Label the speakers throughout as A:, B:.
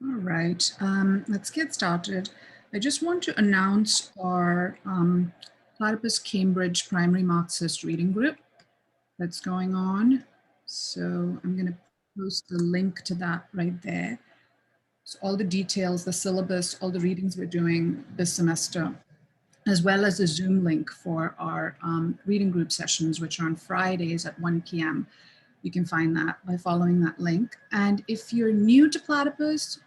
A: All right, let's get started. I just want to announce our Platypus Cambridge Primary Marxist Reading Group that's going on. So I'm going to post the link to that right there. So all the details, the syllabus, all the readings we're doing this semester, as well as the Zoom link for our reading group sessions, which are on Fridays at 1 p.m. You can find that by following that link. And if you're new to Platypus,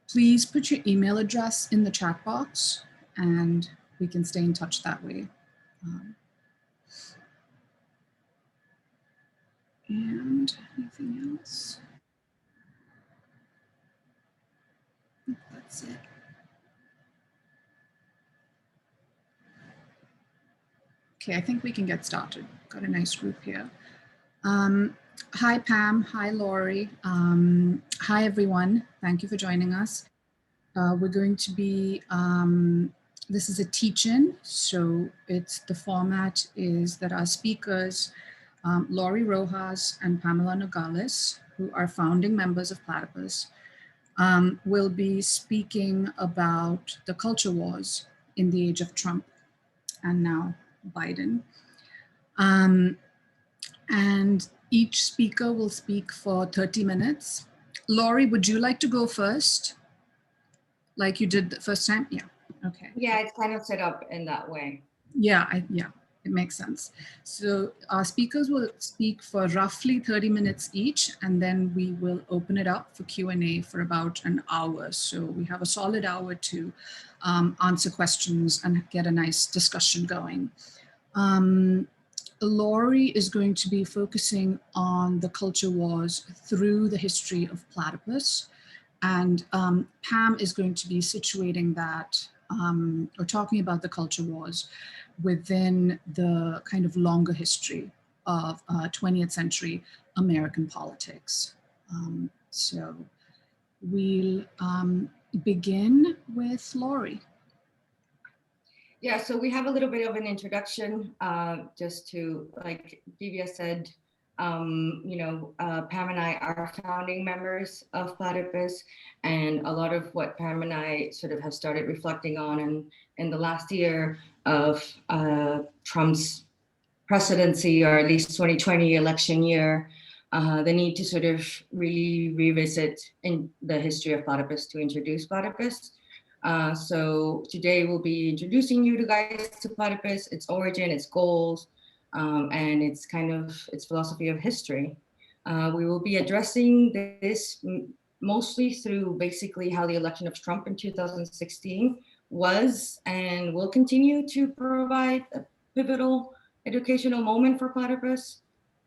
A: please put your email address in the chat box and we can stay in touch that way. And anything else? I think that's it. Okay, I think we can get started. Got a nice group here. Hi, Pam. Hi, Laurie. Hi, everyone. Thank you for joining us. We're going to be, this is a teach-in, so the format is that our speakers, Laurie Rojas and Pamela Nogales, who are founding members of Platypus, will be speaking about the culture wars in the age of Trump and now Biden. And each speaker will speak for 30 minutes. Laurie, would you like to go first? Like you did the first time? Yeah, okay.
B: Yeah, it's kind of set up in that way.
A: Yeah, it makes sense. So our speakers will speak for roughly 30 minutes each, and then we will open it up for Q&A for about an hour. So we have a solid hour to answer questions and get a nice discussion going. Laurie is going to be focusing on the culture wars through the history of Platypus. And Pam is going to be situating that or talking about the culture wars within the kind of longer history of 20th century American politics. So we'll begin with Laurie.
B: Yeah, so we have a little bit of an introduction just to, like Divya said, Pam and I are founding members of Platypus, and a lot of what Pam and I sort of have started reflecting on in the last year of Trump's presidency, or at least 2020 election year, the need to sort of really revisit in the history of Platypus to introduce Platypus. So today we'll be introducing you guys to Platypus, its origin, its goals, and its philosophy of history. We will be addressing this mostly through basically how the election of Trump in 2016 was and will continue to provide a pivotal educational moment for Platypus.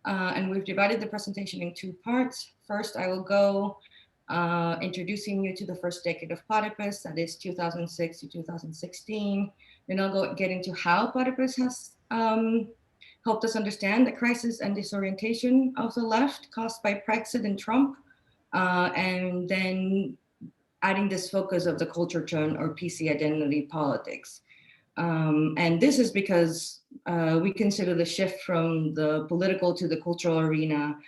B: And we've divided the presentation in two parts. First, I will go introducing you to the first decade of Platypus, that is 2006 to 2016. Then I'll get into how Platypus has helped us understand the crisis and disorientation of the left caused by Brexit and Trump, and then adding this focus of the culture turn or PC identity politics. And this is because we consider the shift from the political to the cultural arena,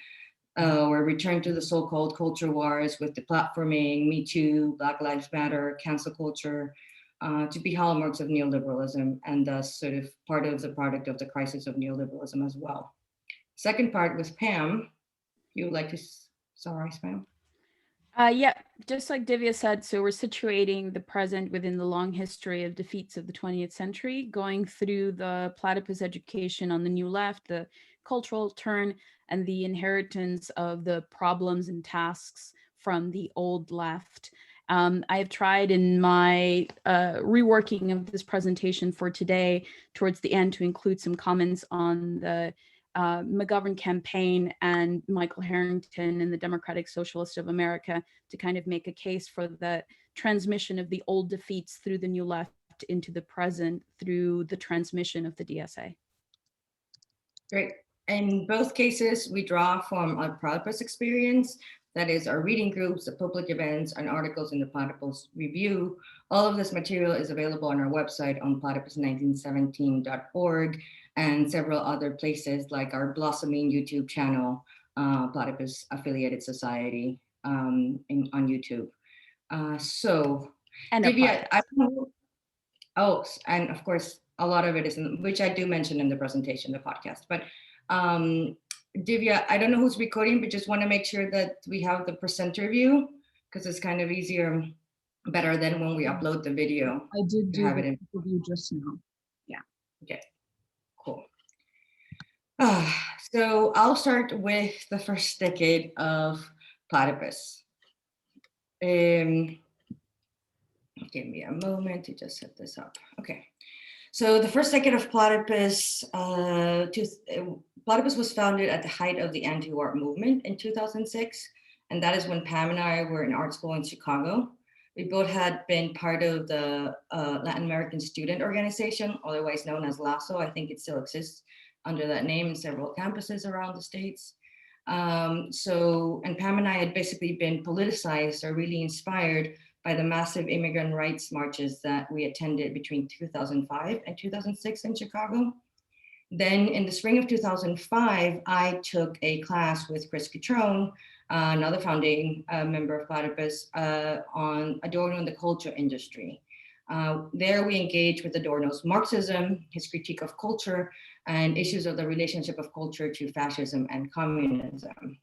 B: or return to the so-called culture wars with deplatforming, Me Too, Black Lives Matter, cancel culture, to be hallmarks of neoliberalism, and thus sort of part of the product of the crisis of neoliberalism as well. Second part was Pam. You would like to summarize, Pam?
C: Yeah, just like Divya said, so we're situating the present within the long history of defeats of the 20th century, going through the Platypus education on the new left, the cultural turn, and the inheritance of the problems and tasks from the old left. I have tried in my reworking of this presentation for today towards the end to include some comments on the McGovern campaign and Michael Harrington and the Democratic Socialist of America to kind of make a case for the transmission of the old defeats through the new left into the present through the transmission of the DSA.
B: Great. In both cases, we draw from our Platypus experience, that is our reading groups, the public events, and articles in the Platypus Review. All of this material is available on our website on platypus1917.org and several other places like our blossoming YouTube channel, Platypus Affiliated Society, on YouTube. So
C: And
B: Divya, I don't know. Oh, and of course, a lot of it is, which I do mention in the presentation, the podcast. But Divya, I don't know who's recording, but just want to make sure that we have the presenter view, because it's kind of easier, better than when we upload the video.
A: I did do
B: have it
A: the
B: in.
A: review just now. Yeah.
B: Okay, cool. So I'll start with the first decade of Platypus. Give me a moment to just set this up. Okay. So the first decade of Platypus, Platypus was founded at the height of the anti-war movement in 2006. And that is when Pam and I were in art school in Chicago. We both had been part of the Latin American Student Organization, otherwise known as LASO. I think it still exists under that name in several campuses around the States. And Pam and I had basically been politicized or really inspired by the massive immigrant rights marches that we attended between 2005 and 2006 in Chicago. Then in the spring of 2005, I took a class with Chris Catrone, another founding member of Platypus, on Adorno and the culture industry. There we engaged with Adorno's Marxism, his critique of culture, and issues of the relationship of culture to fascism and communism.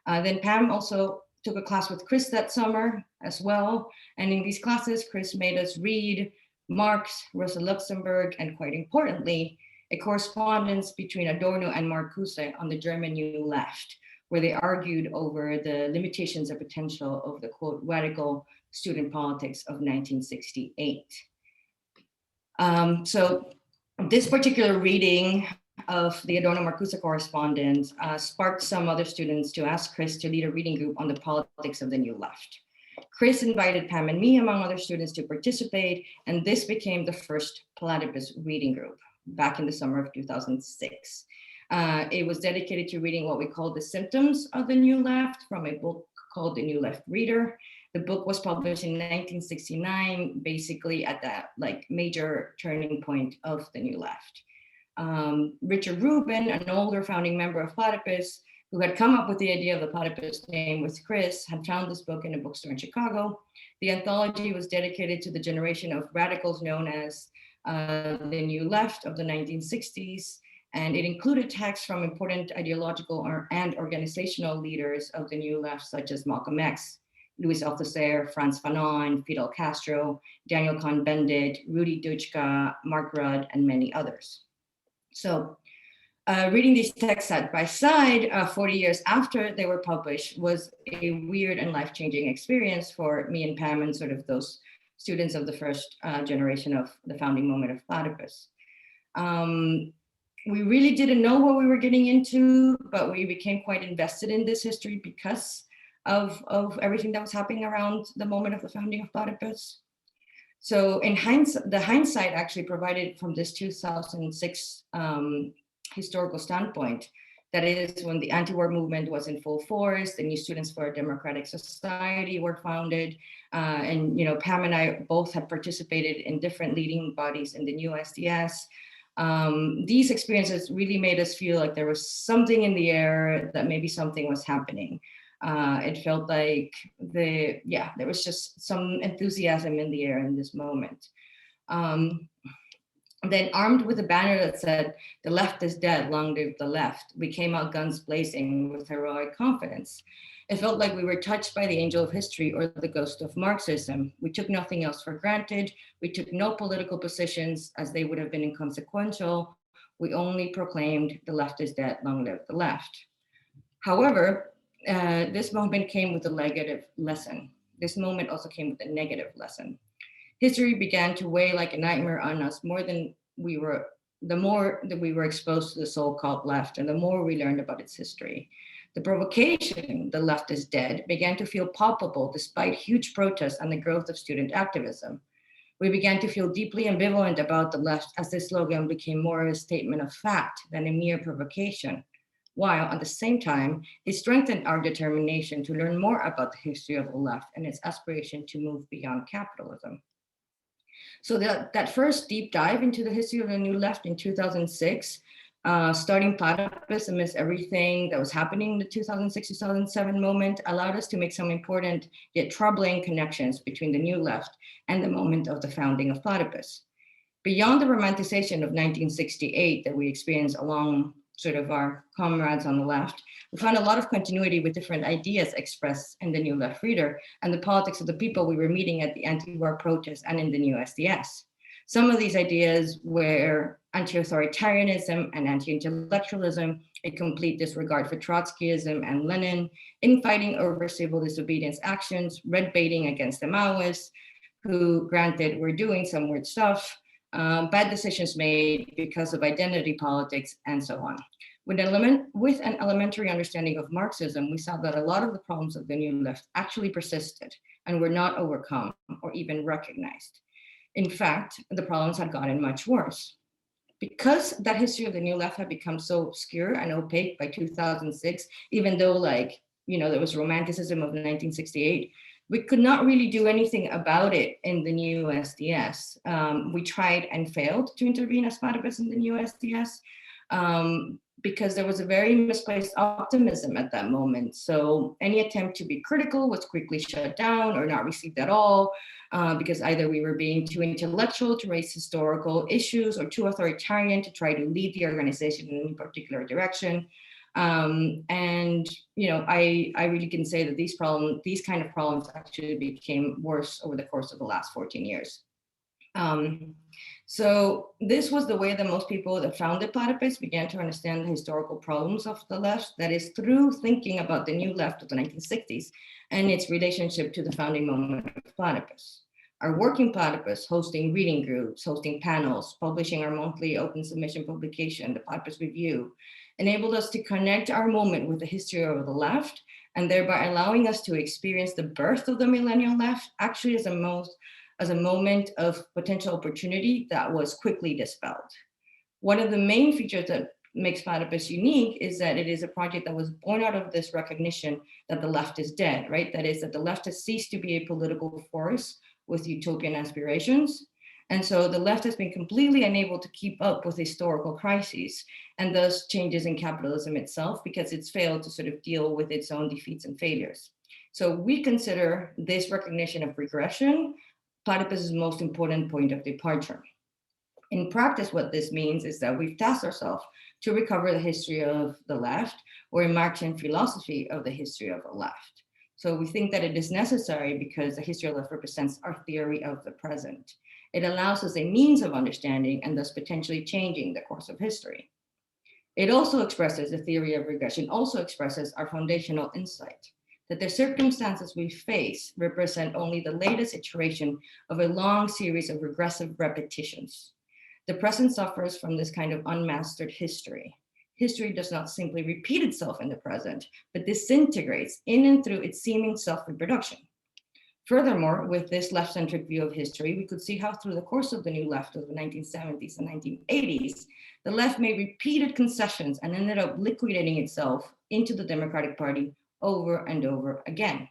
B: Then Pam also took a class with Chris that summer as well. And in these classes, Chris made us read Marx, Rosa Luxemburg, and quite importantly, a correspondence between Adorno and Marcuse on the German New Left, where they argued over the limitations of potential of the quote radical student politics of 1968. So this particular reading of the Adorno-Marcuse correspondence sparked some other students to ask Chris to lead a reading group on the politics of the New Left. Chris invited Pam and me, among other students, to participate, and this became the first Platypus reading group back in the summer of 2006. It was dedicated to reading what we call the symptoms of the New Left from a book called The New Left Reader. The book was published in 1969, basically at that major turning point of the New Left. Richard Rubin, an older founding member of Platypus, who had come up with the idea of the Platypus name with Chris, had found this book in a bookstore in Chicago. The anthology was dedicated to the generation of radicals known as the New Left of the 1960s, and it included texts from important ideological and organizational leaders of the New Left, such as Malcolm X, Louis Althusser, Frantz Fanon, Fidel Castro, Daniel Cohn-Bendit, Rudy Dutschke, Mark Rudd, and many others. So reading these texts side by side 40 years after they were published was a weird and life-changing experience for me and Pam and sort of those students of the first generation of the founding moment of Platypus. We really didn't know what we were getting into, but we became quite invested in this history because of everything that was happening around the moment of the founding of Platypus. So in hindsight, the hindsight actually provided from this 2006 historical standpoint, that is when the anti-war movement was in full force, the New Students for a Democratic Society were founded, and Pam and I both had participated in different leading bodies in the new SDS. These experiences really made us feel like there was something in the air, that maybe something was happening. It felt like there was just some enthusiasm in the air in this moment. Then armed with a banner that said, "The left is dead, long live the left," we came out guns blazing with heroic confidence. It felt like we were touched by the angel of history or the ghost of Marxism. We took nothing else for granted. We took no political positions as they would have been inconsequential. We only proclaimed, "The left is dead, long live the left." However, this moment came with a negative lesson. This moment also came with a negative lesson. History began to weigh like a nightmare on us the more that we were exposed to the so-called left and the more we learned about its history. The provocation, "the left is dead," began to feel palpable despite huge protests and the growth of student activism. We began to feel deeply ambivalent about the left as this slogan became more a statement of fact than a mere provocation, while at the same time, it strengthened our determination to learn more about the history of the left and its aspiration to move beyond capitalism. So that first deep dive into the history of the New Left in 2006 Starting Platypus amidst everything that was happening in the 2006-2007 moment allowed us to make some important yet troubling connections between the New Left and the moment of the founding of Platypus. Beyond the romanticization of 1968 that we experienced along sort of our comrades on the left, we found a lot of continuity with different ideas expressed in the New Left reader and the politics of the people we were meeting at the anti-war protests and in the new SDS. Some of these ideas were anti-authoritarianism and anti-intellectualism, a complete disregard for Trotskyism and Lenin, infighting over civil disobedience actions, red baiting against the Maoists, who granted were doing some weird stuff, bad decisions made because of identity politics, and so on. With an elementary understanding of Marxism, we saw that a lot of the problems of the New Left actually persisted and were not overcome or even recognized. In fact, the problems had gotten much worse. Because that history of the New Left had become so obscure and opaque by 2006, even though there was romanticism of 1968, we could not really do anything about it in the new SDS. We tried and failed to intervene as Platypus in the new SDS because there was a very misplaced optimism at that moment. So any attempt to be critical was quickly shut down or not received at all, because either we were being too intellectual to raise historical issues or too authoritarian to try to lead the organization in any particular direction. I really can say that these kind of problems actually became worse over the course of the last 14 years. So this was the way that most people that founded Platypus began to understand the historical problems of the left, that is through thinking about the New Left of the 1960s and its relationship to the founding moment of Platypus. Our working Platypus, hosting reading groups, hosting panels, publishing our monthly open submission publication, the Platypus Review, enabled us to connect our moment with the history of the left, and thereby allowing us to experience the birth of the millennial left actually as a moment of potential opportunity that was quickly dispelled. One of the main features that makes Platypus unique is that it is a project that was born out of this recognition that the left is dead, right? That is, that the left has ceased to be a political force with utopian aspirations. And so the left has been completely unable to keep up with historical crises and thus changes in capitalism itself, because it's failed to sort of deal with its own defeats and failures. So we consider this recognition of regression Platypus's most important point of departure. In practice, what this means is that we've tasked ourselves to recover the history of the left, or a Marxian philosophy of the history of the left. So we think that it is necessary because the history of the left represents our theory of the present. It allows us a means of understanding and thus potentially changing the course of history. It also expresses, the theory of regression also expresses our foundational insight that the circumstances we face represent only the latest iteration of a long series of regressive repetitions. The present suffers from this kind of unmastered history. History does not simply repeat itself in the present, but disintegrates in and through its seeming self-reproduction. Furthermore, with this left-centric view of history, we could see how through the course of the New Left of the 1970s and 1980s, the left made repeated concessions and ended up liquidating itself into the Democratic Party over and over again.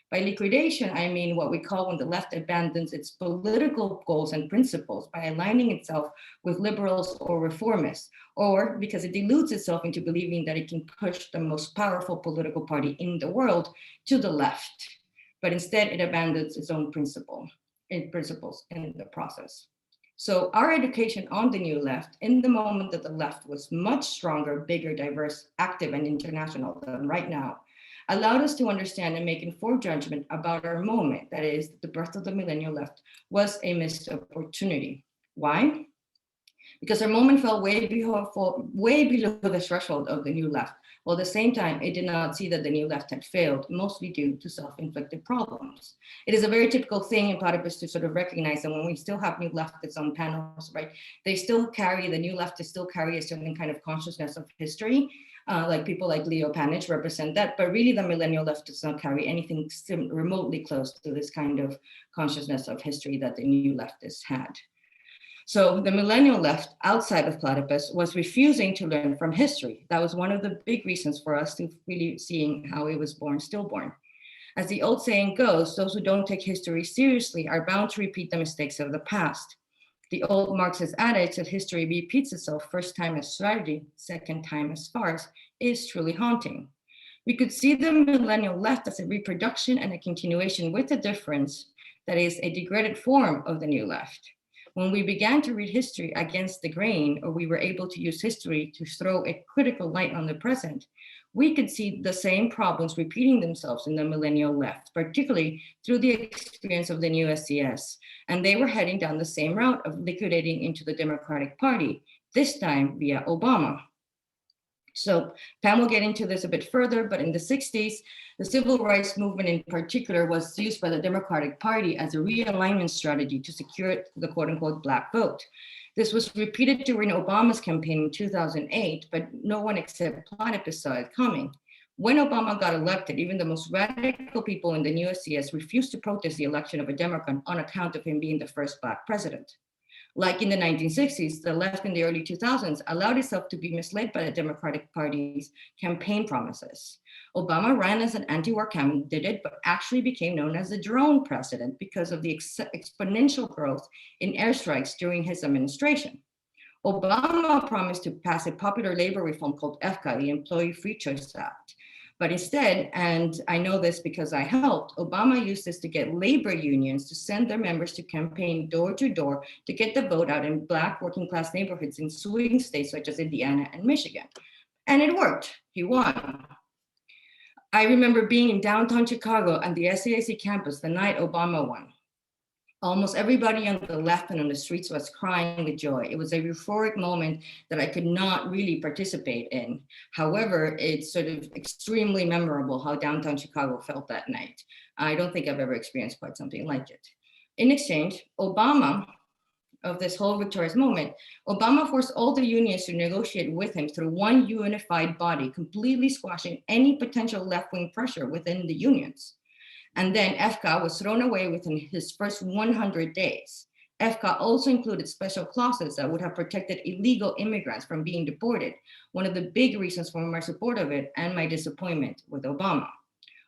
B: By liquidation, I mean what we call when the left abandons its political goals and principles by aligning itself with liberals or reformists, or because it dilutes itself into believing that it can push the most powerful political party in the world to the left, but instead it abandons its own principles in the process. So our education on the New Left in the moment that the left was much stronger, bigger, diverse, active, and international than right now, allowed us to understand and make informed judgment about our moment, that is, the birth of the millennial left was a missed opportunity. Why? Because our moment fell way below the threshold of the New Left, while at the same time, it did not see that the New Left had failed, mostly due to self-inflicted problems. It is a very typical thing in Platypus to sort of recognize that when we still have New Leftists on panels, right, the New Leftists still carry a certain kind of consciousness of history, like people like Leo Panich represent that, but really the millennial left does not carry anything remotely close to this kind of consciousness of history that the New Leftists had. So the millennial left outside of Platypus was refusing to learn from history. That was one of the big reasons for us to really seeing how it was born, stillborn. As the old saying goes, those who don't take history seriously are bound to repeat the mistakes of the past. The old Marxist adage that history repeats itself first time as strategy, second time as farce, is truly haunting. We could see the millennial left as a reproduction and a continuation with a difference that is a degraded form of the new left. When we began to read history against the grain, or we were able to use history to throw a critical light on the present, we could see the same problems repeating themselves in the millennial left, particularly through the experience of the new SCS. And they were heading down the same route of liquidating into the Democratic Party, this time via Obama. So Pam will get into this a bit further, but in the 60s, the civil rights movement in particular was used by the Democratic Party as a realignment strategy to secure the quote unquote Black vote. This was repeated during Obama's campaign in 2008, but no one except Platypus saw it coming. When Obama got elected, even the most radical people in the new SCS refused to protest the election of a Democrat on account of him being the first Black president. Like in the 1960s, the left in the early 2000s allowed itself to be misled by the Democratic Party's campaign promises. Obama ran as an anti-war candidate, but actually became known as the drone president because of the exponential growth in airstrikes during his administration. Obama promised to pass a popular labor reform called EFCA, the Employee Free Choice Act. But instead, and I know this because I helped, Obama used this to get labor unions to send their members to campaign door to door to get the vote out in Black working class neighborhoods in swing states such as Indiana and Michigan. And it worked, he won. I remember being in downtown Chicago on the SAIC campus the night Obama won. Almost everybody on the left and on the streets was crying with joy. It was a euphoric moment that I could not really participate in. However, it's sort of extremely memorable how downtown Chicago felt that night. I don't think I've ever experienced quite something like it. In exchange, Obama, of this whole victorious moment, Obama forced all the unions to negotiate with him through one unified body, completely squashing any potential left-wing pressure within the unions. And then EFCA was thrown away within his first 100 days. EFCA also included special clauses that would have protected illegal immigrants from being deported, one of the big reasons for my support of it and my disappointment with Obama.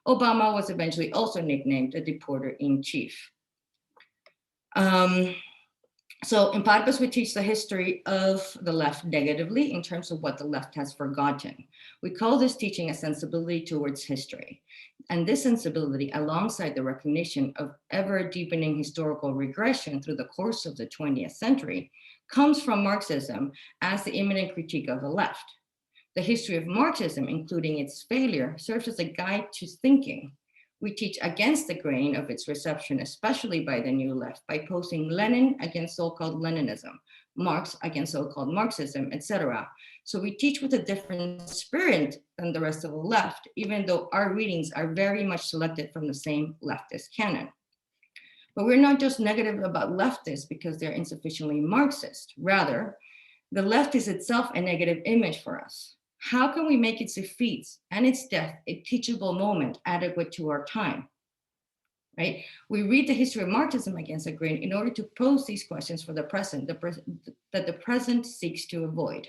B: Obama was eventually also nicknamed a deporter-in-chief. So in Platypus, we teach the history of the left negatively in terms of what the left has forgotten. We call this teaching a sensibility towards history. And this sensibility, alongside the recognition of ever deepening historical regression through the course of the 20th century, comes from Marxism as the imminent critique of the left. The history of Marxism, including its failure, serves as a guide to thinking. We teach against the grain of its reception, especially by the new left, by posing Lenin against so-called Leninism, Marx against so-called Marxism, etc. So we teach with a different spirit than the rest of the left, even though our readings are very much selected from the same leftist canon. But we're not just negative about leftists because they're insufficiently Marxist. Rather, the left is itself a negative image for us. How can we make its defeats and its death a teachable moment adequate to our time? Right? We read the history of Marxism against the grain in order to pose these questions for the present, that the present seeks to avoid.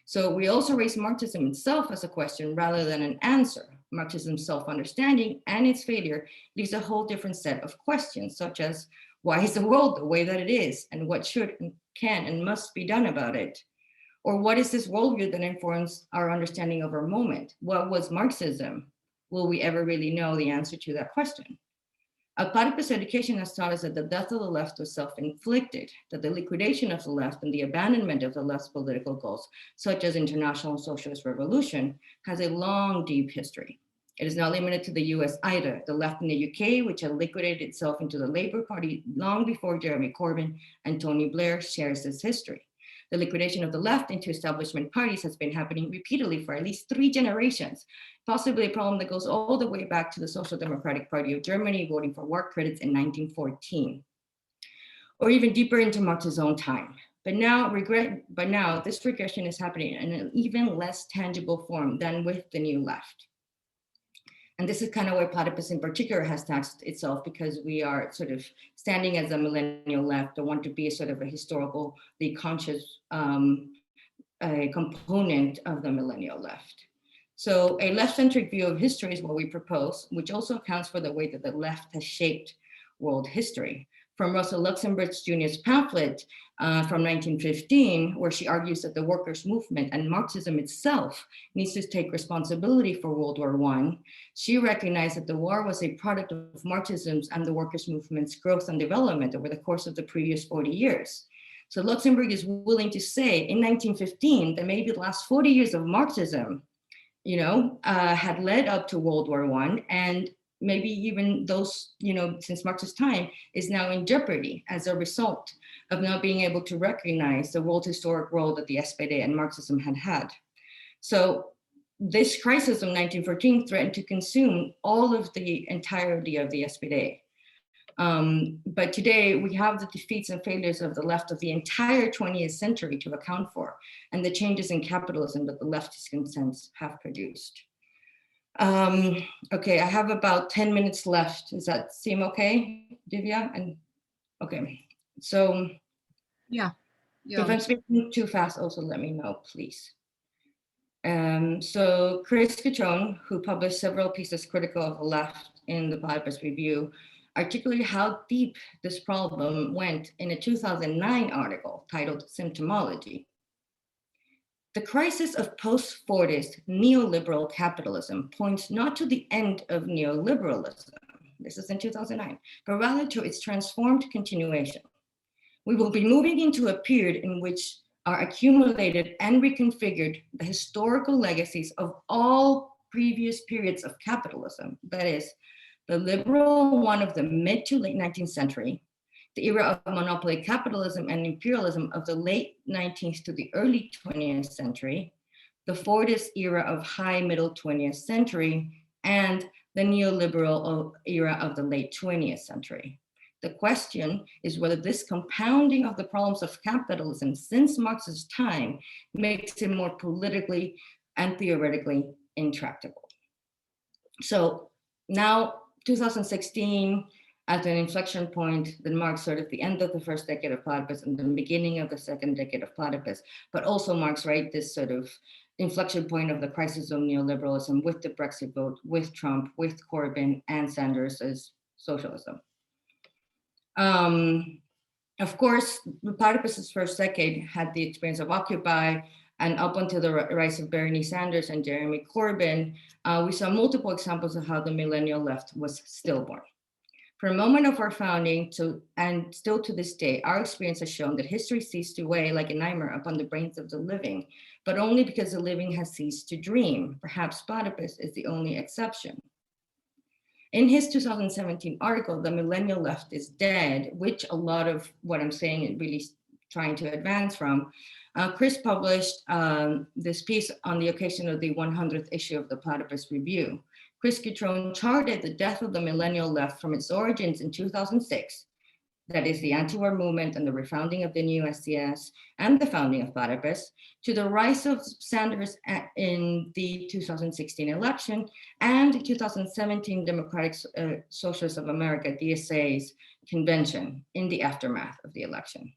B: So we also raise Marxism itself as a question rather than an answer. Marxism's self-understanding and its failure leaves a whole different set of questions, such as why is the world the way that it is, and what should and can and must be done about it? Or what is this worldview that informs our understanding of our moment? What was Marxism? Will we ever really know the answer to that question? A Platypus education has taught us that the death of the left was self-inflicted, that the liquidation of the left and the abandonment of the left's political goals, such as international socialist revolution, has a long, deep history. It is not limited to the US either. The left in the UK, which had liquidated itself into the Labour Party long before Jeremy Corbyn and Tony Blair, shares this history. The liquidation of the left into establishment parties has been happening repeatedly for at least 3 generations, possibly a problem that goes all the way back to the Social Democratic Party of Germany voting for work credits in 1914, or even deeper into Marx's own time. But now this regression is happening in an even less tangible form than with the new left. And this is kind of where Platypus in particular has taxed itself, because we are sort of standing as a millennial left or want to be a sort of a historically conscious component of the millennial left. So a left-centric view of history is what we propose, which also accounts for the way that the left has shaped world history. from Rosa Luxemburg Jr.'s pamphlet from 1915, where she argues that the workers' movement and Marxism itself needs to take responsibility for World War I, she recognized that the war was a product of Marxism's and the workers' movement's growth and development over the course of the previous 40 years. So Luxemburg is willing to say in 1915 that maybe the last 40 years of Marxism, had led up to World War I, and maybe even those, since Marx's time, is now in jeopardy as a result of not being able to recognize the world historic role that the SPD and Marxism had had. So this crisis of 1914 threatened to consume all of the entirety of the SPD. But today we have the defeats and failures of the left of the entire 20th century to account for, and the changes in capitalism that the leftist consents have produced. Okay, I have about 10 minutes left. Does that seem okay, Divya? And okay, so
A: Yeah.
B: If I'm speaking too fast, also let me know, please. So Chris Cutrone, who published several pieces critical of the left in the Platypus Review, articulated how deep this problem went in a 2009 article titled Symptomology. The crisis of post-Fordist neoliberal capitalism points not to the end of neoliberalism, this is in 2009, but rather to its transformed continuation. We will be moving into a period in which are accumulated and reconfigured the historical legacies of all previous periods of capitalism, that is, the liberal one of the mid to late 19th century, the era of monopoly capitalism and imperialism of the late 19th to the early 20th century, the Fordist era of high middle 20th century, and the neoliberal era of the late 20th century. The question is whether this compounding of the problems of capitalism since Marx's time makes it more politically and theoretically intractable. So now 2016, at an inflection point that marks sort of the end of the first decade of Platypus and the beginning of the second decade of Platypus, but also marks, right, this sort of inflection point of the crisis of neoliberalism with the Brexit vote, with Trump, with Corbyn and Sanders' socialism. Of course, Platypus's first decade had the experience of Occupy, and up until the rise of Bernie Sanders and Jeremy Corbyn, we saw multiple examples of how the millennial left was stillborn. From the moment of our founding and still to this day, our experience has shown that history ceased to weigh like a nightmare upon the brains of the living, but only because the living has ceased to dream. Perhaps Platypus is the only exception. In his 2017 article, The Millennial Left is Dead, which a lot of what I'm saying is really trying to advance from, Chris published this piece on the occasion of the 100th issue of the Platypus Review. Chris Cutrone charted the death of the millennial left from its origins in 2006, that is the anti-war movement and the refounding of the new SDS and the founding of Platypus, to the rise of Sanders in the 2016 election and the 2017 Democratic Socialists of America, DSA's convention in the aftermath of the election.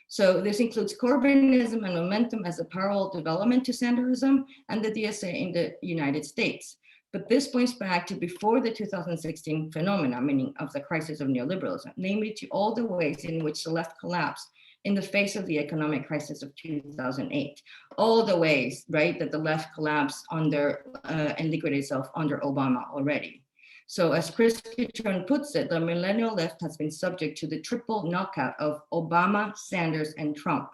B: So this includes Corbynism and momentum as a parallel development to Sanderism and the DSA in the United States. But this points back to before the 2016 phenomena, meaning of the crisis of neoliberalism, namely to all the ways in which the left collapsed in the face of the economic crisis of 2008. All the ways, right, that the left collapsed under and liquidated itself under Obama already. So as Chris Cutrone puts it, the millennial left has been subject to the triple knockout of Obama, Sanders, and Trump.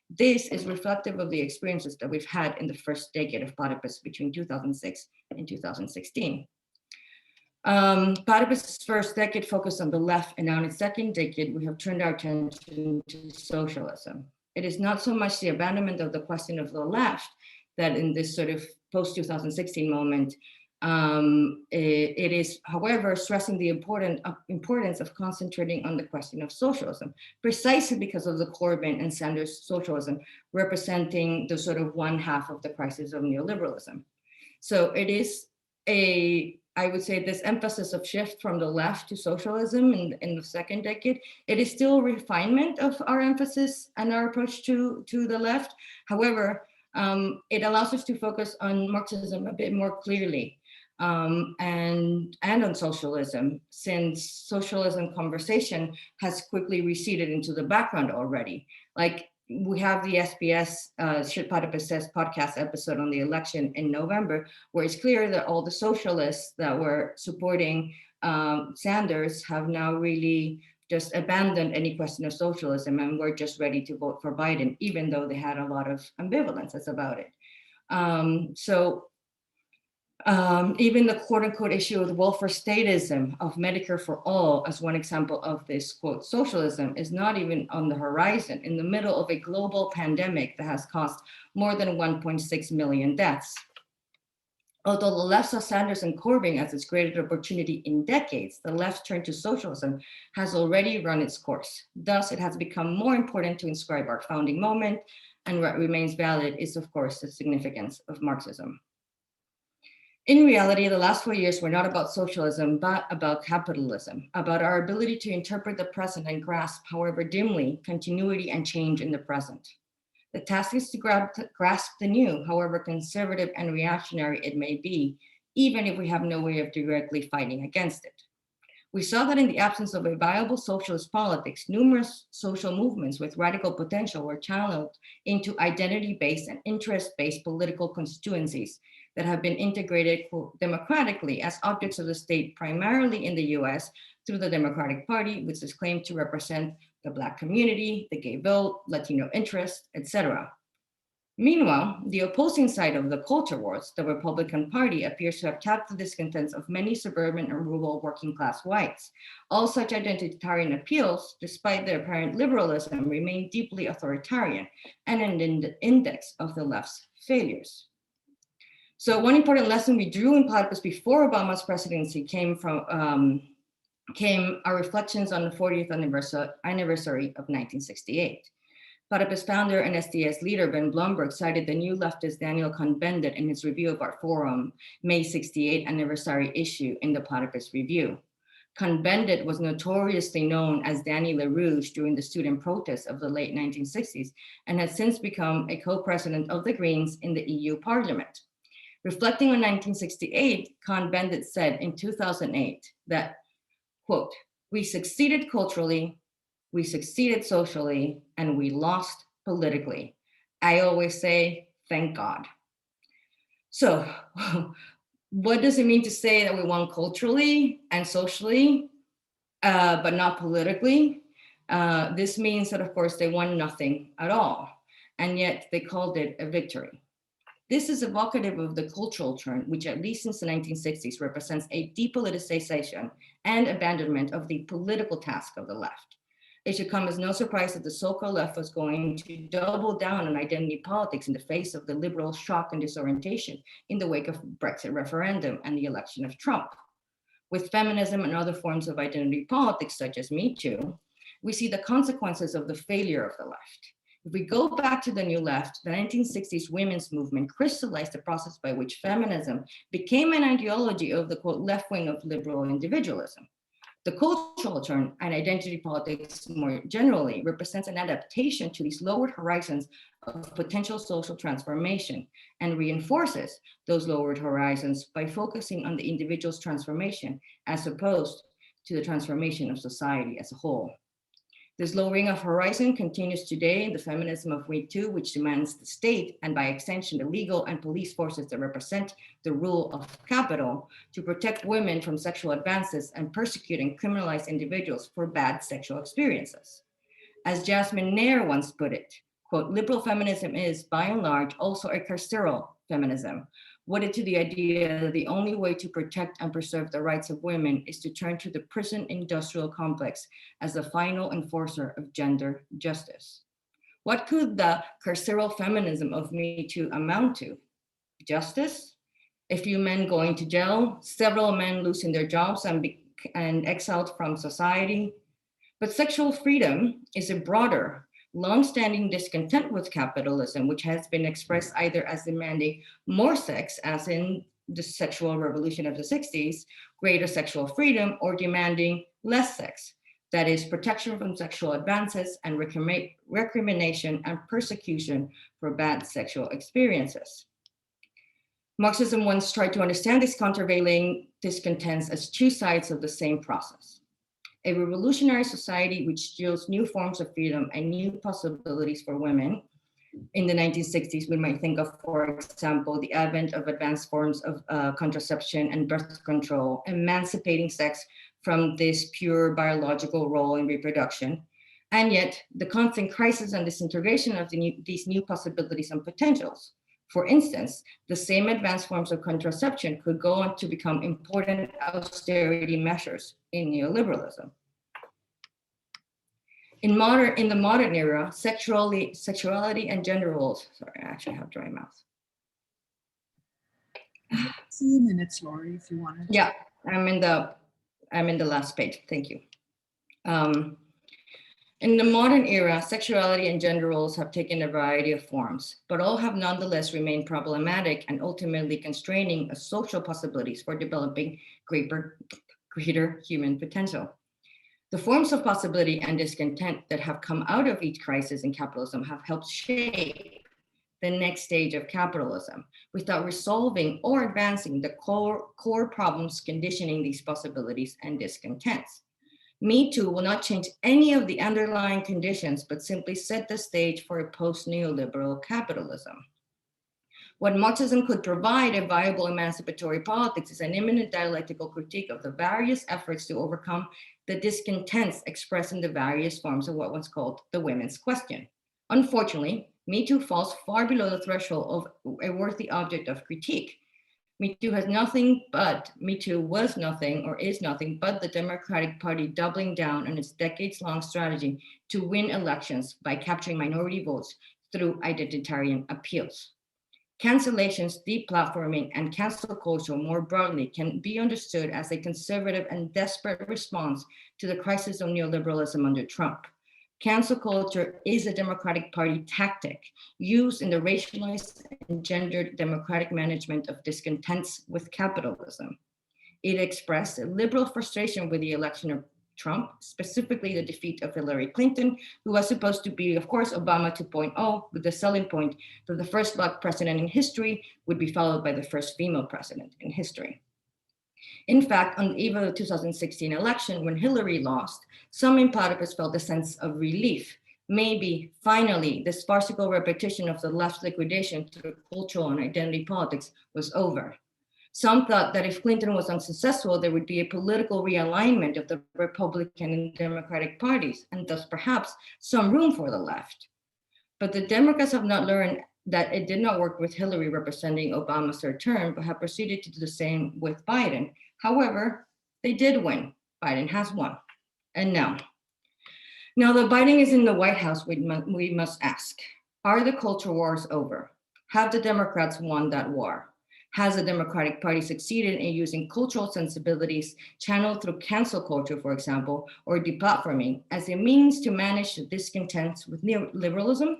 B: This is reflective of the experiences that we've had in the first decade of Platypus between 2006 and 2016. Platypus' first decade focused on the left, and now in its second decade, we have turned our attention to socialism. It is not so much the abandonment of the question of the left that in this sort of post-2016 moment, it is, however, stressing the importance of concentrating on the question of socialism, precisely because of the Corbyn and Sanders socialism representing the sort of one half of the crisis of neoliberalism. So it is I would say this emphasis of shift from the left to socialism in the second decade, it is still a refinement of our emphasis and our approach to the left. However, it allows us to focus on Marxism a bit more clearly. and on socialism, since socialism conversation has quickly receded into the background already. Like we have the SBS Shit Platypus Says podcast episode on the election in November, where it's clear that all the socialists that were supporting Sanders have now really just abandoned any question of socialism, and we're just ready to vote for Biden, even though they had a lot of ambivalences about it. Even the quote unquote issue of the welfare statism of Medicare for all, as one example of this quote socialism, is not even on the horizon in the middle of a global pandemic that has caused more than 1.6 million deaths. Although the left saw Sanders and Corbyn as its greatest opportunity in decades, the left's turn to socialism has already run its course. Thus, it has become more important to inscribe our founding moment, and what remains valid is, of course, the significance of Marxism. In reality, the last 4 years were not about socialism, but about capitalism, about our ability to interpret the present and grasp, however dimly, continuity and change in the present. The task is to grasp the new, however conservative and reactionary it may be, even if we have no way of directly fighting against it. We saw that in the absence of a viable socialist politics, numerous social movements with radical potential were channeled into identity-based and interest-based political constituencies that have been integrated democratically as objects of the state, primarily in the US, through the Democratic Party, which is claimed to represent the Black community, the gay vote, Latino interest, etc. Meanwhile, the opposing side of the culture wars, the Republican Party, appears to have tapped the discontents of many suburban and rural working class whites. All such identitarian appeals, despite their apparent liberalism, remain deeply authoritarian and an index of the left's failures. So one important lesson we drew in Platypus before Obama's presidency came our reflections on the 40th anniversary of 1968. Platypus founder and SDS leader Ben Blomberg cited the new leftist Daniel Cohn-Bendit in his review of our forum May 68 anniversary issue in the Platypus Review. Cohn-Bendit was notoriously known as Danny LaRouche during the student protests of the late 1960s and has since become a co-president of the Greens in the EU Parliament. Reflecting on 1968, Cohn-Bendit said in 2008 that, quote, "We succeeded culturally, we succeeded socially, and we lost politically. I always say, thank God." So what does it mean to say that we won culturally and socially, but not politically? This means that, of course, they won nothing at all, and yet they called it a victory. This is evocative of the cultural turn, which at least since the 1960s represents a depoliticization and abandonment of the political task of the left. It should come as no surprise that the so-called left was going to double down on identity politics in the face of the liberal shock and disorientation in the wake of Brexit referendum and the election of Trump. With feminism and other forms of identity politics, such as Me Too, we see the consequences of the failure of the left. If we go back to the New Left, the 1960s women's movement crystallized the process by which feminism became an ideology of the quote left wing of liberal individualism. The cultural turn and identity politics more generally represents an adaptation to these lowered horizons of potential social transformation and reinforces those lowered horizons by focusing on the individual's transformation as opposed to the transformation of society as a whole. This lowering of horizon continues today in the feminism of Me Too, which demands the state, and by extension, the legal and police forces that represent the rule of capital, to protect women from sexual advances and persecute and criminalize individuals for bad sexual experiences. As Jasmine Nair once put it, quote, "Liberal feminism is, by and large, also a carceral feminism, wedded to the idea that the only way to protect and preserve the rights of women is to turn to the prison industrial complex as the final enforcer of gender justice." What could the carceral feminism of Me Too amount to? Justice? A few men going to jail, several men losing their jobs and exiled from society. But sexual freedom is a broader, long-standing discontent with capitalism, which has been expressed either as demanding more sex, as in the sexual revolution of the 60s, greater sexual freedom, or demanding less sex, that is, protection from sexual advances and recrimination and persecution for bad sexual experiences. Marxism once tried to understand these countervailing discontents as two sides of the same process. A revolutionary society which yields new forms of freedom and new possibilities for women. In the 1960s, we might think of, for example, the advent of advanced forms of contraception and birth control, emancipating sex from this pure biological role in reproduction. And yet, the constant crisis and disintegration of these new possibilities and potentials. For instance, the same advanced forms of contraception could go on to become important austerity measures in neoliberalism. In the modern era, sexuality and gender roles, sorry, I actually have dry mouth.
A: 2 minutes, Laurie, if you wanted.
B: Yeah, I'm in the last page, thank you. In the modern era, sexuality and gender roles have taken a variety of forms, but all have nonetheless remained problematic and ultimately constraining social possibilities for developing greater human potential. The forms of possibility and discontent that have come out of each crisis in capitalism have helped shape the next stage of capitalism without resolving or advancing the core problems conditioning these possibilities and discontents. Me Too will not change any of the underlying conditions, but simply set the stage for a post-neoliberal capitalism. What Marxism could provide a viable emancipatory politics is an imminent dialectical critique of the various efforts to overcome the discontents expressed in the various forms of what was called the women's question. Unfortunately, Me Too falls far below the threshold of a worthy object of critique. Me Too was nothing or is nothing but the Democratic Party doubling down on its decades-long strategy to win elections by capturing minority votes through identitarian appeals. Cancellations, deplatforming, and cancel culture more broadly can be understood as a conservative and desperate response to the crisis of neoliberalism under Trump. Cancel culture is a Democratic Party tactic used in the racialized and gendered democratic management of discontents with capitalism. It expressed a liberal frustration with the election of Trump, specifically the defeat of Hillary Clinton, who was supposed to be, of course, Obama 2.0, with the selling point that the first Black president in history would be followed by the first female president in history. In fact, on the eve of the 2016 election, when Hillary lost, some in Platypus felt a sense of relief. Maybe, finally, this farcical repetition of the left's liquidation through cultural and identity politics was over. Some thought that if Clinton was unsuccessful, there would be a political realignment of the Republican and Democratic parties, and thus perhaps some room for the left. But the Democrats have not learned that it did not work with Hillary representing Obama's third term, but have proceeded to do the same with Biden. However, they did win. Biden has won. And now that Biden is in the White House, we must ask, are the culture wars over? Have the Democrats won that war? Has the Democratic Party succeeded in using cultural sensibilities channeled through cancel culture, for example, or deplatforming as a means to manage the discontents with neoliberalism?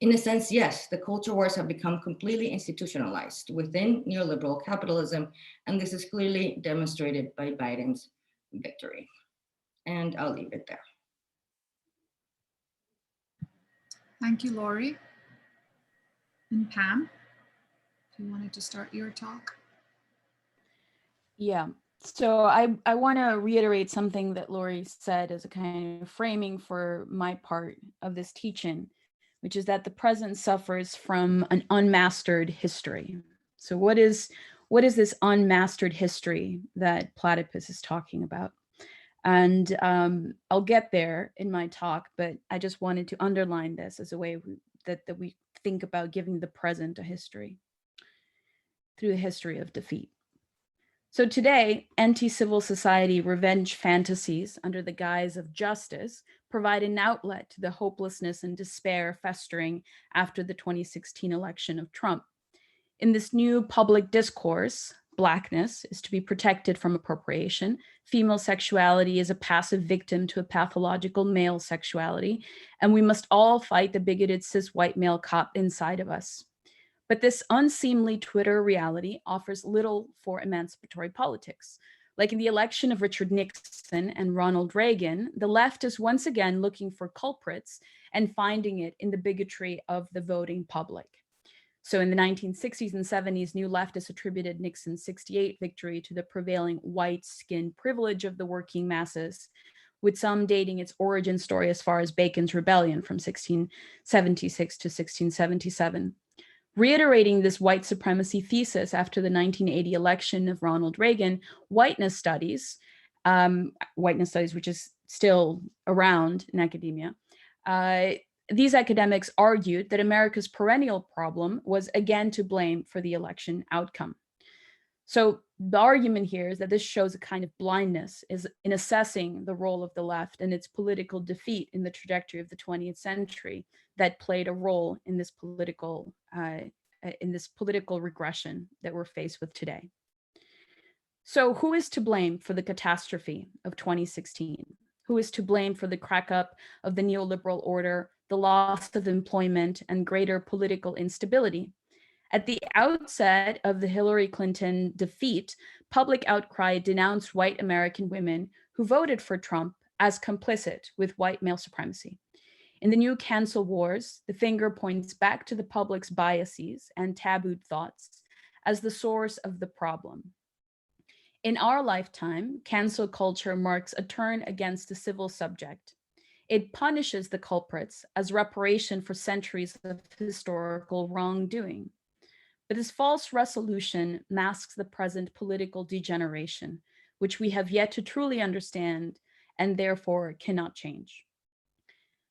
B: In a sense, yes, the culture wars have become completely institutionalized within neoliberal capitalism, and this is clearly demonstrated by Biden's victory. And I'll leave it there.
A: Thank you, Laurie. And Pam, if you wanted to start your talk.
C: Yeah, so I want to reiterate something that Laurie said as a kind of framing for my part of this teaching, which is that the present suffers from an unmastered history. So what is this unmastered history that Platypus is talking about? And I'll get there in my talk, but I just wanted to underline this as a way that we think about giving the present a history through the history of defeat. So today, anti-civil society revenge fantasies under the guise of justice provide an outlet to the hopelessness and despair festering after the 2016 election of Trump. In this new public discourse, Blackness is to be protected from appropriation. Female sexuality is a passive victim to a pathological male sexuality, and we must all fight the bigoted cis white male cop inside of us. But this unseemly Twitter reality offers little for emancipatory politics. Like in the election of Richard Nixon and Ronald Reagan, the left is once again looking for culprits and finding it in the bigotry of the voting public. So in the 1960s and 70s, New Leftists attributed Nixon's 68 victory to the prevailing white skin privilege of the working masses, with some dating its origin story as far as Bacon's Rebellion from 1676 to 1677. Reiterating this white supremacy thesis after the 1980 election of Ronald Reagan, whiteness studies, which is still around in academia, these academics argued that America's perennial problem was again to blame for the election outcome. So the argument here is that this shows a kind of blindness in assessing the role of the left and its political defeat in the trajectory of the 20th century that played a role in this political regression that we're faced with today. So who is to blame for the catastrophe of 2016? Who is to blame for the crack up of the neoliberal order, the loss of employment, and greater political instability? At the outset of the Hillary Clinton defeat, public outcry denounced white American women who voted for Trump as complicit with white male supremacy. In the new cancel wars, the finger points back to the public's biases and tabooed thoughts as the source of the problem. In our lifetime, cancel culture marks a turn against the civil subject. It punishes the culprits as reparation for centuries of historical wrongdoing. But this false resolution masks the present political degeneration, which we have yet to truly understand and therefore cannot change.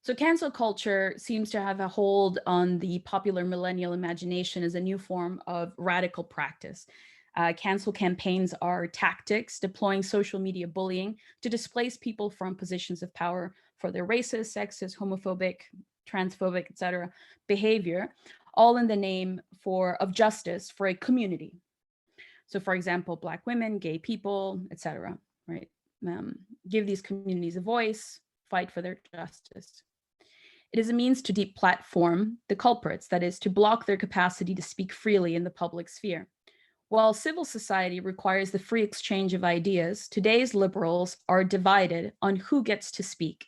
C: So cancel culture seems to have a hold on the popular millennial imagination as a new form of radical practice. Cancel campaigns are tactics deploying social media bullying to displace people from positions of power for their racist, sexist, homophobic, transphobic, etc. behavior, all in the name of justice for a community. So for example, Black women, gay people, etc. Right? Give these communities a voice, fight for their justice. It is a means to deplatform the culprits, that is, to block their capacity to speak freely in the public sphere. While civil society requires the free exchange of ideas, today's liberals are divided on who gets to speak.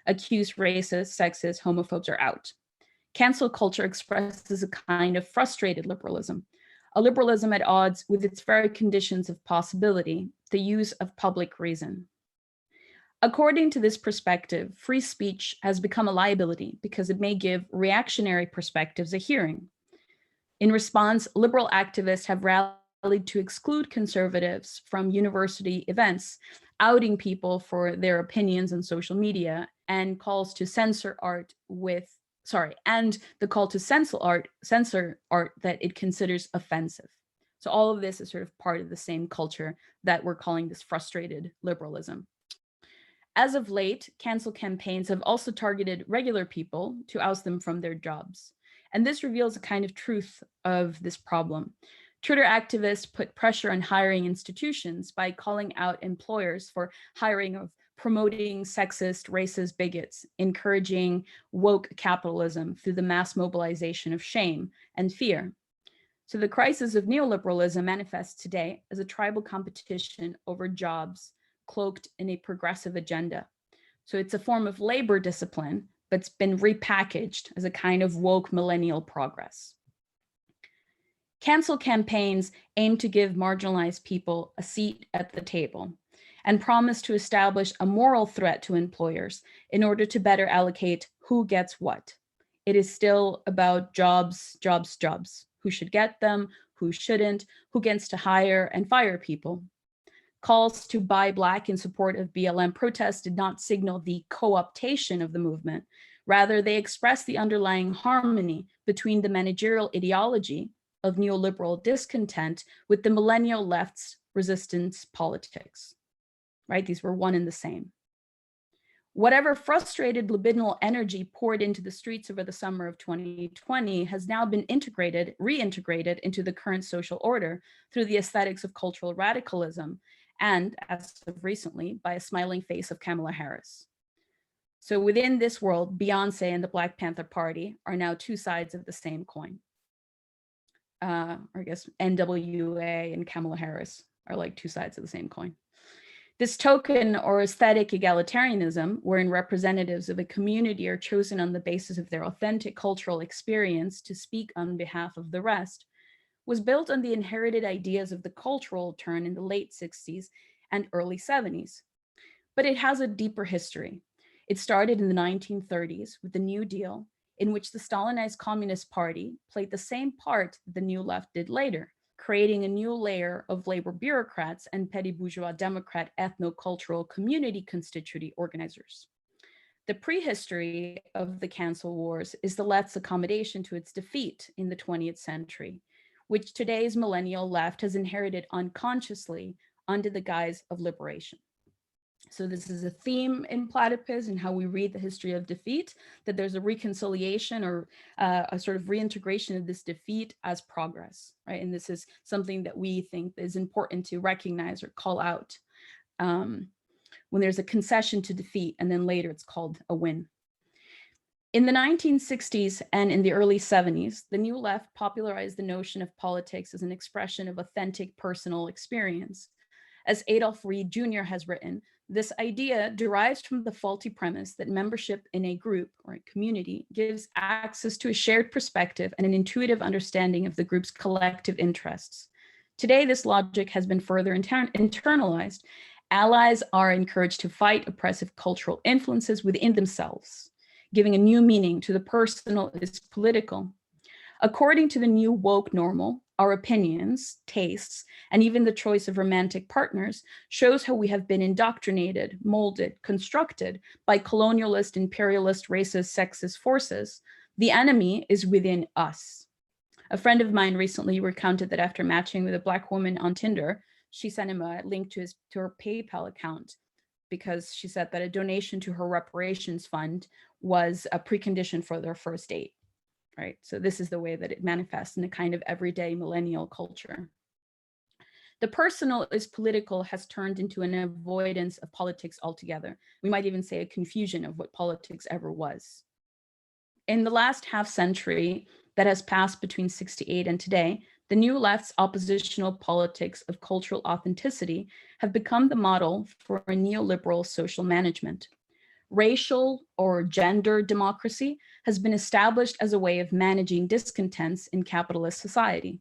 C: Accused racists, sexists, homophobes are out. Cancel culture expresses a kind of frustrated liberalism, a liberalism at odds with its very conditions of possibility, the use of public reason. According to this perspective, free speech has become a liability because it may give reactionary perspectives a hearing. In response, liberal activists have rallied to exclude conservatives from university events, outing people for their opinions on social media, and calls to censor art and the call to censor art that it considers offensive. So all of this is sort of part of the same culture that we're calling this frustrated liberalism. As of late, cancel campaigns have also targeted regular people to oust them from their jobs. And this reveals a kind of truth of this problem. Twitter activists put pressure on hiring institutions by calling out employers for hiring of promoting sexist, racist bigots, encouraging woke capitalism through the mass mobilization of shame and fear. So the crisis of neoliberalism manifests today as a tribal competition over jobs cloaked in a progressive agenda. So it's a form of labor discipline, but it's been repackaged as a kind of woke millennial progress. Cancel campaigns aim to give marginalized people a seat at the table and promise to establish a moral threat to employers in order to better allocate who gets what. It is still about jobs, jobs, jobs. Who should get them, who shouldn't, who gets to hire and fire people. Calls to buy Black in support of BLM protests did not signal the co-optation of the movement. Rather, they expressed the underlying harmony between the managerial ideology of neoliberal discontent with the millennial left's resistance politics, right? These were one and the same. Whatever frustrated libidinal energy poured into the streets over the summer of 2020 has now been reintegrated into the current social order through the aesthetics of cultural radicalism, and as of recently, by a smiling face of Pamela Harris. So within this world, Beyonce and the Black Panther Party are now two sides of the same coin. Or I guess NWA and Kamala Harris are like two sides of the same coin. This token or aesthetic egalitarianism, wherein representatives of a community are chosen on the basis of their authentic cultural experience to speak on behalf of the rest, was built on the inherited ideas of the cultural turn in the late 60s and early 70s. But it has a deeper history. It started in the 1930s with the New Deal, in which the Stalinized Communist Party played the same part that the New Left did later, creating a new layer of labor bureaucrats and petty bourgeois Democrat ethno-cultural community constituent organizers. The prehistory of the cancel wars is the left's accommodation to its defeat in the 20th century, which today's millennial left has inherited unconsciously under the guise of liberation. So this is a theme in Platypus and how we read the history of defeat, that there's a reconciliation or a sort of reintegration of this defeat as progress, right? And this is something that we think is important to recognize or call out when there's a concession to defeat and then later it's called a win. In the 1960s and in the early 70s, the New Left popularized the notion of politics as an expression of authentic personal experience. As Adolf Reed Jr. has written, this idea derives from the faulty premise that membership in a group or a community gives access to a shared perspective and an intuitive understanding of the group's collective interests. Today, this logic has been further internalized. Allies are encouraged to fight oppressive cultural influences within themselves, giving a new meaning to the personal is political. According to the new woke normal, our opinions, tastes, and even the choice of romantic partners shows how we have been indoctrinated, molded, constructed by colonialist, imperialist, racist, sexist forces. The enemy is within us. A friend of mine recently recounted that after matching with a Black woman on Tinder, she sent him a link to her PayPal account because she said that a donation to her reparations fund was a precondition for their first date. Right? So this is the way that it manifests in a kind of everyday millennial culture. The personal is political has turned into an avoidance of politics altogether. We might even say a confusion of what politics ever was. In the last half century that has passed between 68 and today, the New Left's oppositional politics of cultural authenticity have become the model for a neoliberal social management. Racial or gender democracy has been established as a way of managing discontents in capitalist society.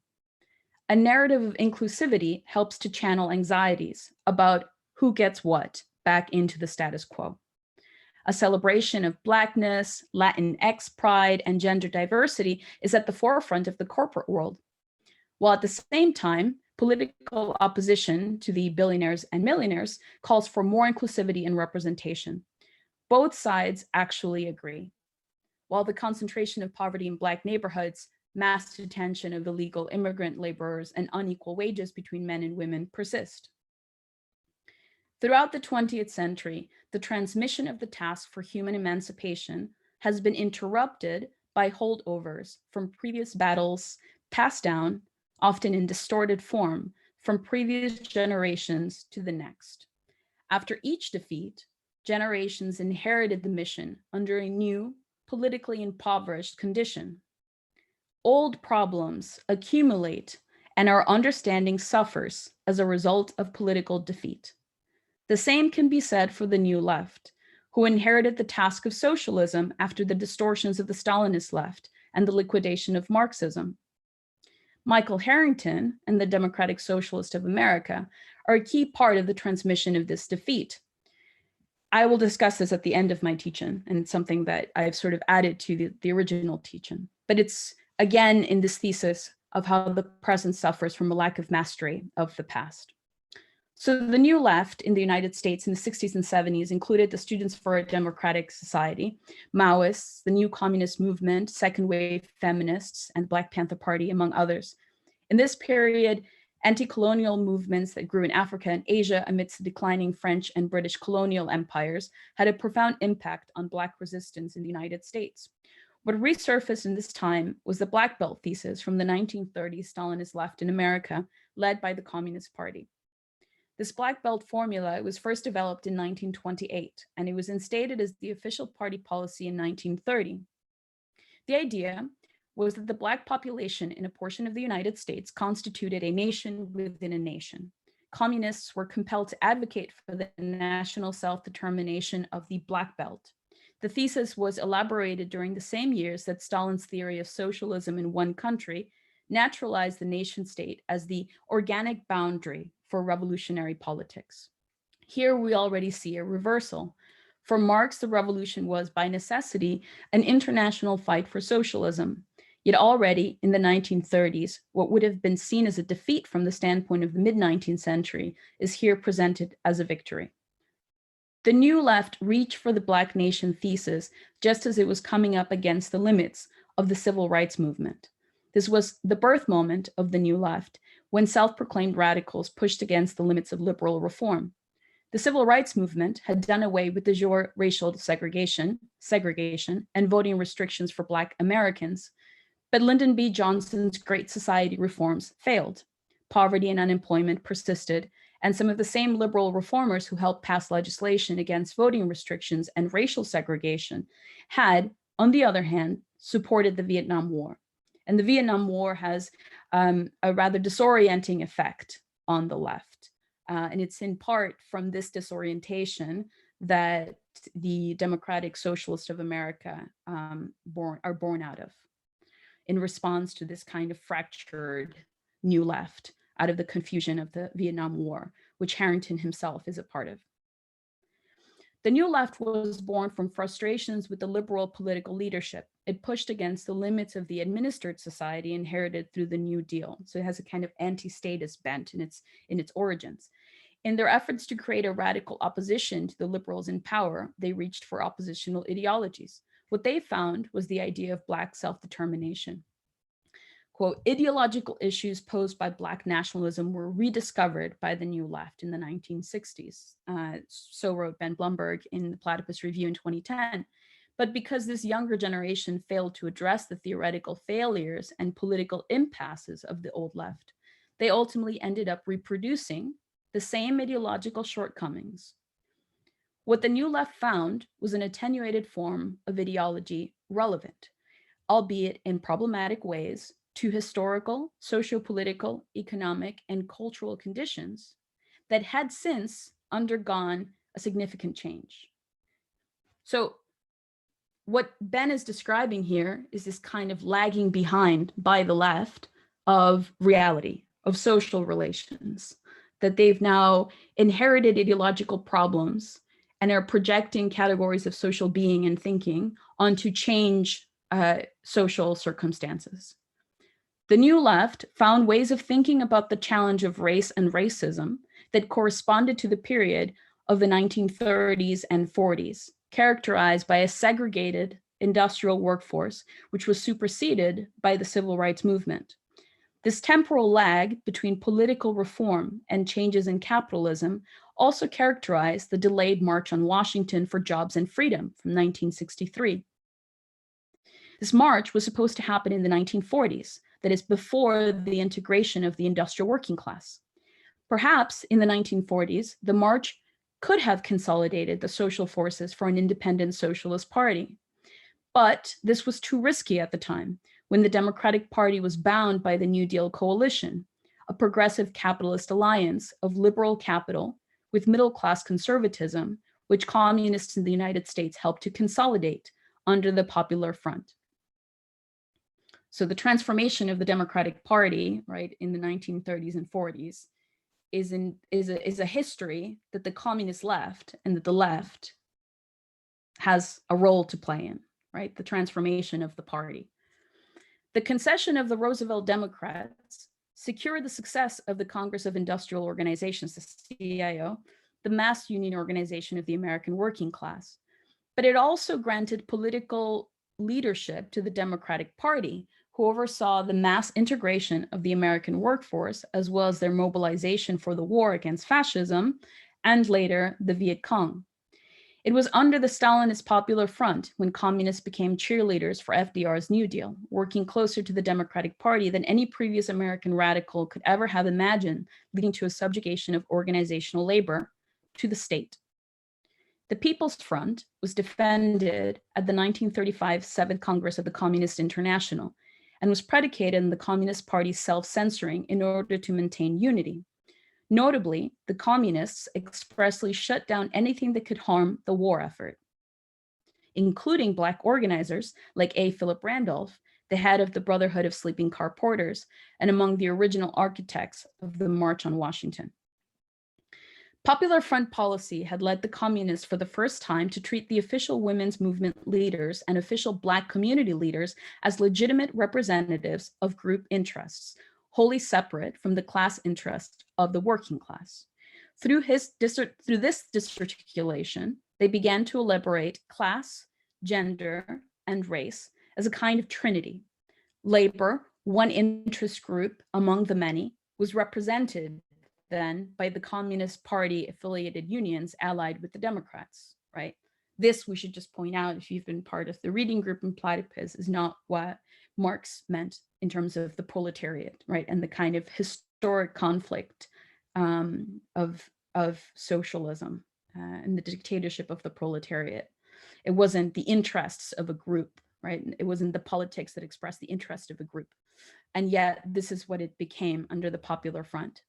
C: A narrative of inclusivity helps to channel anxieties about who gets what back into the status quo. A celebration of Blackness, Latinx pride, and gender diversity is at the forefront of the corporate world, while at the same time, political opposition to the billionaires and millionaires calls for more inclusivity and representation. Both sides actually agree. While the concentration of poverty in Black neighborhoods, mass detention of illegal immigrant laborers, and unequal wages between men and women persist. Throughout the 20th century, the transmission of the task for human emancipation has been interrupted by holdovers from previous battles passed down, often in distorted form, from previous generations to the next. After each defeat, generations inherited the mission under a new, politically impoverished condition. Old problems accumulate and our understanding suffers as a result of political defeat. The same can be said for the New Left, who inherited the task of socialism after the distortions of the Stalinist left and the liquidation of Marxism. Michael Harrington and the Democratic Socialist of America are a key part of the transmission of this defeat. I will discuss this at the end of my teaching, and it's something that I've sort of added to the original teaching. But it's, again, in this thesis of how the present suffers from a lack of mastery of the past. So the New Left in the United States in the 60s and 70s included the Students for a Democratic Society, Maoists, the New Communist Movement, Second Wave Feminists, and Black Panther Party, among others. In this period, anti-colonial movements that grew in Africa and Asia amidst the declining French and British colonial empires had a profound impact on Black resistance in the United States. What resurfaced in this time was the Black Belt thesis from the 1930s Stalinist left in America, led by the Communist Party. This Black Belt formula was first developed in 1928, and it was instated as the official party policy in 1930. The idea was that the Black population in a portion of the United States constituted a nation within a nation, communists were compelled to advocate for the national self-determination of the Black Belt. The thesis was elaborated during the same years that Stalin's theory of socialism in one country naturalized the nation state as the organic boundary for revolutionary politics. Here we already see a reversal. For Marx, the revolution was by necessity an international fight for socialism. Yet already in the 1930s, what would have been seen as a defeat from the standpoint of the mid-19th century is here presented as a victory. The New Left reached for the Black nation thesis just as it was coming up against the limits of the civil rights movement. This was the birth moment of the New Left, when self-proclaimed radicals pushed against the limits of liberal reform. The civil rights movement had done away with de jure racial segregation, and voting restrictions for Black Americans, but Lyndon B. Johnson's Great Society reforms failed. Poverty and unemployment persisted, and some of the same liberal reformers who helped pass legislation against voting restrictions and racial segregation had, on the other hand, supported the Vietnam War. And the Vietnam War has a rather disorienting effect on the left. And it's in part from this disorientation that the Democratic Socialists of America are born out of, in response to this kind of fractured New Left out of the confusion of the Vietnam War, which Harrington himself is a part of. The New Left was born from frustrations with the liberal political leadership. It pushed against the limits of the administered society inherited through the New Deal. So it has a kind of anti-statist bent in its origins. In their efforts to create a radical opposition to the liberals in power, they reached for oppositional ideologies. What they found was the idea of Black self-determination. Quote, ideological issues posed by Black nationalism were rediscovered by the New Left in the 1960s. So wrote Ben Blumberg in the Platypus Review in 2010. But because this younger generation failed to address the theoretical failures and political impasses of the old left, they ultimately ended up reproducing the same ideological shortcomings. What the New Left found was an attenuated form of ideology relevant, albeit in problematic ways, to historical, socio-political, economic, and cultural conditions that had since undergone a significant change. So what Ben is describing here is this kind of lagging behind by the left of reality, of social relations, that they've now inherited ideological problems and are projecting categories of social being and thinking onto change social circumstances. The New Left found ways of thinking about the challenge of race and racism that corresponded to the period of the 1930s and 40s, characterized by a segregated industrial workforce, which was superseded by the civil rights movement. This temporal lag between political reform and changes in capitalism also characterized the delayed March on Washington for Jobs and Freedom from 1963. This march was supposed to happen in the 1940s, that is before the integration of the industrial working class. Perhaps in the 1940s, the march could have consolidated the social forces for an independent socialist party. But this was too risky at the time, when the Democratic Party was bound by the New Deal coalition, a progressive capitalist alliance of liberal capital with middle-class conservatism, which communists in the United States helped to consolidate under the Popular Front. So the transformation of the Democratic Party, right, in the 1930s and 40s is a history that the communist left and that the left has a role to play in, right? The transformation of the party. The concession of the Roosevelt Democrats secured the success of the Congress of Industrial Organizations, the CIO, the mass union organization of the American working class. But it also granted political leadership to the Democratic Party, who oversaw the mass integration of the American workforce, as well as their mobilization for the war against fascism, and later the Viet Cong. It was under the Stalinist Popular Front when communists became cheerleaders for FDR's New Deal, working closer to the Democratic Party than any previous American radical could ever have imagined, leading to a subjugation of organizational labor to the state. The People's Front was defended at the 1935 Seventh Congress of the Communist International and was predicated on the Communist Party's self-censoring in order to maintain unity. Notably, the communists expressly shut down anything that could harm the war effort, including Black organizers like A. Philip Randolph, the head of the Brotherhood of Sleeping Car Porters, and among the original architects of the March on Washington. Popular Front policy had led the communists for the first time to treat the official women's movement leaders and official Black community leaders as legitimate representatives of group interests, wholly separate from the class interest of the working class. Through this disarticulation, they began to elaborate class, gender, and race as a kind of trinity. Labor, one interest group among the many, was represented then by the Communist Party affiliated unions allied with the Democrats, right? This, we should just point out, if you've been part of the reading group in Platypus, is not what Marx meant in terms of the proletariat, right? And the kind of historic conflict of socialism and the dictatorship of the proletariat. It wasn't the interests of a group, right? It wasn't the politics that expressed the interest of a group. And yet this is what it became under the Popular Front.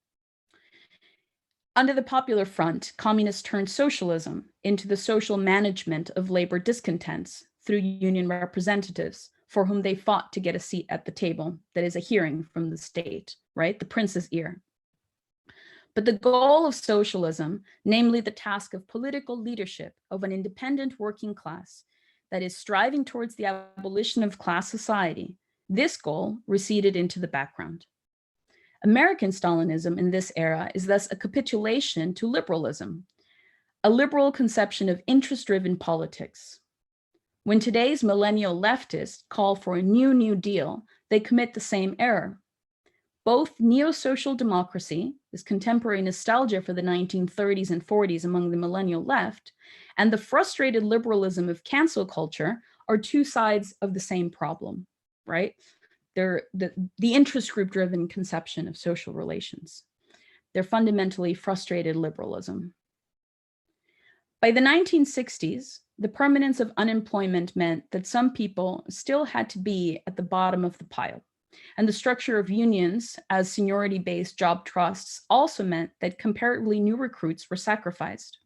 C: Under the Popular Front, communists turned socialism into the social management of labor discontents through union representatives for whom they fought to get a seat at the table, that is a hearing from the state, right? The prince's ear. But the goal of socialism, namely the task of political leadership of an independent working class that is striving towards the abolition of class society, this goal receded into the background. American Stalinism in this era is thus a capitulation to liberalism, a liberal conception of interest-driven politics. When today's millennial leftists call for a New Deal, they commit the same error. Both neo-social democracy, this contemporary nostalgia for the 1930s and 40s among the millennial left, and the frustrated liberalism of cancel culture are two sides of the same problem, right? They're the interest group driven conception of social relations. They're fundamentally frustrated liberalism. By the 1960s, the permanence of unemployment meant that some people still had to be at the bottom of the pile. And the structure of unions as seniority-based job trusts also meant that comparatively new recruits were sacrificed.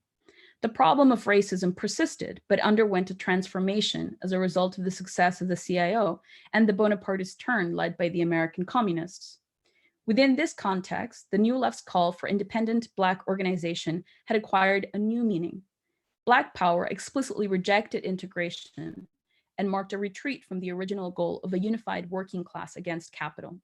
C: The problem of racism persisted, but underwent a transformation as a result of the success of the CIO and the Bonapartist turn led by the American communists. Within this context, the New Left's call for independent Black organization had acquired a new meaning. Black power explicitly rejected integration and marked a retreat from the original goal of a unified working class against capital.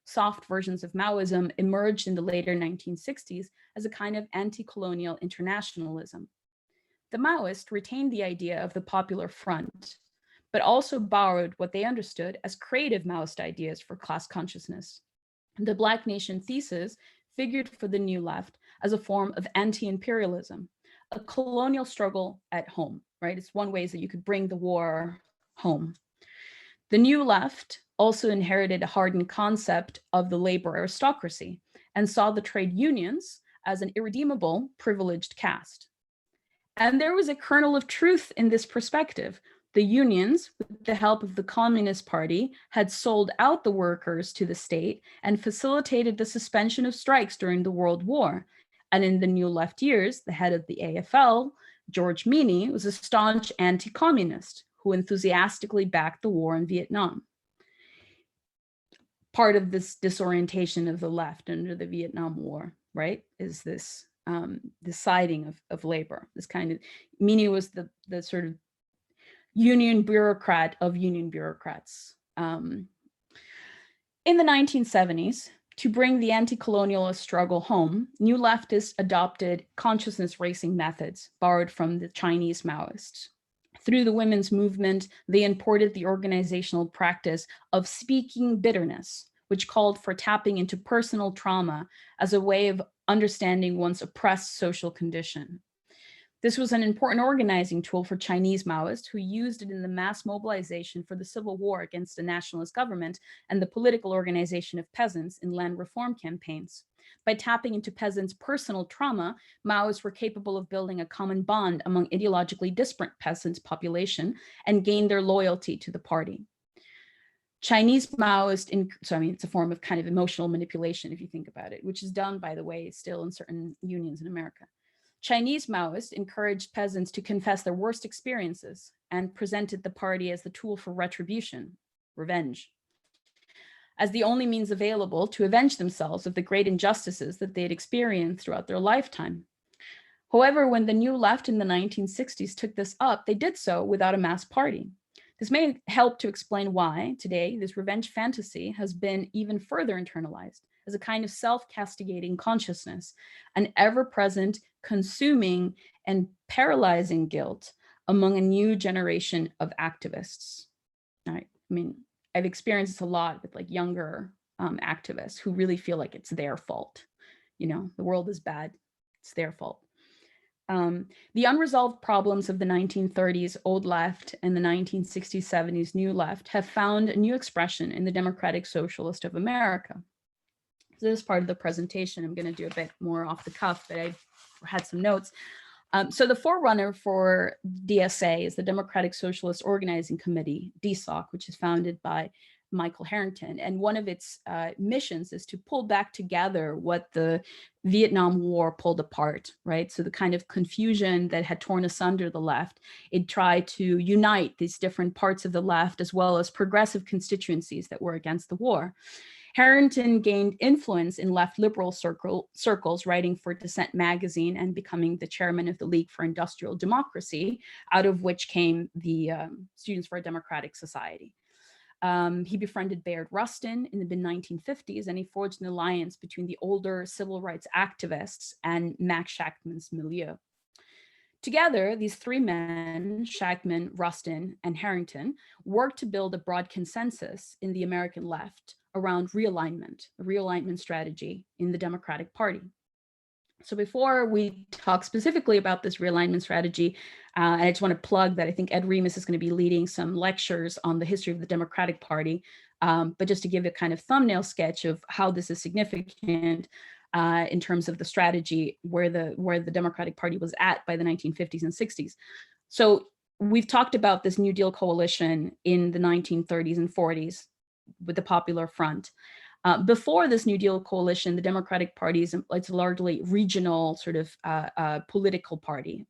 C: Soft versions of Maoism emerged in the later 1960s as a kind of anti-colonial internationalism. The Maoists retained the idea of the Popular Front, but also borrowed what they understood as creative Maoist ideas for class consciousness. The Black nation thesis figured for the New Left as a form of anti-imperialism, a colonial struggle at home, right? It's one way that you could bring the war home. The New Left also inherited a hardened concept of the labor aristocracy and saw the trade unions as an irredeemable privileged caste. And there was a kernel of truth in this perspective. The unions, with the help of the Communist Party, had sold out the workers to the state and facilitated the suspension of strikes during the World War. And in the New Left years, the head of the AFL, George Meany, was a staunch anti-communist who enthusiastically backed the war in Vietnam. Part of this disorientation of the left under the Vietnam War, right, is this the siding of labor. This kind of, Meany was the sort of union bureaucrat of union bureaucrats. In the 1970s, to bring the anti-colonialist struggle home, New Leftists adopted consciousness racing methods borrowed from the Chinese Maoists. Through the women's movement, they imported the organizational practice of speaking bitterness, which called for tapping into personal trauma as a way of understanding one's oppressed social condition. This was an important organizing tool for Chinese Maoists who used it in the mass mobilization for the civil war against the nationalist government and the political organization of peasants in land reform campaigns. By tapping into peasants' personal trauma, Maoists were capable of building a common bond among ideologically disparate peasants' population and gain their loyalty to the party. Chinese Maoist, so I mean, it's a form of kind of emotional manipulation if you think about it, which is done, by the way, still in certain unions in America. Chinese Maoists encouraged peasants to confess their worst experiences and presented the party as the tool for retribution, revenge, as the only means available to avenge themselves of the great injustices that they had experienced throughout their lifetime. However, when the New Left in the 1960s took this up, they did so without a mass party. This may help to explain why today this revenge fantasy has been even further internalized as a kind of self-castigating consciousness, an ever-present, consuming, and paralyzing guilt among a new generation of activists. I mean, I've experienced this a lot with like younger activists who really feel like it's their fault. You know, the world is bad, it's their fault. The unresolved problems of the 1930s old left and the 1960s, 70s new left have found a new expression in the Democratic Socialist of America. So this part of the presentation, I'm going to do a bit more off the cuff, but I've had some notes. So the forerunner for DSA is the Democratic Socialist Organizing Committee, DSOC, which is founded by Michael Harrington. And one of its missions is to pull back together what the Vietnam War pulled apart, right? So the kind of confusion that had torn asunder the left, it tried to unite these different parts of the left as well as progressive constituencies that were against the war. Harrington gained influence in left liberal circles, writing for Dissent magazine and becoming the chairman of the League for Industrial Democracy, out of which came the Students for a Democratic Society. He befriended Bayard Rustin in the mid-1950s, and he forged an alliance between the older civil rights activists and Max Shachtman's milieu. Together, these three men, Shachtman, Rustin, and Harrington, worked to build a broad consensus in the American left around realignment, a realignment strategy in the Democratic Party. So before we talk specifically about this realignment strategy, I just want to plug that I think Ed Remus is going to be leading some lectures on the history of the Democratic Party. But just to give a kind of thumbnail sketch of how this is significant in terms of the strategy where the Democratic Party was at by the 1950s and 60s. So we've talked about this New Deal coalition in the 1930s and 40s with the Popular Front. Before this New Deal coalition, the Democratic Party is it's a largely regional sort of political party.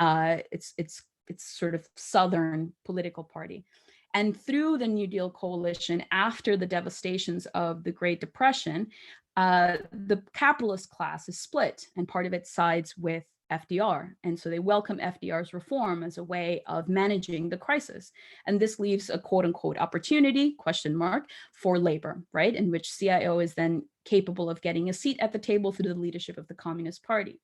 C: It's sort of Southern political party. And through the New Deal coalition, after the devastations of the Great Depression, the capitalist class is split, and part of it sides with FDR. And so they welcome FDR's reform as a way of managing the crisis. And this leaves a quote unquote opportunity, question mark, for labor, right? In which CIO is then capable of getting a seat at the table through the leadership of the Communist Party.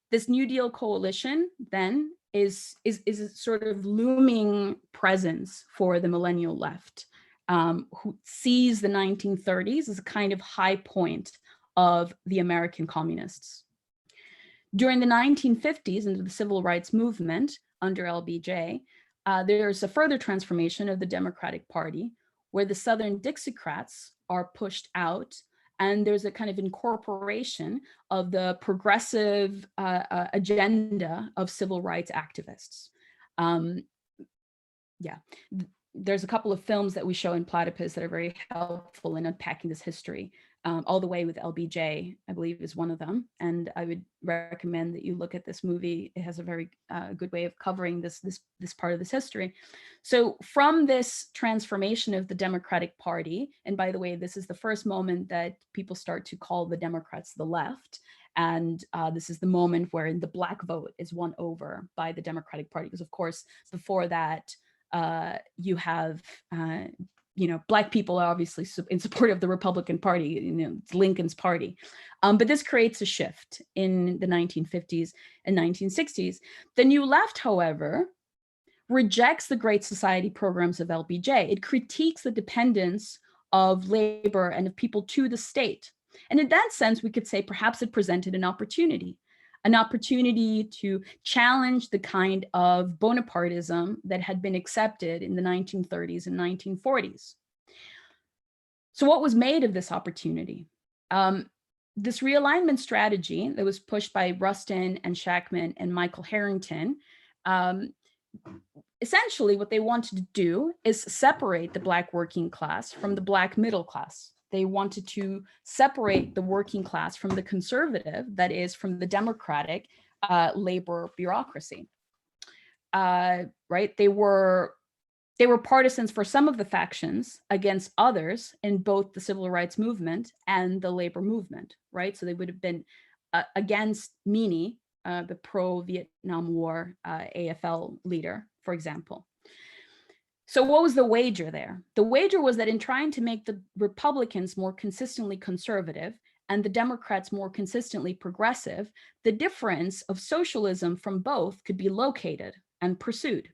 C: This New Deal coalition then is a sort of looming presence for the millennial left, who sees the 1930s as a kind of high point of the American communists. During the 1950s, into the civil rights movement under LBJ, there's a further transformation of the Democratic Party, where the Southern Dixiecrats are pushed out, and there's a kind of incorporation of the progressive agenda of civil rights activists. There's a couple of films that we show in Platypus that are very helpful in unpacking this history. All the Way with LBJ, I believe, is one of them. And I would recommend that you look at this movie. It has a very good way of covering this part of this history. So from this transformation of the Democratic Party, and by the way, this is the first moment that people start to call the Democrats the left. And this is the moment where the black vote is won over by the Democratic Party. Because of course, before that, you have Black people are obviously in support of the Republican Party, it's Lincoln's party. But this creates a shift in the 1950s and 1960s. The New Left, however, rejects the Great Society programs of LBJ. It critiques the dependence of labor and of people to the state. And in that sense, we could say perhaps it presented an opportunity to challenge the kind of Bonapartism that had been accepted in the 1930s and 1940s. So what was made of this opportunity? This realignment strategy that was pushed by Rustin and Shachtman and Michael Harrington essentially what they wanted to do is separate the Black working class from the Black middle class. They wanted to separate the working class from the conservative, that is, from the democratic labor bureaucracy. Right? They were partisans for some of the factions against others in both the civil rights movement and the labor movement, right? So they would have been against Meany, the pro-Vietnam War AFL leader, for example. So what was the wager there? The wager was that in trying to make the Republicans more consistently conservative and the Democrats more consistently progressive, the difference of socialism from both could be located and pursued.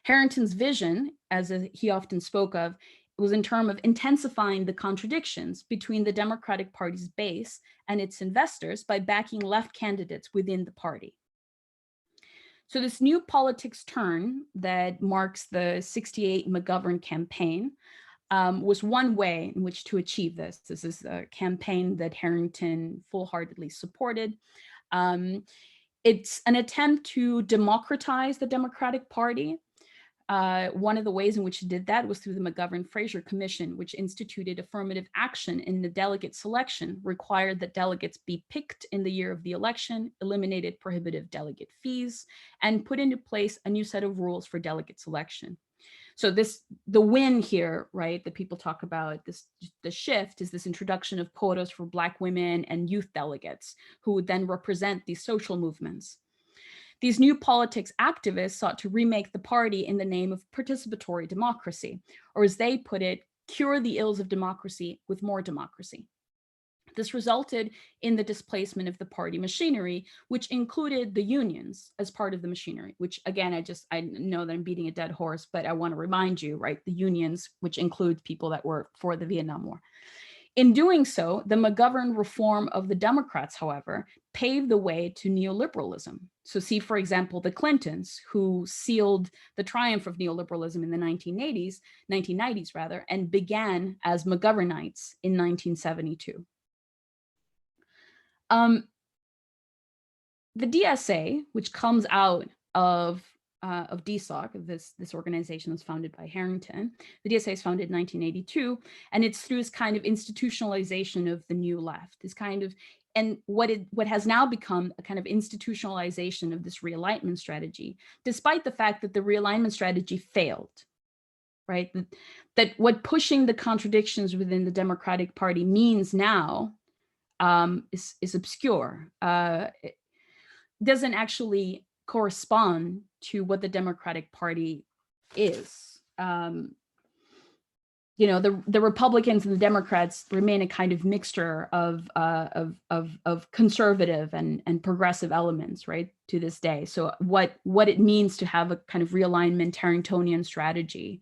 C: Harrington's vision, as he often spoke of, was in terms of intensifying the contradictions between the Democratic Party's base and its investors by backing left candidates within the party. So this new politics turn that marks the '68 McGovern campaign was one way in which to achieve this. This is a campaign that Harrington full-heartedly supported. It's an attempt to democratize the Democratic Party. One of the ways in which he did that was through the McGovern-Fraser Commission, which instituted affirmative action in the delegate selection, required that delegates be picked in the year of the election, eliminated prohibitive delegate fees, and put into place a new set of rules for delegate selection. So the win here, right, that people talk about, the shift is this introduction of quotas for Black women and youth delegates who would then represent these social movements. These new politics activists sought to remake the party in the name of participatory democracy, or as they put it, cure the ills of democracy with more democracy. This resulted in the displacement of the party machinery, which included the unions as part of the machinery, which again, I know that I'm beating a dead horse, but I want to remind you, right, the unions, which includes people that were for the Vietnam War. In doing so, the McGovern reform of the Democrats, however, paved the way to neoliberalism. So see, for example, the Clintons, who sealed the triumph of neoliberalism in the 1990s rather, and began as McGovernites in 1972. The DSA, which comes out of DSOC, this organization was founded by Harrington. The DSA is founded in 1982, and it's through this kind of institutionalization of the new left, this kind of, and what has now become a kind of institutionalization of this realignment strategy, despite the fact that the realignment strategy failed, right? That what pushing the contradictions within the Democratic Party means now is obscure. It doesn't actually correspond to what the Democratic Party is. You know, the Republicans and the Democrats remain a kind of mixture of conservative and progressive elements, right, to this day. So what it means to have a kind of realignment Harringtonian strategy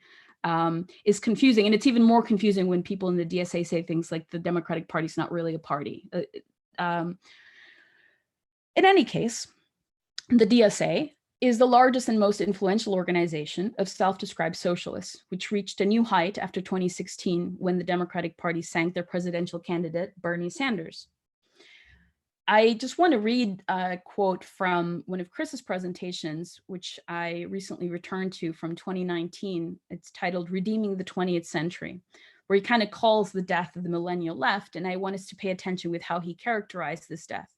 C: is confusing, and it's even more confusing when people in the DSA say things like the Democratic Party is not really a party. In any case, the DSA is the largest and most influential organization of self-described socialists, which reached a new height after 2016 when the Democratic Party sank their presidential candidate, Bernie Sanders. I just want to read a quote from one of Chris's presentations, which I recently returned to from 2019. It's titled Redeeming the 20th Century, where he kind of calls the death of the millennial left, and I want us to pay attention with how he characterized this death.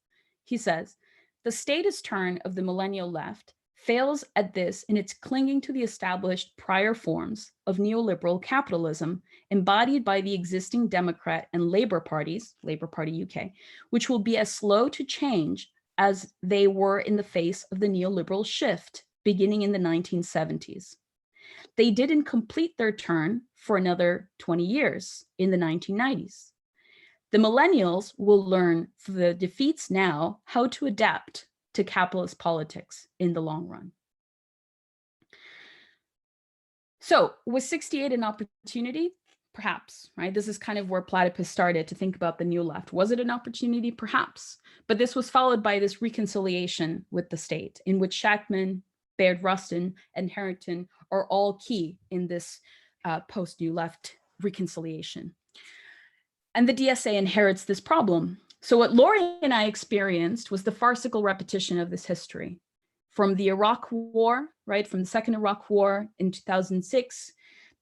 C: He says, "The statist turn of the millennial left fails at this in its clinging to the established prior forms of neoliberal capitalism embodied by the existing Democrat and Labour parties, Labour Party UK, which will be as slow to change as they were in the face of the neoliberal shift beginning in the 1970s. They didn't complete their turn for another 20 years in the 1990s. The millennials will learn through the defeats now how to adapt to capitalist politics in the long run." So was '68 an opportunity? Perhaps, right? This is kind of where Platypus started to think about the new left. Was it an opportunity? Perhaps. But this was followed by this reconciliation with the state, in which Shachtman, Baird Rustin, and Harrington are all key in this post-new left reconciliation. And the DSA inherits this problem. So what Laurie and I experienced was the farcical repetition of this history. from the Iraq War, right, from the Second Iraq War in 2006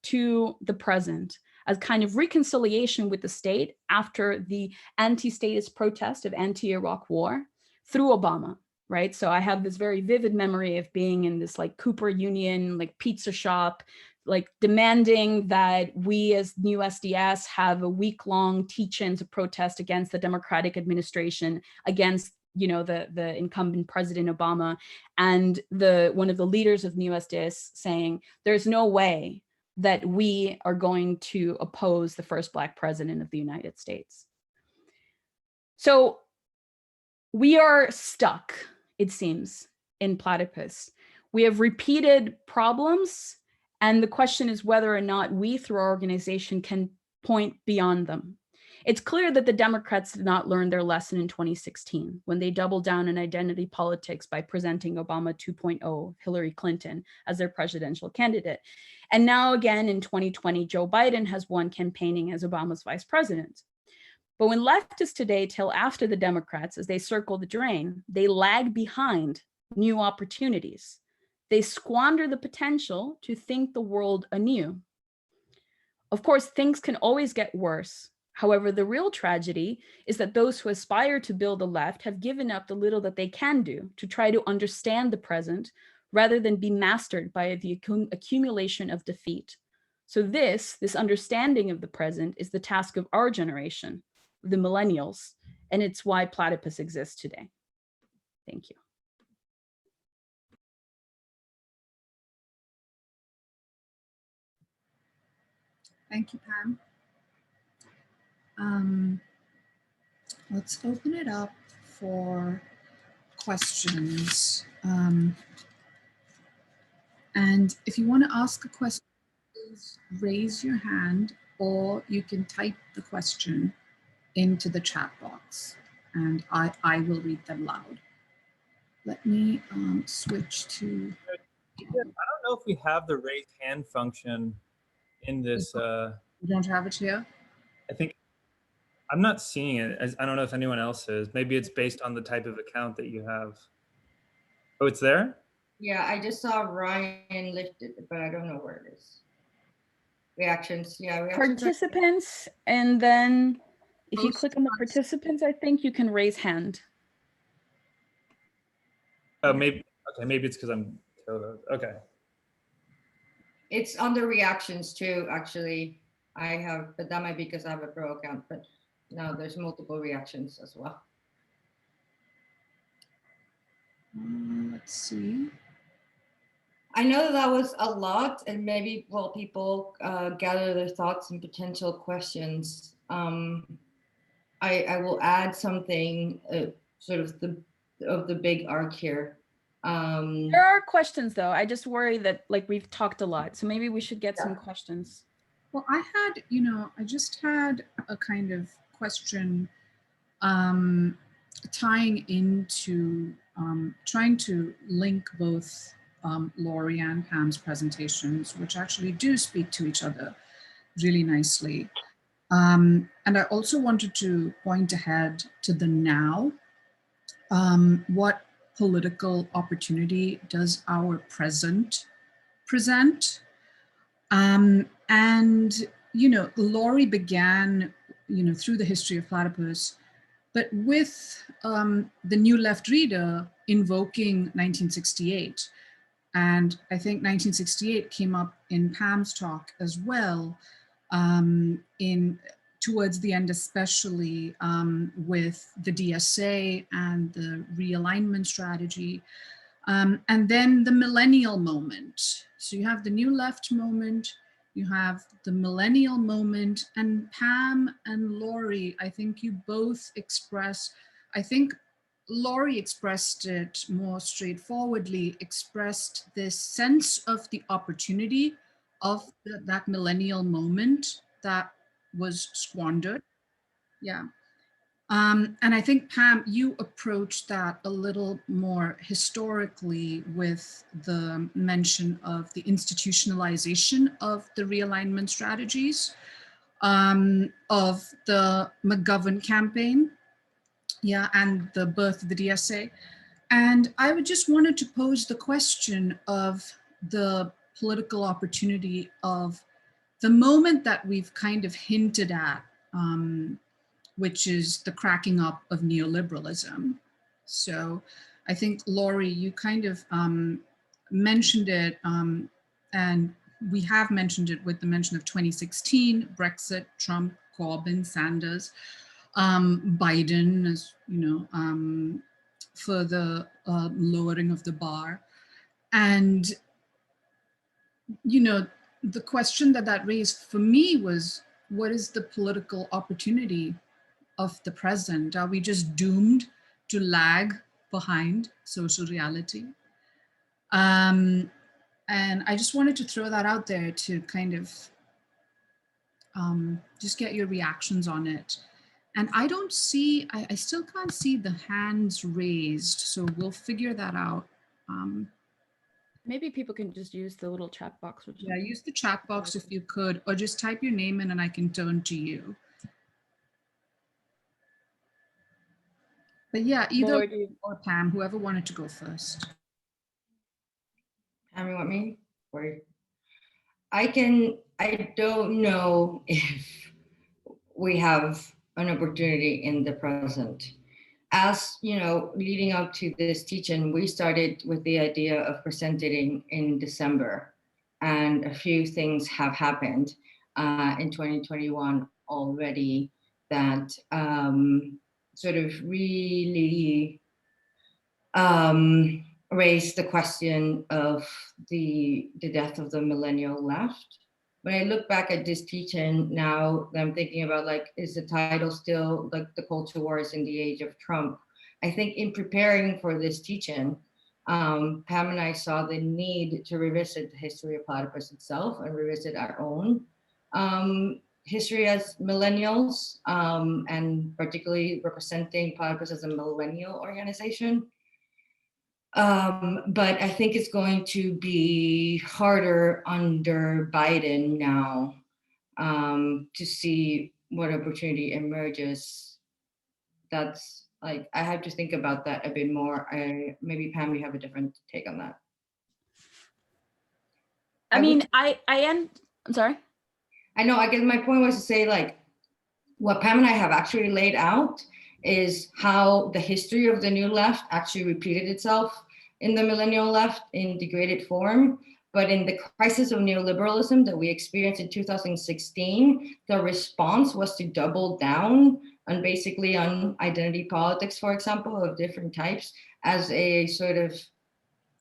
C: to the present, as kind of reconciliation with the state after the anti-statist protest of anti-Iraq war through Obama, right? So I have this very vivid memory of being in this like Cooper Union, like pizza shop, like demanding that we as new SDS have a week-long teach-in to protest against the Democratic administration, against the incumbent President Obama, and one of the leaders of new SDS saying, there's no way that we are going to oppose the first Black president of the United States. So we are stuck, it seems, in Platypus. We have repeated problems, and the question is whether or not we, through our organization, can point beyond them. It's clear that the Democrats did not learn their lesson in 2016 when they doubled down on identity politics by presenting Obama 2.0, Hillary Clinton, as their presidential candidate. And now again in 2020, Joe Biden has won campaigning as Obama's vice president. But when leftists today tell after the Democrats as they circle the drain, they lag behind new opportunities. They squander the potential to think the world anew. Of course, things can always get worse. However, the real tragedy is that those who aspire to build a left have given up the little that they can do to try to understand the present rather than be mastered by the accumulation of defeat. So this understanding of the present is the task of our generation, the millennials, and it's why Platypus exists today. Thank you.
A: Thank you, Pam. Let's open it up for questions. And if you want to ask a question, please raise your hand, or you can type the question into the chat box, and I will read them loud. Let me switch to...
D: I don't know if we have the raise hand function in this.
A: You don't have it here?
D: I think I'm not seeing it. I don't know if anyone else is. Maybe it's based on the type of account that you have. Oh, it's there?
B: Yeah, I just saw Ryan lifted, but I don't know where it is. Reactions, yeah. Reactions
C: participants, and then if you click on the participants, I think you can raise hand.
D: Oh, maybe. Okay, maybe it's because I'm okay.
B: It's under reactions too, actually. I have, but that might be because I have a pro account, but no, there's multiple reactions as well.
A: Let's see.
B: I know that was a lot, and maybe while people gather their thoughts and potential questions, I will add something sort of the big arc here.
C: There are questions though. I just worry that like we've talked a lot, so maybe we should get some questions.
A: Well, I just had a kind of question tying into trying to link both Laurie and Pam's presentations, which actually do speak to each other really nicely. And I also wanted to point ahead to the now. What political opportunity does our present present? And, Laurie began, through the history of Platypus, but with the New Left reader invoking 1968. And I think 1968 came up in Pam's talk as well, towards the end, especially with the DSA and the realignment strategy. And then the millennial moment. So you have the New Left moment, you have the millennial moment, and Pam and Laurie, I think you both express, I think Laurie expressed it more straightforwardly, expressed this sense of the opportunity of that millennial moment that was squandered. Yeah. And I think, Pam, you approached that a little more historically with the mention of the institutionalization of the realignment strategies of the McGovern campaign, yeah, and the birth of the DSA. And I would just wanted to pose the question of the political opportunity of the moment that we've kind of hinted at, which is the cracking up of neoliberalism. So I think, Laurie, you kind of mentioned it, and we have mentioned it with the mention of 2016, Brexit, Trump, Corbyn, Sanders, Biden, as you know, for the lowering of the bar. And, you know, the question that raised for me was, what is the political opportunity of the present? Are we just doomed to lag behind social reality? And I just wanted to throw that out there to kind of just get your reactions on it. And I don't see, I still can't see the hands raised, so we'll figure that out.
C: Maybe people can just use the little chat box.
A: Yeah, use the chat box if you could, or just type your name in and I can turn to you. But yeah, either
C: Laurie,
A: or Pam, whoever wanted to go first.
B: Pam, you want me? Or I don't know if we have an opportunity in the present. As you know, leading up to this teaching, we started with the idea of presenting in December, and a few things have happened in 2021 already that sort of really raised the question of the death of the millennial left. When I look back at this teaching now, I'm thinking about, like, is the title still like the culture wars in the age of Trump? I think in preparing for this teaching, Pam and I saw the need to revisit the history of Platypus itself and revisit our own history as millennials, and particularly representing Platypus as a millennial organization. But I think it's going to be harder under Biden now to see what opportunity emerges. That's like, I have to think about that a bit more. Maybe Pam, you have a different take on that.
C: I'm sorry.
B: I know, I guess my point was to say, like, what Pam and I have actually laid out is how the history of the new left actually repeated itself in the millennial left in degraded form. But in the crisis of neoliberalism that we experienced in 2016, the response was to double down on basically on identity politics, for example, of different types, as a sort of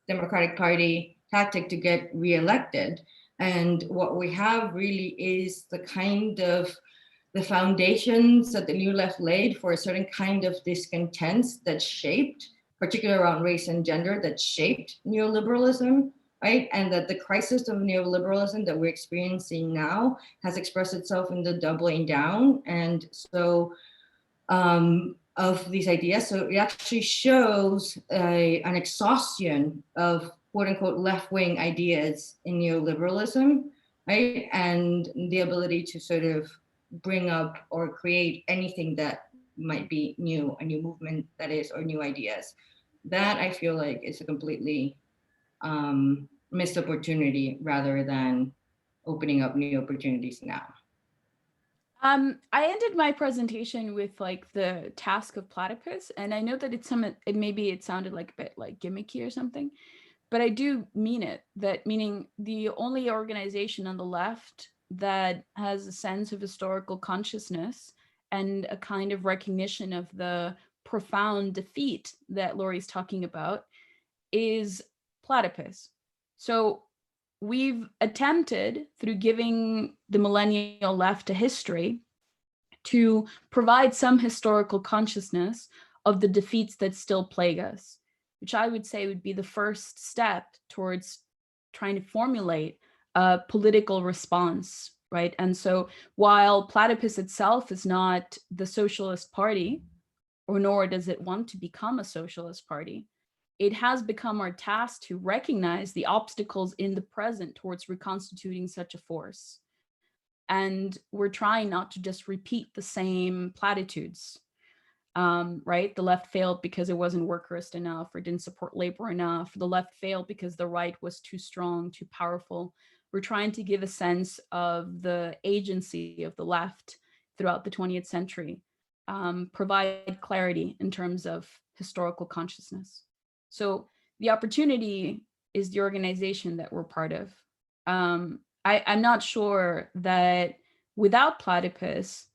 B: Democratic Party tactic to get reelected. And what we have really is the kind of the foundations that the new left laid for a certain kind of discontent that shaped, particularly around race and gender, that shaped neoliberalism, right? And that the crisis of neoliberalism that we're experiencing now has expressed itself in the doubling down. And so of these ideas. So it actually shows an exhaustion of quote unquote left-wing ideas in neoliberalism, right? And the ability to sort of bring up or create anything that might be new, a new movement that is, or new ideas. That I feel like is a completely missed opportunity rather than opening up new opportunities now.
C: I ended my presentation with like the task of Platypus, and I know that maybe it sounded like a bit like gimmicky or something, but I do mean it. That meaning the only organization on the left that has a sense of historical consciousness and a kind of recognition of the profound defeat that Laurie's talking about is Platypus. So we've attempted, through giving the millennial left a history, to provide some historical consciousness of the defeats that still plague us, which I would say would be the first step towards trying to formulate a political response, right? And so while Platypus itself is not the Socialist Party, or nor does it want to become a socialist party, it has become our task to recognize the obstacles in the present towards reconstituting such a force. And we're trying not to just repeat the same platitudes. right? The left failed because it wasn't workerist enough or didn't support labor enough. The left failed because the right was too strong, too powerful. We're trying to give a sense of the agency of the left throughout the 20th century, provide clarity in terms of historical consciousness. So the opportunity is the organization that we're part of. I'm not sure that without Platypus,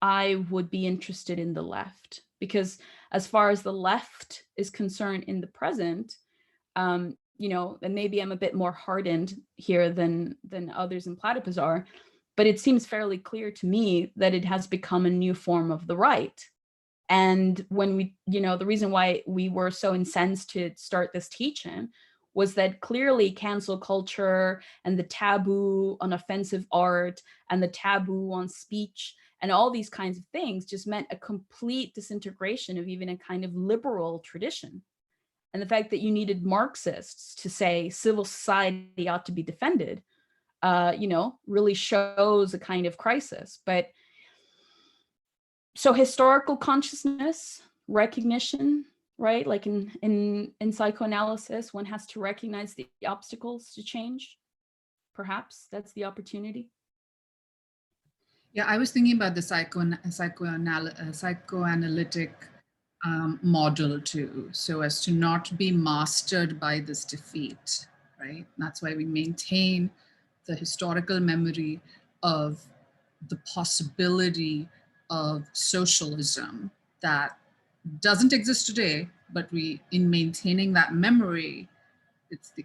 C: I would be interested in the left, because as far as the left is concerned in the present, you know, and maybe I'm a bit more hardened here than others in Platypus are, but it seems fairly clear to me that it has become a new form of the right. And when we, you know, the reason why we were so incensed to start this teaching was that clearly cancel culture and the taboo on offensive art and the taboo on speech and all these kinds of things just meant a complete disintegration of even a kind of liberal tradition. And the fact that you needed Marxists to say civil society ought to be defended, you know, really shows a kind of crisis. But so historical consciousness, recognition, right? Like in psychoanalysis, one has to recognize the obstacles to change. Perhaps that's the opportunity.
A: Yeah, I was thinking about the psychoanalytic model too, so as to not be mastered by this defeat, right? That's why we maintain the historical memory of the possibility of socialism that doesn't exist today, but in maintaining that memory,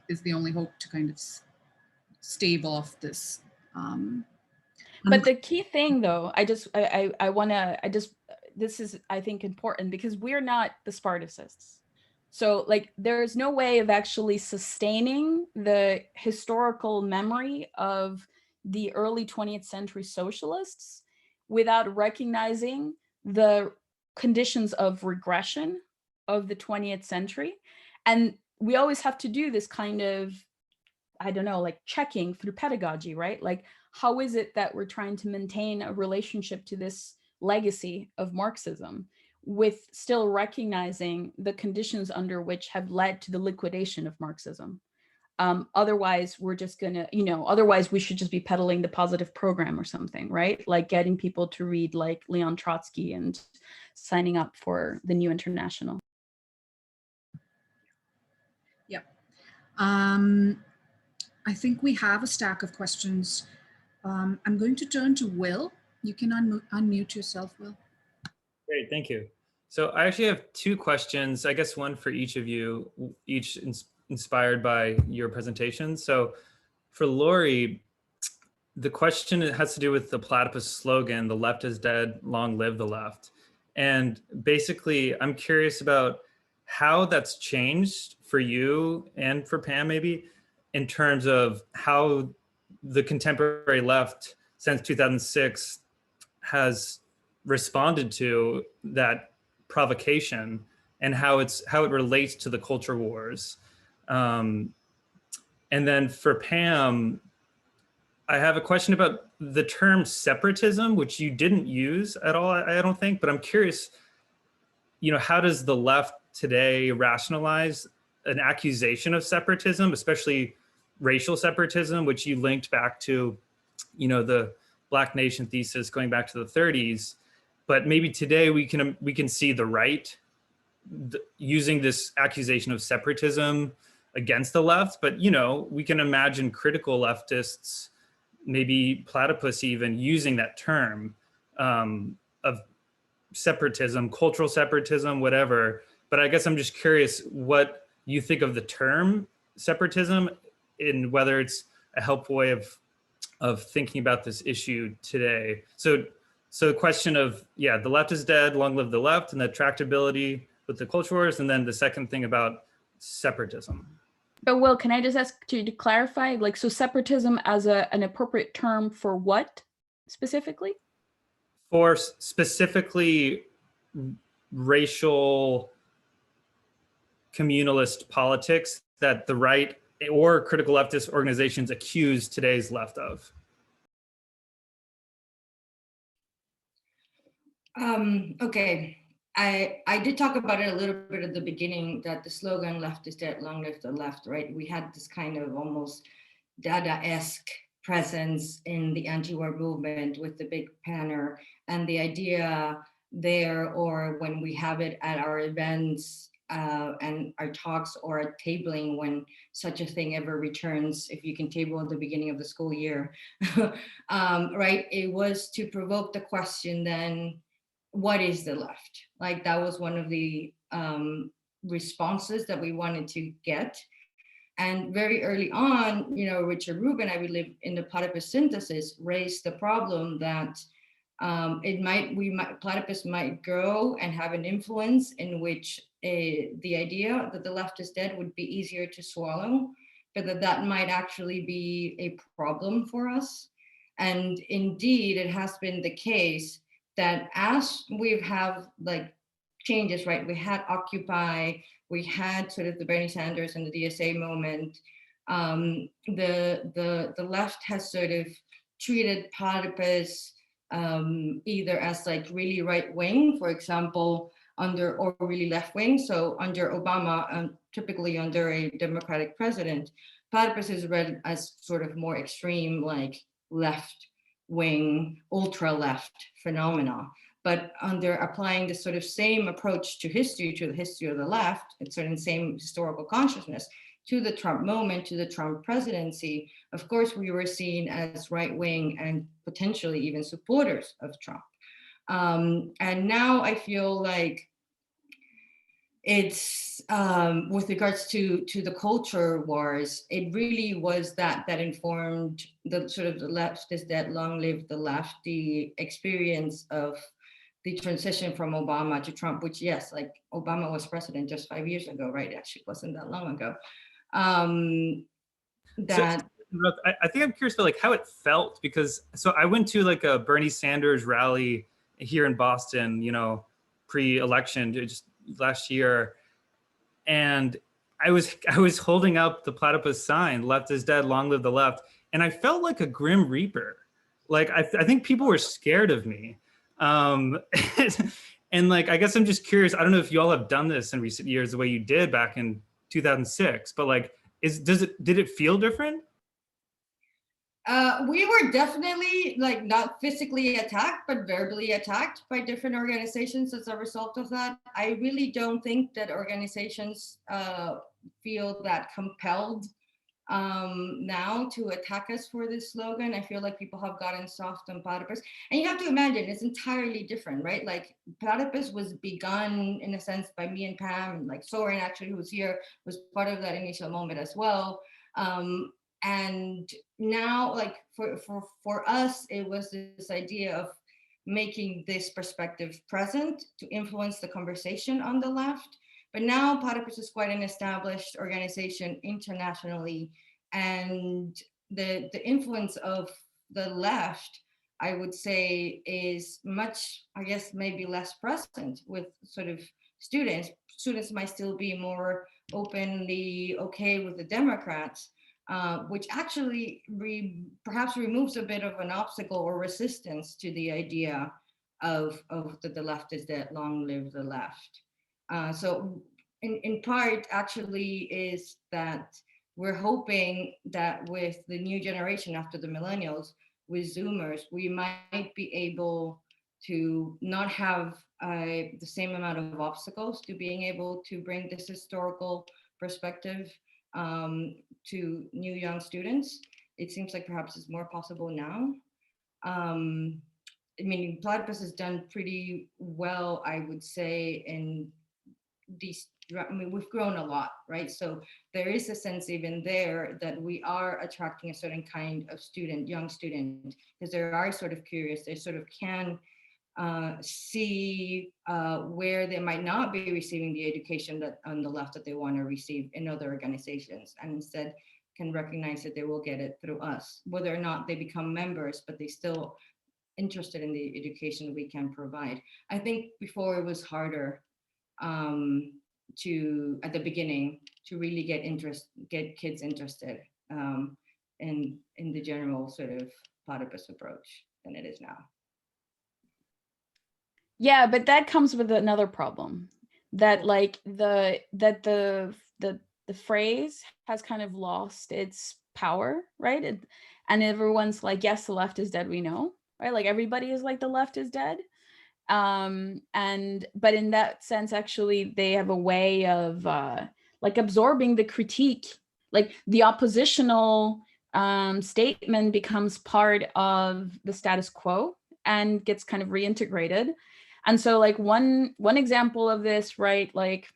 A: is the only hope to kind of stave off this.
C: But the key thing, though, this is, I think, important, because we're not the Spartacists. So like, there's no way of actually sustaining the historical memory of the early 20th century socialists without recognizing the conditions of regression of the 20th century. And we always have to do this kind of, I don't know, like checking through pedagogy, right? Like, how is it that we're trying to maintain a relationship to this legacy of Marxism with still recognizing the conditions under which have led to the liquidation of Marxism? Otherwise, we're just gonna, you know, otherwise we should just be peddling the positive program or something, right? Like getting people to read like Leon Trotsky and signing up for the New International.
A: Yep. I think we have a stack of questions. I'm going to turn to Will. You can unmute yourself, Will.
D: Great, thank you. So I actually have two questions, I guess one for each of you, each inspired by your presentation. So for Laurie, the question has to do with the Platypus slogan, "The left is dead, long live the left." And basically, I'm curious about how that's changed for you and for Pam, maybe, in terms of how the contemporary left since 2006 has responded to that provocation and how it relates to the culture wars. And then for Pam, I have a question about the term separatism, which you didn't use at all, I don't think, but I'm curious, you know, how does the left today rationalize an accusation of separatism, especially racial separatism, which you linked back to, you know, the Black Nation thesis going back to the 30s, but maybe today we can see the right using this accusation of separatism against the left. But, you know, we can imagine critical leftists, maybe Platypus even, using that term of separatism, cultural separatism, whatever. But I guess I'm just curious what you think of the term separatism and whether it's a helpful way of thinking about this issue today. So the question of, yeah, the left is dead, long live the left, and the tractability with the culture wars, and then the second thing about separatism.
C: But Will, can I just ask you to clarify, like, so separatism as an appropriate term for what specifically?
D: For specifically racial communalist politics that the right or critical leftist organizations accuse today's left of.
B: Okay. I did talk about it a little bit at the beginning, that the slogan "Left is dead, long live the left," right? We had this kind of almost Dada-esque presence in the anti-war movement with the big banner, and the idea there, or when we have it at our events and our talks or at tabling, when such a thing ever returns, if you can table at the beginning of the school year, right? It was to provoke the question then, what is the left? Like that was one of the responses that we wanted to get. And very early on, you know, Richard Rubin, I believe, in the Platypus synthesis, raised the problem that Platypus might grow and have an influence in which the idea that the left is dead would be easier to swallow, but that might actually be a problem for us. And indeed, it has been the case that as we have like changes, right? We had Occupy, we had sort of the Bernie Sanders and the DSA moment. The left has sort of treated Platypus either as like really right wing, for example, or really left wing. So under Obama, typically under a Democratic president, Platypus is read as sort of more extreme, like left wing, ultra left phenomena. But under applying the sort of same approach to the history of the left, and sort of same historical consciousness to the Trump moment, to the Trump presidency, of course, we were seen as right wing and potentially even supporters of Trump. And now I feel like it's with regards to the culture wars, it really was that informed the sort of the left is dead, long live the left, the experience of the transition from Obama to Trump, which yes, like Obama was president just 5 years ago, right? Actually, wasn't that long ago.
D: I think I'm curious about like how it felt, because so I went to like a Bernie Sanders rally here in Boston, you know, pre-election just last year, and I was holding up the Platypus sign, "Left is dead, long live the left," and I felt like a grim reaper. Like I think people were scared of me. And like, I guess I'm just curious, I don't know if you all have done this in recent years the way you did back in 2006, but like, did it feel different?
B: We were definitely like not physically attacked, but verbally attacked by different organizations as a result of that. I really don't think that organizations feel that compelled now to attack us for this slogan. I feel like people have gotten soft on Platypus. And you have to imagine it's entirely different, right? Like Platypus was begun in a sense by me and Pam, like Soren actually, who was here, was part of that initial moment as well. And now, like for us, it was this idea of making this perspective present to influence the conversation on the left. But now Platypus is quite an established organization internationally, and the influence of the left, I would say, is much, I guess, maybe less present with sort of students. Students might still be more openly okay with the Democrats, which actually perhaps removes a bit of an obstacle or resistance to the idea of that the left is dead, long live the left. So in part actually is that we're hoping that with the new generation after the millennials, with Zoomers, we might be able to not have the same amount of obstacles to being able to bring this historical perspective to new young students. It seems like perhaps it's more possible now. I mean, Platypus has done pretty well, I would say, in these, I mean, we've grown a lot, right? So there is a sense even there that we are attracting a certain kind of student, young student, because they are sort of curious, they sort of can see where they might not be receiving the education that on the left that they want to receive in other organizations, and instead can recognize that they will get it through us, whether or not they become members, but they still interested in the education we can provide. I think before it was harder to, at the beginning, to really get kids interested in the general sort of Platypus approach than it is now.
C: Yeah, but that comes with another problem, that like the phrase has kind of lost its power, right? And everyone's like, yes, the left is dead, we know, right? Like everybody is like, the left is dead. But in that sense, actually, they have a way of like absorbing the critique, like the oppositional statement becomes part of the status quo and gets kind of reintegrated. And so like one example of this, right, like,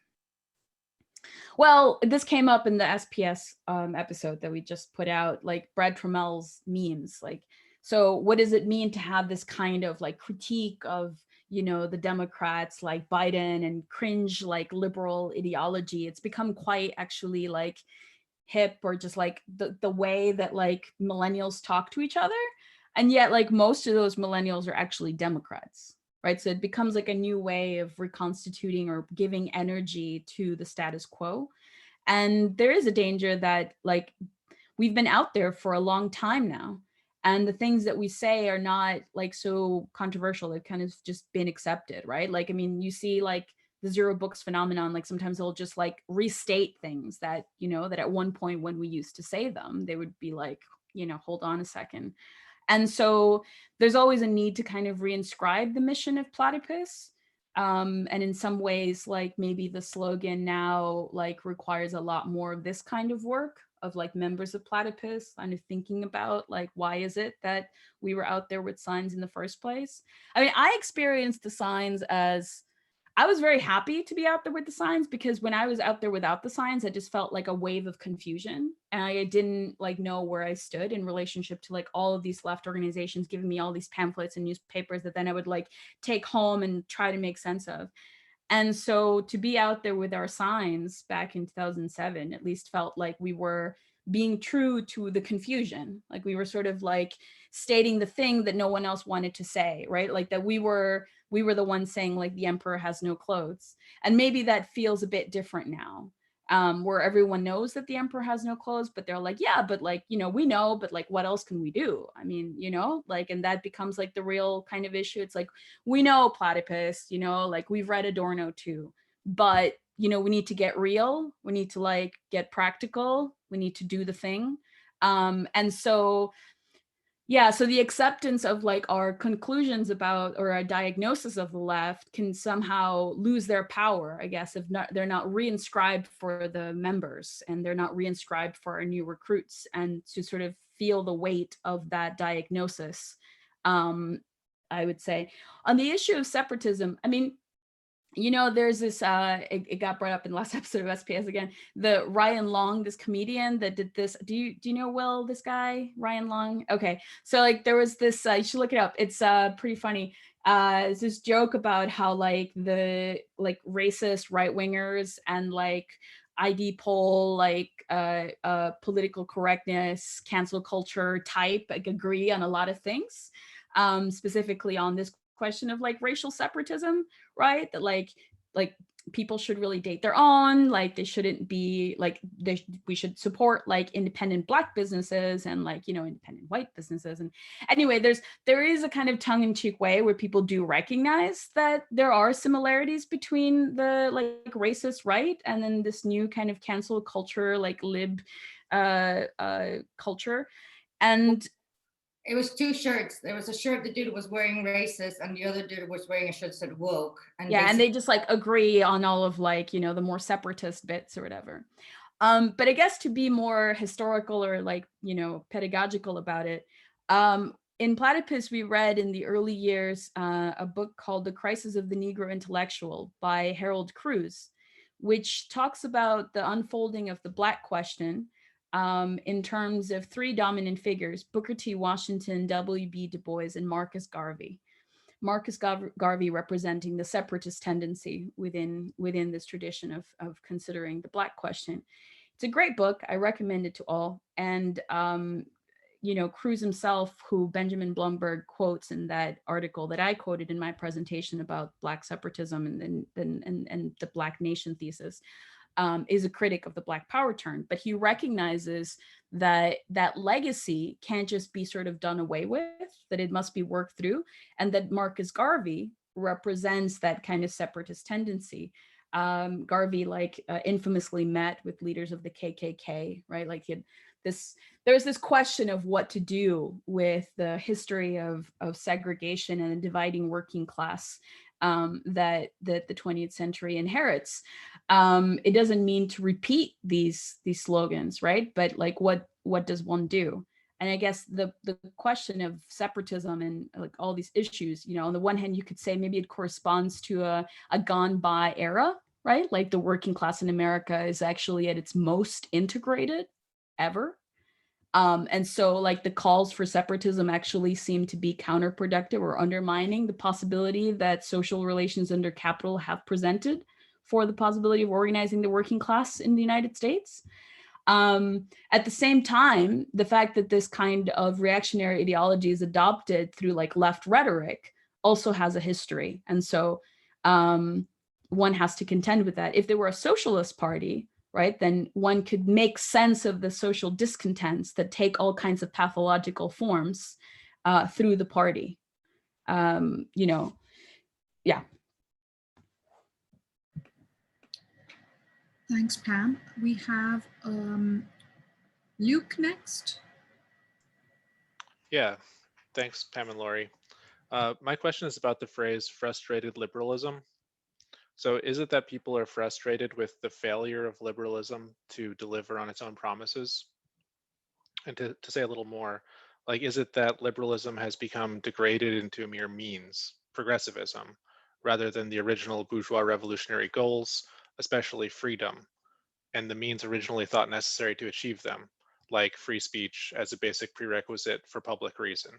C: well, this came up in the SPS episode that we just put out, like Brad Trommel's memes. Like, so what does it mean to have this kind of like critique of, you know, the Democrats like Biden and cringe like liberal ideology? It's become quite actually like hip, or just like the way that like millennials talk to each other. And yet like most of those millennials are actually Democrats, right? So it becomes like a new way of reconstituting or giving energy to the status quo. And there is a danger that like we've been out there for a long time now, and the things that we say are not like so controversial. They've kind of just been accepted, right? Like, I mean, you see like the zero books phenomenon, like sometimes they'll just like restate things that, you know, that at one point when we used to say them, they would be like, you know, hold on a second. And so there's always a need to kind of reinscribe the mission of Platypus. And in some ways, like maybe the slogan now like requires a lot more of this kind of work of like members of Platypus kind of thinking about like, why is it that we were out there with signs in the first place? I mean, I experienced the signs as, I was very happy to be out there with the signs, because when I was out there without the signs, I just felt like a wave of confusion. And I didn't like know where I stood in relationship to like all of these left organizations giving me all these pamphlets and newspapers that then I would like take home and try to make sense of. And so to be out there with our signs back in 2007 at least felt like we were being true to the confusion. Like we were sort of like stating the thing that no one else wanted to say, right? Like that we were the ones saying like the emperor has no clothes. And maybe that feels a bit different now, where everyone knows that the emperor has no clothes, but they're like, yeah, but like, you know, we know, but like, what else can we do? I mean, you know, like, and that becomes like the real kind of issue. It's like, we know Platypus, you know, like we've read Adorno too, but you know, we need to get real. We need to like get practical. We need to do the thing. And so yeah, so the acceptance of like our conclusions about, or our diagnosis of the left can somehow lose their power, I guess, if not, they're not reinscribed for the members, and they're not reinscribed for our new recruits, and to sort of feel the weight of that diagnosis. I would say on the issue of separatism, I mean, you know, there's this, it got brought up in the last episode of SPS again, the Ryan Long, this comedian that did this. Do you know, Will, this guy, Ryan Long? Okay. So like there was this, you should look it up. It's pretty funny. It's this joke about how like the like racist right wingers and like ID poll, like political correctness, cancel culture type, like agree on a lot of things, specifically on this question of like racial separatism, right? That like people should really date their own, like they shouldn't be like, we should support like independent Black businesses and like, you know, independent white businesses. And anyway, there is a kind of tongue-in-cheek way where people do recognize that there are similarities between the like racist right and then this new kind of cancel culture, like lib culture. And
B: it was two shirts. There was a shirt the dude was wearing racist, and the other dude was wearing a shirt that said woke. And
C: yeah, and they just like agree on all of like, you know, the more separatist bits or whatever. But I guess to be more historical or like, you know, pedagogical about it, in Platypus, we read in the early years a book called The Crisis of the Negro Intellectual by Harold Cruz, which talks about the unfolding of the Black question in terms of three dominant figures: Booker T. Washington, W.B. Du Bois, and Marcus Garvey. Marcus Garvey representing the separatist tendency within this tradition of considering the Black question. It's a great book. I recommend it to all. And you know, Cruz himself, who Benjamin Blumberg quotes in that article that I quoted in my presentation about Black separatism and the Black nation thesis, is a critic of the Black power turn, but he recognizes that that legacy can't just be sort of done away with, that it must be worked through, and that Marcus Garvey, represents that kind of separatist tendency. Garvey infamously met with leaders of the KKK, right? There's this question of what to do with the history of segregation and a dividing working class that the 20th century inherits. It doesn't mean to repeat these slogans, right? But what does one do? And I guess the question of separatism and all these issues, on the one hand, you could say maybe it corresponds to a gone by era, right? Like the working class in America is actually at its most integrated ever. And so the calls for separatism actually seem to be counterproductive or undermining the possibility that social relations under capital have presented for the possibility of organizing the working class in the United States. At the same time, the fact that this kind of reactionary ideology is adopted through left rhetoric also has a history. And so one has to contend with that. If there were a socialist party, right, then one could make sense of the social discontents that take all kinds of pathological forms through the party. Yeah.
A: Thanks, Pam. We have Luke next.
E: Yeah, thanks, Pam and Laurie. My question is about the phrase frustrated liberalism. So is it that people are frustrated with the failure of liberalism to deliver on its own promises? And to say a little more, is it that liberalism has become degraded into a mere means, progressivism, rather than the original bourgeois revolutionary goals, especially freedom, and the means originally thought necessary to achieve them, like free speech as a basic prerequisite for public reason?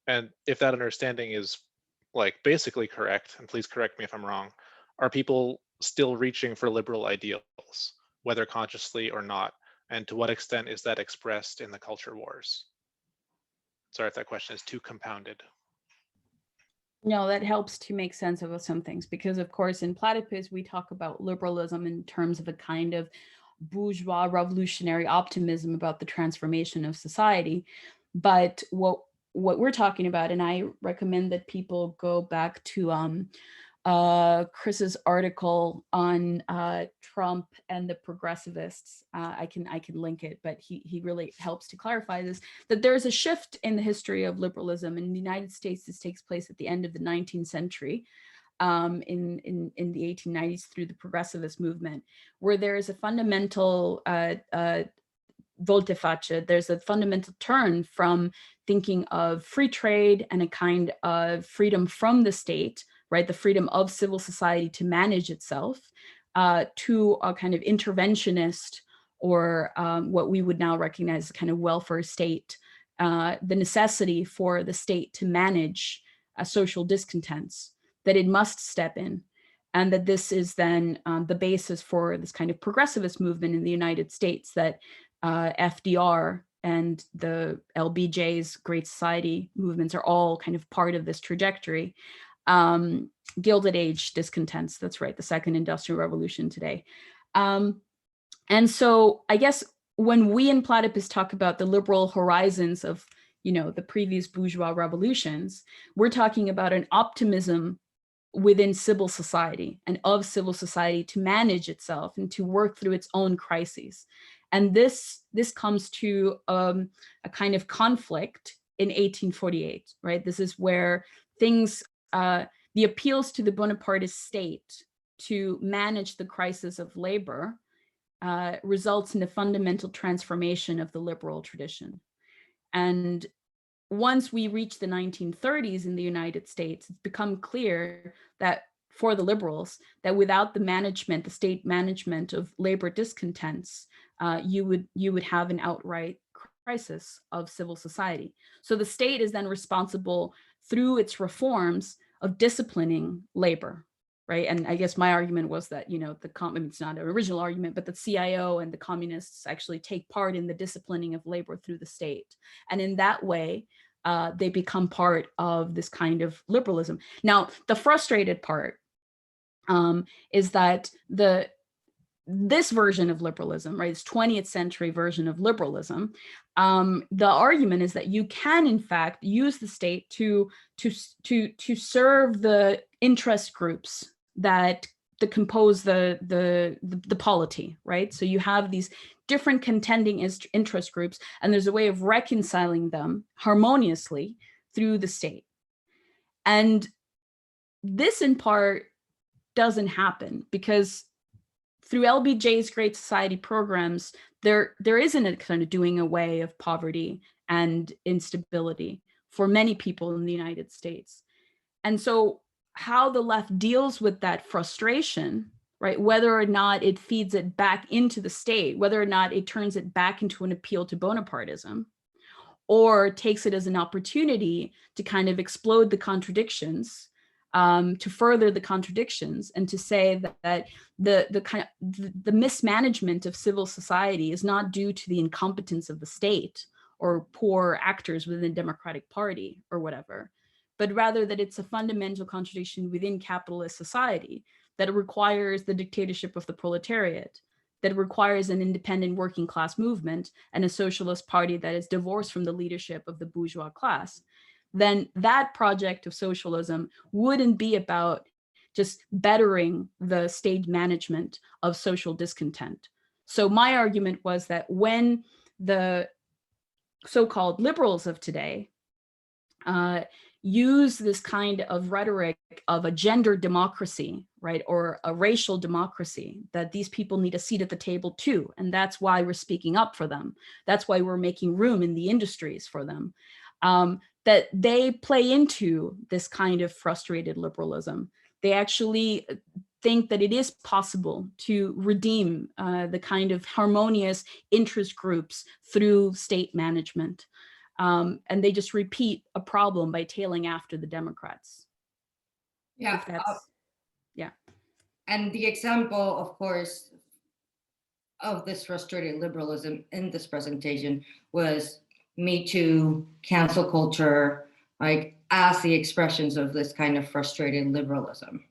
E: And if that understanding is basically correct, and please correct me if I'm wrong, are people still reaching for liberal ideals, whether consciously or not? And to what extent is that expressed in the culture wars? Sorry if that question is too compounded.
C: No, that helps to make sense of some things, because of course in Platypus we talk about liberalism in terms of a kind of bourgeois revolutionary optimism about the transformation of society. But what we're talking about, and I recommend that people go back to Chris's article on Trump and the progressivists. I can link it, but he really helps to clarify this, that there's a shift in the history of liberalism in the United States. This takes place at the end of the 19th century, in the 1890s through the progressivist movement, where there is a fundamental volte-face, there's a fundamental turn from thinking of free trade and a kind of freedom from the state, right, the freedom of civil society to manage itself, to a kind of interventionist, or what we would now recognize as kind of welfare state, the necessity for the state to manage social discontents, that it must step in, and that this is then the basis for this kind of progressivist movement in the United States, that FDR and the LBJ's Great Society movements are all kind of part of this trajectory. Gilded Age discontents, that's right, the second industrial revolution today. And so I guess when we in Platypus talk about the liberal horizons of, the previous bourgeois revolutions, we're talking about an optimism within civil society and of civil society to manage itself and to work through its own crises. And this comes to a kind of conflict in 1848, right? This is where things, the appeals to the Bonapartist state to manage the crisis of labor results in a fundamental transformation of the liberal tradition. And once we reach the 1930s in the United States, it's become clear that for the liberals, that without the management, the state management of labor discontents, you would have an outright crisis of civil society. So the state is then responsible through its reforms of disciplining labor, right? And I guess my argument was that, it's not an original argument, but the CIO and the communists actually take part in the disciplining of labor through the state. And in that way, they become part of this kind of liberalism. Now, the frustrated part is that this version of liberalism, right, this 20th century version of liberalism, the argument is that you can, in fact, use the state to serve the interest groups that compose the polity, right? So you have these different contending interest groups, and there's a way of reconciling them harmoniously through the state. And this, in part, doesn't happen because through LBJ's Great Society programs, there isn't a kind of doing away of poverty and instability for many people in the United States. And so how the left deals with that frustration, right, whether or not it feeds it back into the state, whether or not it turns it back into an appeal to Bonapartism, or takes it as an opportunity to kind of explode the contradictions, to further the contradictions, and to say that the mismanagement of civil society is not due to the incompetence of the state or poor actors within the Democratic Party or whatever, but rather that it's a fundamental contradiction within capitalist society, that it requires the dictatorship of the proletariat, that it requires an independent working class movement and a socialist party that is divorced from the leadership of the bourgeois class, then that project of socialism wouldn't be about just bettering the state management of social discontent. So my argument was that when the so-called liberals of today use this kind of rhetoric of a gender democracy, right, or a racial democracy, that these people need a seat at the table too, and that's why we're speaking up for them. That's why we're making room in the industries for them. That they play into this kind of frustrated liberalism. They actually think that it is possible to redeem the kind of harmonious interest groups through state management. And they just repeat a problem by tailing after the Democrats.
B: Yeah.
C: Yeah.
B: And the example, of course, of this frustrated liberalism in this presentation was Me Too, cancel culture, like as the expressions of this kind of frustrated liberalism.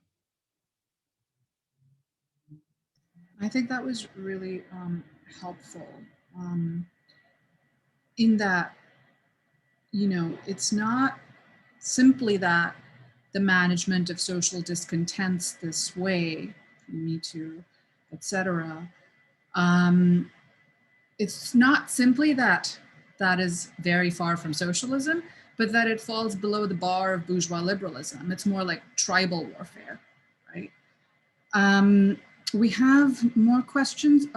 A: I think that was really helpful in that, you know, it's not simply that the management of social discontents this way, Me Too, etc. It's not simply that that is very far from socialism, but that it falls below the bar of bourgeois liberalism. It's more like tribal warfare, right? We have more questions.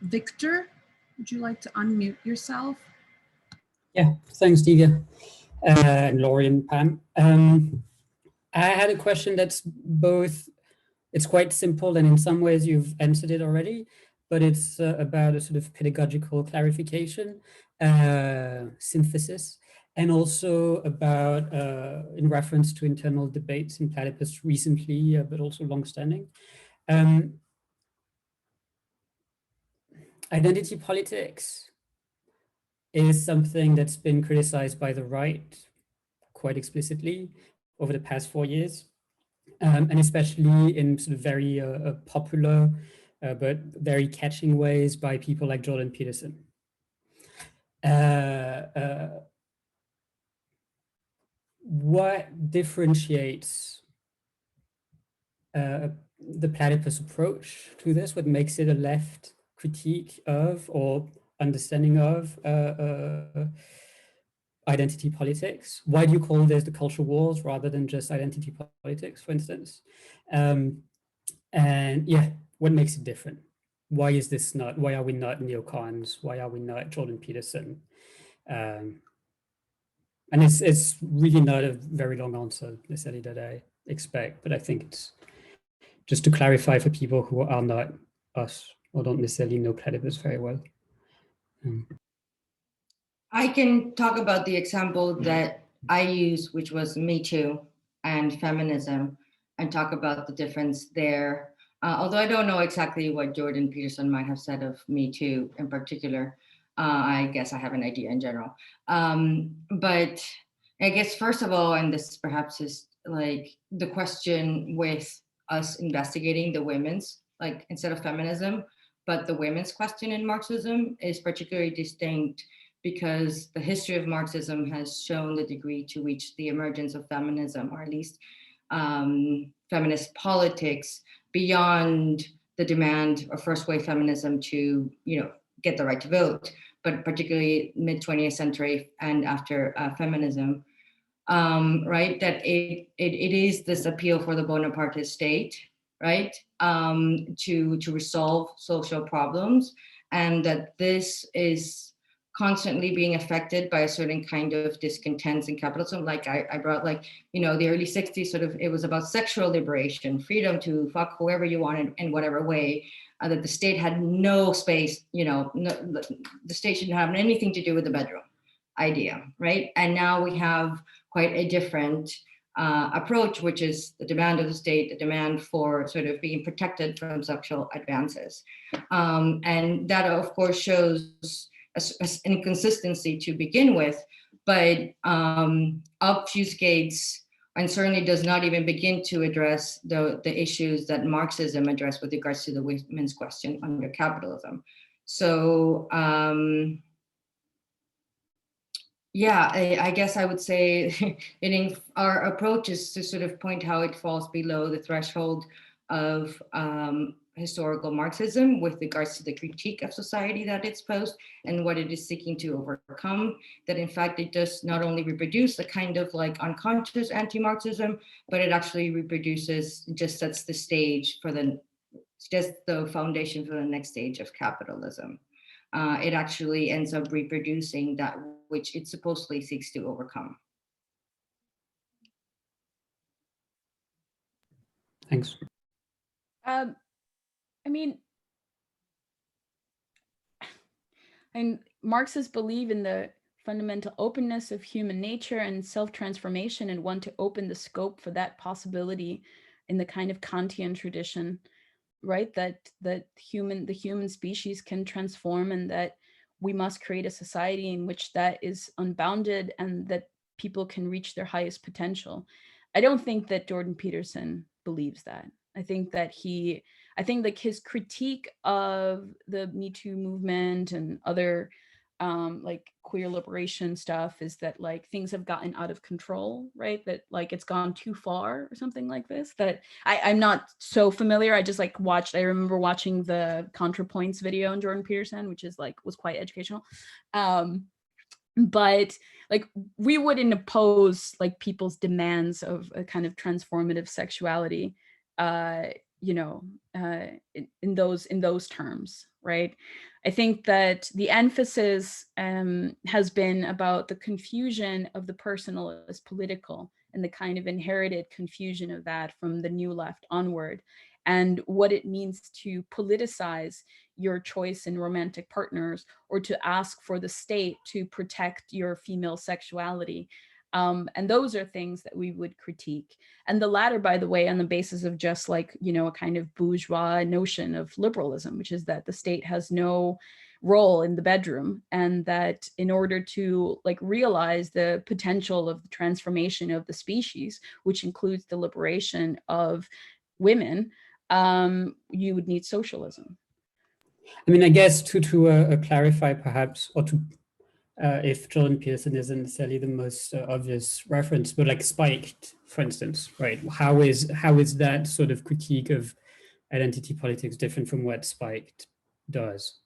A: Victor, would you like to unmute yourself?
F: Yeah, thanks, Divya, and Laurie and Pam. I had a question that's both, it's quite simple, and in some ways you've answered it already, but it's about a sort of pedagogical clarification, synthesis, and also about, in reference to internal debates in Platypus recently, but also longstanding. Identity politics is something that's been criticized by the right quite explicitly over the past 4 years, and especially in sort of very popular but very catching ways by people like Jordan Peterson. What differentiates the Platypus approach to this? What makes it a left critique of or understanding of identity politics? Why do you call this the culture wars rather than just identity politics, for instance? And yeah, what makes it different? Why is this not, why are we not neocons? Why are we not Jordan Peterson? And it's really not a very long answer necessarily that I expect, but I think it's just to clarify for people who are not us or don't necessarily know Platypus very well.
B: I can talk about the example that I use, which was Me Too and feminism, and talk about the difference there. Although I don't know exactly what Jordan Peterson might have said of Me Too in particular, I guess I have an idea in general. But I guess first of all, and this perhaps is like the question with us investigating the women's, like instead of feminism, but the women's question in Marxism is particularly distinct because the history of Marxism has shown the degree to which the emergence of feminism, or at least feminist politics, beyond the demand of first wave feminism to, get the right to vote, but particularly mid 20th century and after feminism, right? That it is this appeal for the Bonapartist state, right? To resolve social problems, and that this is constantly being affected by a certain kind of discontents in capitalism. Like I brought, like, the early 60s, sort of, it was about sexual liberation, freedom to fuck whoever you wanted in whatever way, that the state had no space, the state shouldn't have anything to do with the bedroom idea, right? And now we have quite a different approach, which is the demand of the state, the demand for sort of being protected from sexual advances. And that, of course, shows an inconsistency to begin with, but obfuscates and certainly does not even begin to address the issues that Marxism addressed with regards to the women's question under capitalism. So yeah, I guess I would say our approach is to sort of point how it falls below the threshold of historical Marxism with regards to the critique of society that it's posed and what it is seeking to overcome. That in fact, it does not only reproduce a kind of like unconscious anti-Marxism, but it actually just sets the stage for just the foundation for the next stage of capitalism. It actually ends up reproducing that which it supposedly seeks to overcome.
F: Thanks.
C: And Marxists believe in the fundamental openness of human nature and self-transformation, and want to open the scope for that possibility in the kind of Kantian tradition, right? That the human species can transform, and that we must create a society in which that is unbounded and that people can reach their highest potential. I don't think that Jordan Peterson believes that. I think like his critique of the Me Too movement and other like queer liberation stuff is that like things have gotten out of control, right? That like it's gone too far or something like this. That I'm not so familiar. I just like I remember watching the ContraPoints video on Jordan Peterson, which is like was quite educational. But like we wouldn't oppose like people's demands of a kind of transformative sexuality in those terms, right? I think that the emphasis has been about the confusion of the personal as political and the kind of inherited confusion of that from the New Left onward, and what it means to politicize your choice in romantic partners or to ask for the state to protect your female sexuality. And those are things that we would critique. And the latter, by the way, on the basis of just like, a kind of bourgeois notion of liberalism, which is that the state has no role in the bedroom, and that in order to like realize the potential of the transformation of the species, which includes the liberation of women, you would need socialism.
F: I mean, I guess to clarify perhaps, or to if Jordan Peterson isn't necessarily the most obvious reference, but like Spiked, for instance, right? How is that sort of critique of identity politics different from what Spiked does?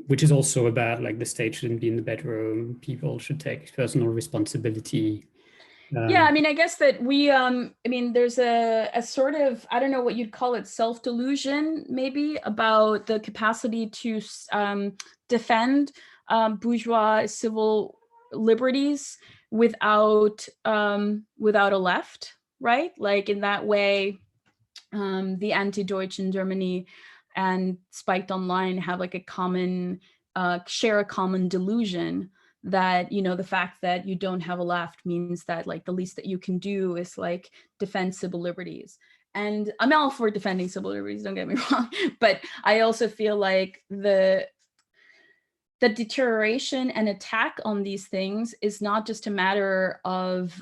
F: Which is also about like the state shouldn't be in the bedroom, people should take personal responsibility.
C: Yeah, I mean, I guess that there's a sort of, I don't know what you'd call it, self-delusion maybe about the capacity to defend bourgeois civil liberties without a left, right? Like in that way, the Anti-Deutsch in Germany and Spiked Online have like share a common delusion that, the fact that you don't have a left means that like the least that you can do is like defend civil liberties. And I'm all for defending civil liberties, don't get me wrong, but I also feel like the deterioration and attack on these things is not just a matter of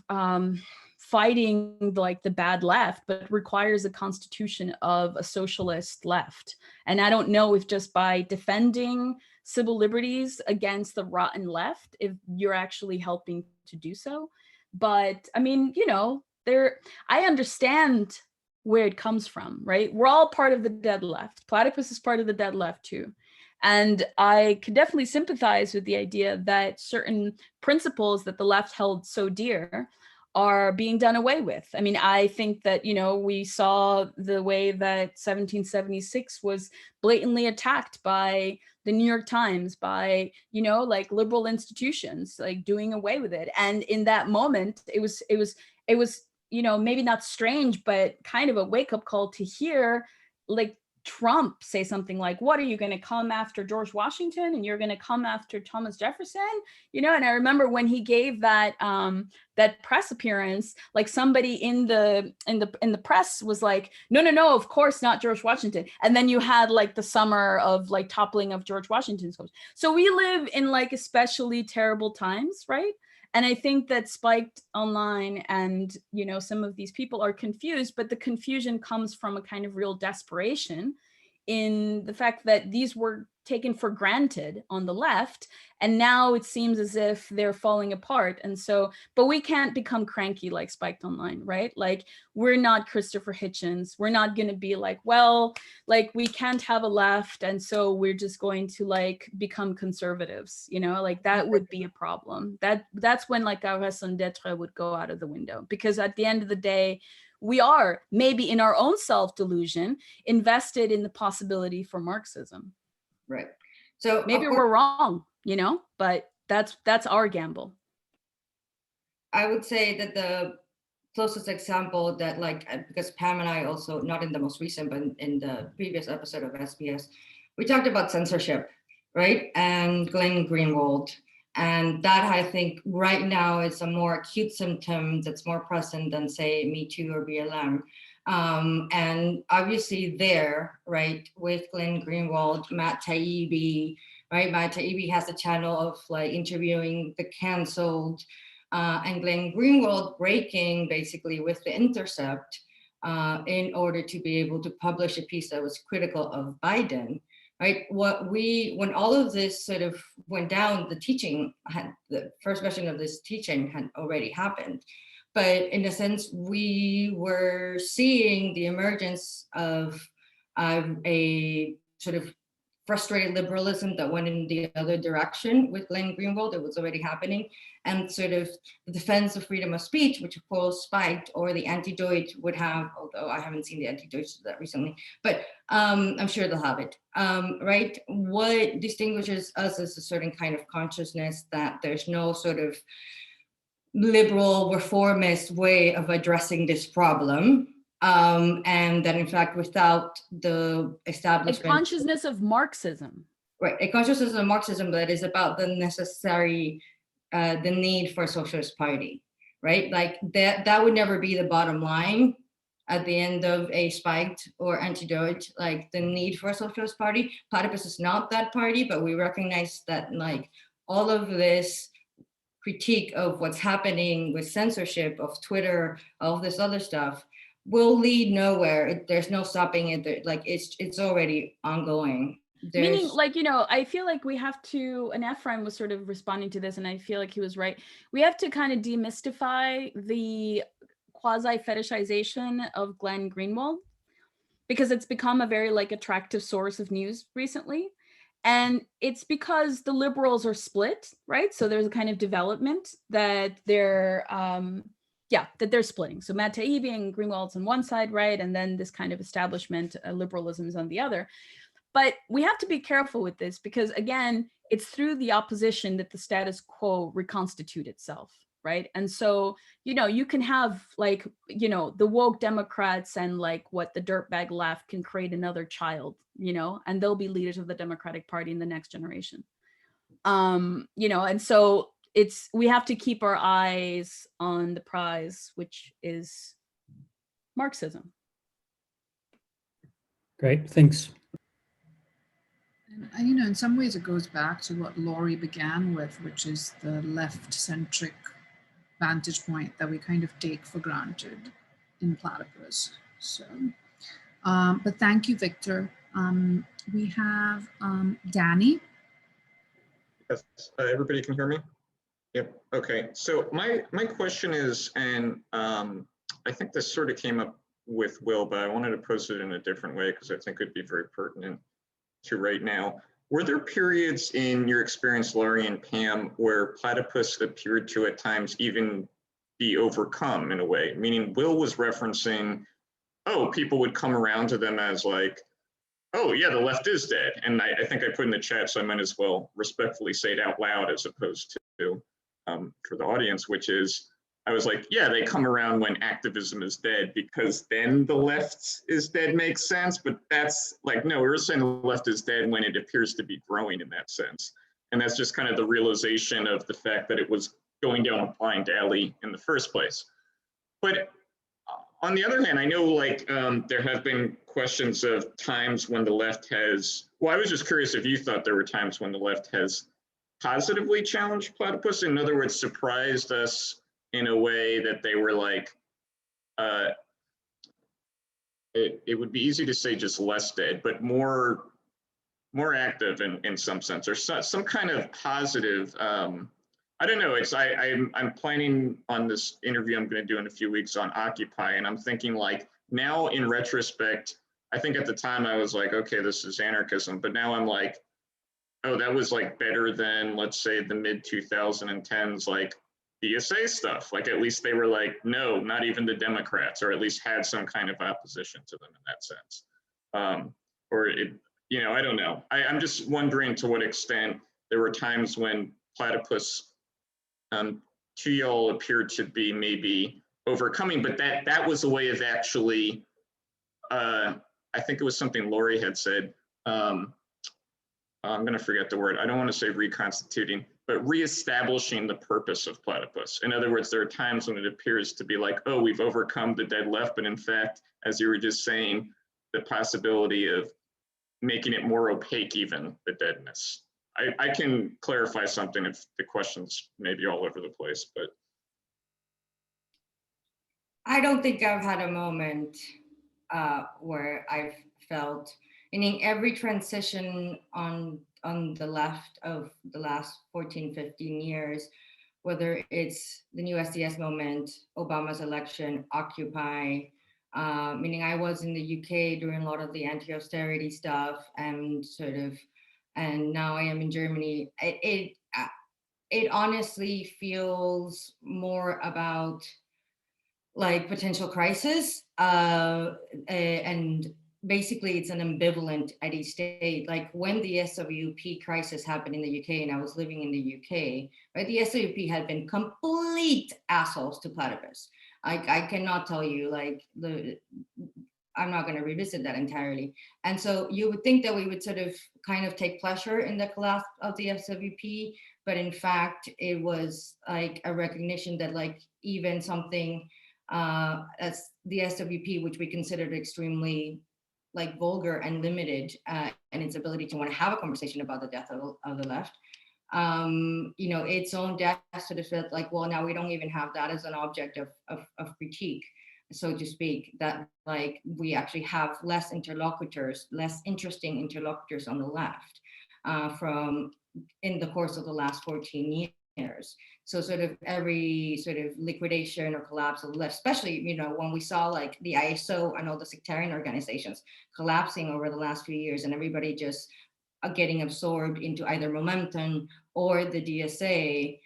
C: fighting like the bad left, but requires a constitution of a socialist left. And I don't know if just by defending civil liberties against the rotten left, if you're actually helping to do so. But I mean, you know, I understand where it comes from, right? We're all part of the dead left. Platypus is part of the dead left too. And I could definitely sympathize with the idea that certain principles that the left held so dear are being done away with. I mean, I think that, you know, we saw the way that 1776 was blatantly attacked by the New York Times, by, you know, like liberal institutions, like doing away with it. And in that moment, it was, you know, maybe not strange, but kind of a wake-up call to hear like Trump say something like, what are you going to come after George Washington and you're going to come after Thomas Jefferson? You know, and I remember when he gave that that press appearance, like somebody in the press was like, no, of course not George Washington. And then you had like the summer of like toppling of George Washington's. So we live in like especially terrible times, right? And I think that Spiked Online and, you know, some of these people are confused, but the confusion comes from a kind of real desperation in the fact that these were taken for granted on the left. And now it seems as if they're falling apart. And so, but we can't become cranky like Spiked Online, right? Like we're not Christopher Hitchens. We're not going to be like, well, like we can't have a left. And so we're just going to like become conservatives, you know, like that would be a problem. That's when like our raison d'etre would go out of the window, because at the end of the day, we are maybe in our own self-delusion invested in the possibility for Marxism.
B: Right. So
C: maybe we're wrong, you know, but that's our gamble.
B: I would say that the closest example that like, because Pam and I also, not in the most recent, but in the previous episode of SBS, we talked about censorship, right? And Glenn Greenwald. And that I think right now is a more acute symptom that's more present than say Me Too or BLM. And obviously there, right, with Glenn Greenwald, Matt Taibbi, right? Matt Taibbi has a channel of like interviewing the canceled, and Glenn Greenwald breaking basically with The Intercept in order to be able to publish a piece that was critical of Biden. Right, when all of this sort of went down, the first version of this teaching had already happened. But in a sense, we were seeing the emergence of a sort of frustrated liberalism that went in the other direction with Glenn Greenwald. It was already happening. And sort of the defense of freedom of speech, which of course Spiked or the antidote would have, although I haven't seen the antidote to that recently, but I'm sure they'll have it, right? What distinguishes us is a certain kind of consciousness that there's no sort of liberal reformist way of addressing this problem. And that in fact, without the establishment—
C: a consciousness of Marxism.
B: Right, a consciousness of Marxism that is about the necessary, the need for a socialist party, right? Like that would never be the bottom line at the end of a Spiked or antidote, like the need for a socialist party. Platypus is not that party, but we recognize that like all of this critique of what's happening with censorship of Twitter, all of this other stuff, will lead nowhere. There's no stopping it. Like it's already ongoing.
C: Meaning, like, you know, I feel like we have to, and Ephraim was sort of responding to this, and I feel like he was right. We have to kind of demystify the quasi-fetishization of Glenn Greenwald, because it's become a very like attractive source of news recently. And it's because the liberals are split, right? So there's a kind of development that they're, that they're splitting. So Matt Taibbi and Greenwald's on one side, right? And then this kind of establishment liberalism is on the other. But we have to be careful with this because, again, it's through the opposition that the status quo reconstitute itself, right? And so, you know, you can have like, you know, the woke Democrats and like what the dirtbag left can create another child, you know, and they'll be leaders of the Democratic Party in the next generation. You know, and so we have to keep our eyes on the prize, which is Marxism.
F: Great, thanks.
A: And, you know, in some ways it goes back to what Laurie began with, which is the left-centric vantage point that we kind of take for granted in Platypus. So, but thank you, Victor. We have Danny.
G: Yes, everybody can hear me? Yep, okay. So my question is, and I think this sort of came up with Will, but I wanted to pose it in a different way because I think it'd be very pertinent to right now. Were there periods in your experience, Laurie and Pam, where Platypus appeared to at times even be overcome in a way? Meaning Will was referencing, oh, people would come around to them as like, oh yeah, the left is dead. And I think I put in the chat, so I might as well respectfully say it out loud as opposed to for the audience, which is, I was like, yeah, they come around when activism is dead because then the left is dead makes sense. But that's like, no, we're saying the left is dead when it appears to be growing in that sense. And that's just kind of the realization of the fact that it was going down a blind alley in the first place. But on the other hand, I know like there have been questions of times when the left has, well, I was just curious if you thought there were times when the left has positively challenged Platypus. In other words, surprised us in a way that they were like, it would be easy to say just less dead, but more active in some sense, or some kind of positive, I don't know, it's I'm planning on this interview I'm going to do in a few weeks on Occupy, and I'm thinking like now in retrospect, I think at the time I was like, okay, this is anarchism, but now I'm like, oh, that was like better than, let's say, the mid 2010s, like DSA stuff. Like at least they were like, no, not even the Democrats, or at least had some kind of opposition to them in that sense. Or it, you know, I don't know. I'm just wondering to what extent there were times when Platypus to y'all appeared to be maybe overcoming, but that was a way of actually, I think it was something Laurie had said, I'm going to forget the word. I don't want to say reconstituting, but reestablishing the purpose of Platypus. In other words, there are times when it appears to be like, oh, we've overcome the dead left. But in fact, as you were just saying, the possibility of making it more opaque, even the deadness. I can clarify something if the questions may be all over the place, but.
B: I don't think I've had a moment where I've felt, meaning every transition on the left of the last 14, 15 years, whether it's the new SDS moment, Obama's election, Occupy, meaning I was in the UK during a lot of the anti-austerity stuff and sort of, and now I am in Germany. It honestly feels more about like potential crisis, and basically it's an ambivalent at each state. Like when the SWP crisis happened in the UK and I was living in the UK, right, the SWP had been complete assholes to Platypus. I cannot tell you, like, I'm not going to revisit that entirely. And so you would think that we would sort of kind of take pleasure in the collapse of the SWP, but in fact, it was like a recognition that like even something as the SWP, which we considered extremely like vulgar and limited in its ability to want to have a conversation about the death of the left, you know, its own death sort of felt like, well, now we don't even have that as an object of critique, so to speak, that like we actually have less interlocutors, less interesting interlocutors on the left from in the course of the last 14 years. So sort of every sort of liquidation or collapse of the left, especially, you know, when we saw like the ISO and all the sectarian organizations collapsing over the last few years and everybody just getting absorbed into either Momentum or the DSA,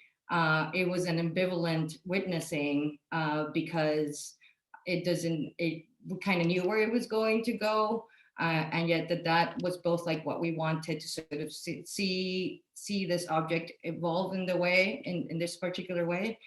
B: it was an ambivalent witnessing because we kind of knew where it was going to go. And yet that was both like what we wanted to sort of see this object evolve in the way, in this particular way,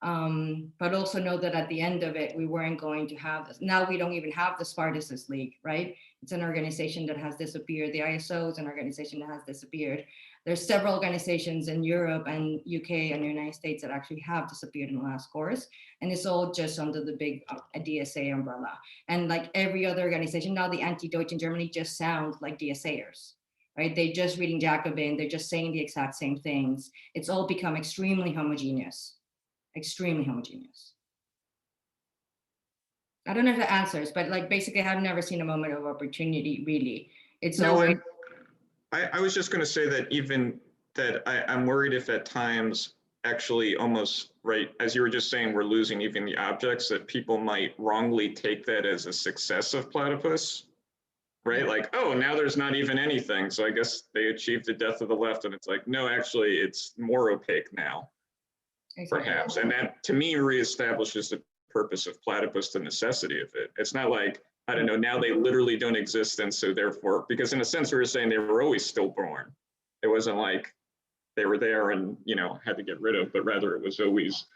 B: but also know that at the end of it, we weren't going to have this. Now we don't even have the Spartacus League, right? It's an organization that has disappeared. The ISO is an organization that has disappeared. There's several organizations in Europe and UK and the United States that actually have disappeared in the last course. And it's all just under the big DSA umbrella. And like every other organization, now the anti-Deutsch in Germany just sound like DSAers, right? They're just reading Jacobin, they're just saying the exact same things. It's all become extremely homogeneous. extremely homogeneous. I don't know if that answers, but like basically I've never seen a moment of opportunity really. It's
G: No,
B: always.
G: I was just going to say that even that I'm worried if at times actually almost right, as you were just saying, we're losing even the objects, that people might wrongly take that as a success of Platypus, right? Like, oh, now there's not even anything. So I guess they achieved the death of the left. And it's like, no, actually it's more opaque now, perhaps. And that to me reestablishes the purpose of Platypus, the necessity of it. It's not like, I don't know, now they literally don't exist. And so therefore, because in a sense, we were saying they were always stillborn. It wasn't like they were there and, you know, had to get rid of, but rather it was always,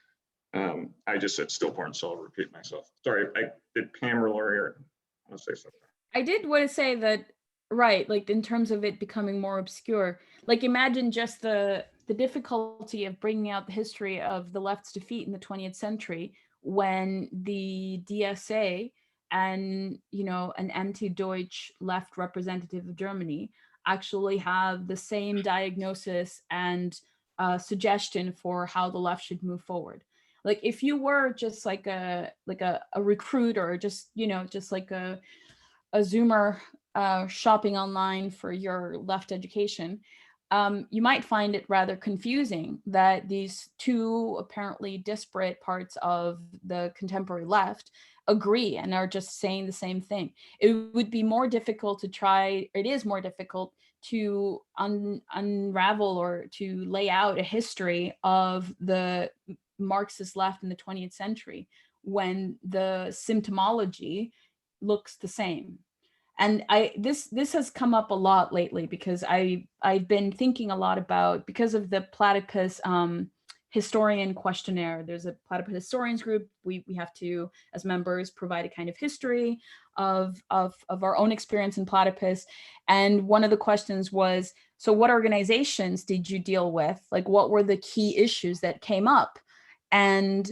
G: I just said stillborn, so I'll repeat myself. Sorry, did Pam or Laurie want to say something?
C: I did want to say that, right, like in terms of it becoming more obscure, like imagine just the difficulty of bringing out the history of the left's defeat in the 20th century when the DSA and, you know, an anti-Deutsch left representative of Germany actually have the same diagnosis and suggestion for how the left should move forward. Like if you were just like a recruit or just, you know, just like a Zoomer shopping online for your left education, you might find it rather confusing that these two apparently disparate parts of the contemporary left agree and are just saying the same thing. It would be more difficult to try, it is more difficult to unravel or to lay out a history of the Marxist left in the 20th century when the symptomology looks the same. And this has come up a lot lately because I've been thinking a lot about, because of the Platypus historian questionnaire. There's a Platypus historians group. We have to, as members, provide a kind of history of our own experience in Platypus. And one of the questions was, so what organizations did you deal with? Like, what were the key issues that came up? And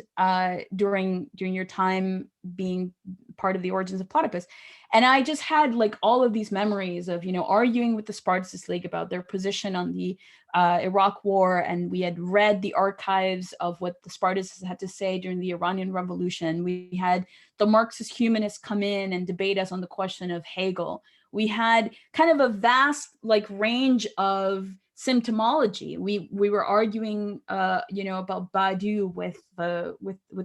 C: during your time being part of the origins of Platypus. And I just had like all of these memories of, you know, arguing with the Spartacist League about their position on the Iraq War. And we had read the archives of what the Spartacists had to say during the Iranian Revolution. We had the Marxist humanists come in and debate us on the question of Hegel. We had kind of a vast like range of symptomology. We were arguing, you know, about Badiou with the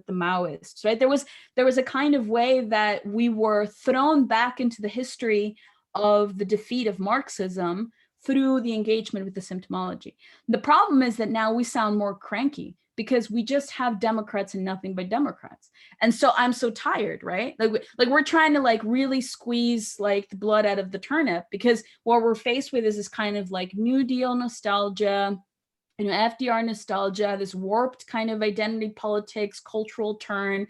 C: Maoists, right? There was a kind of way that we were thrown back into the history of the defeat of Marxism through the engagement with the symptomology. The problem is that now we sound more cranky because we just have Democrats and nothing but Democrats. And so I'm so tired, right? Like we're trying to like really squeeze like the blood out of the turnip, because what we're faced with is this kind of like New Deal nostalgia, you know, FDR nostalgia, this warped kind of identity politics, cultural turn.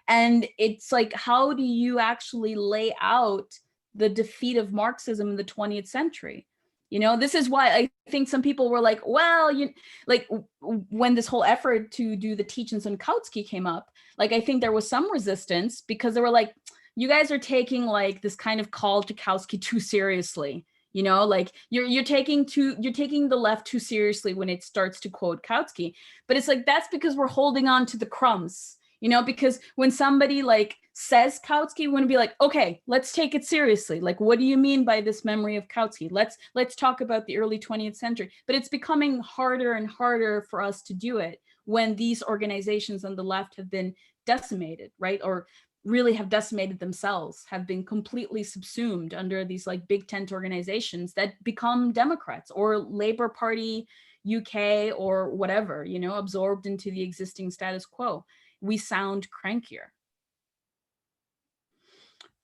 C: And it's like, how do you actually lay out the defeat of Marxism in the 20th century? You know, this is why I think some people were like, well, you like when this whole effort to do the teachings on Kautsky came up, like, I think there was some resistance because they were like, you guys are taking like this kind of call to Kautsky too seriously. You know, like you're taking the left too seriously when it starts to quote Kautsky. But it's like, that's because we're holding on to the crumbs. You know, because when somebody like says Kautsky, we want to be like, okay, let's take it seriously. Like, what do you mean by this memory of Kautsky? Let's talk about the early 20th century. But it's becoming harder and harder for us to do it when these organizations on the left have been decimated, right? Or really have decimated themselves, have been completely subsumed under these like big tent organizations that become Democrats or Labour Party UK or whatever, you know, absorbed into the existing status quo. We sound crankier.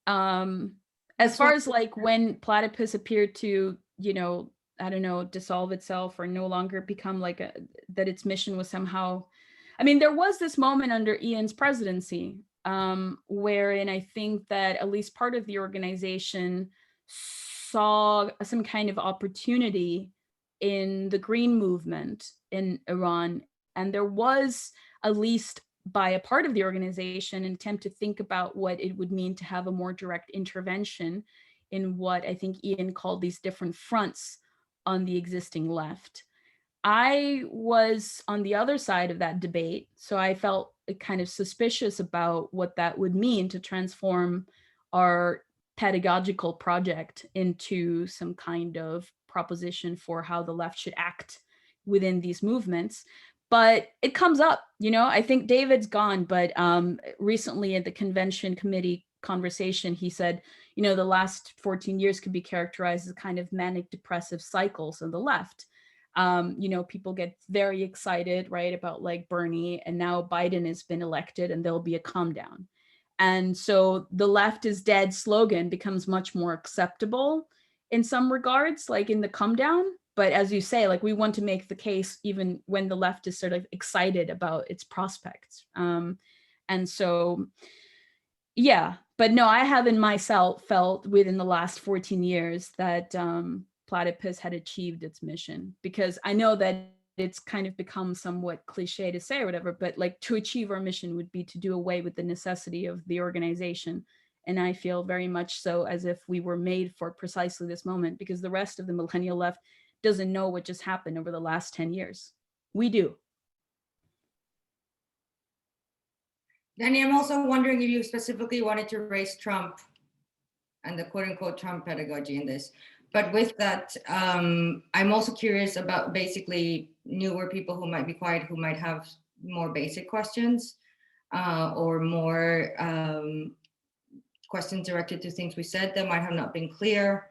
C: As far as like when Platypus appeared to, you know, I don't know, dissolve itself or no longer become like that its mission was somehow, I mean, there was this moment under Ian's presidency wherein I think that at least part of the organization saw some kind of opportunity in the Green movement in Iran. And there was, at least by a part of the organization, an attempt to think about what it would mean to have a more direct intervention in what I think Ian called these different fronts on the existing left. I was on the other side of that debate, so I felt kind of suspicious about what that would mean to transform our pedagogical project into some kind of proposition for how the left should act within these movements. But it comes up, you know, I think David's gone, but recently at the convention committee conversation, he said, you know, the last 14 years could be characterized as kind of manic depressive cycles on the left. You know, people get very excited, right, about like Bernie, and now Biden has been elected and there'll be a calm down. And so the left is dead slogan becomes much more acceptable in some regards, like in the come down. But as you say, like we want to make the case even when the left is sort of excited about its prospects. And so, yeah, but no, I haven't myself felt within the last 14 years that Platypus had achieved its mission, because I know that it's kind of become somewhat cliche to say or whatever, but like to achieve our mission would be to do away with the necessity of the organization. And I feel very much so as if we were made for precisely this moment, because the rest of the millennial left doesn't know what just happened over the last 10 years. We do.
B: Danny, I'm also wondering if you specifically wanted to raise Trump and the quote unquote Trump pedagogy in this. But with that, I'm also curious about basically newer people who might be quiet, who might have more basic questions or more questions directed to things we said that might have not been clear.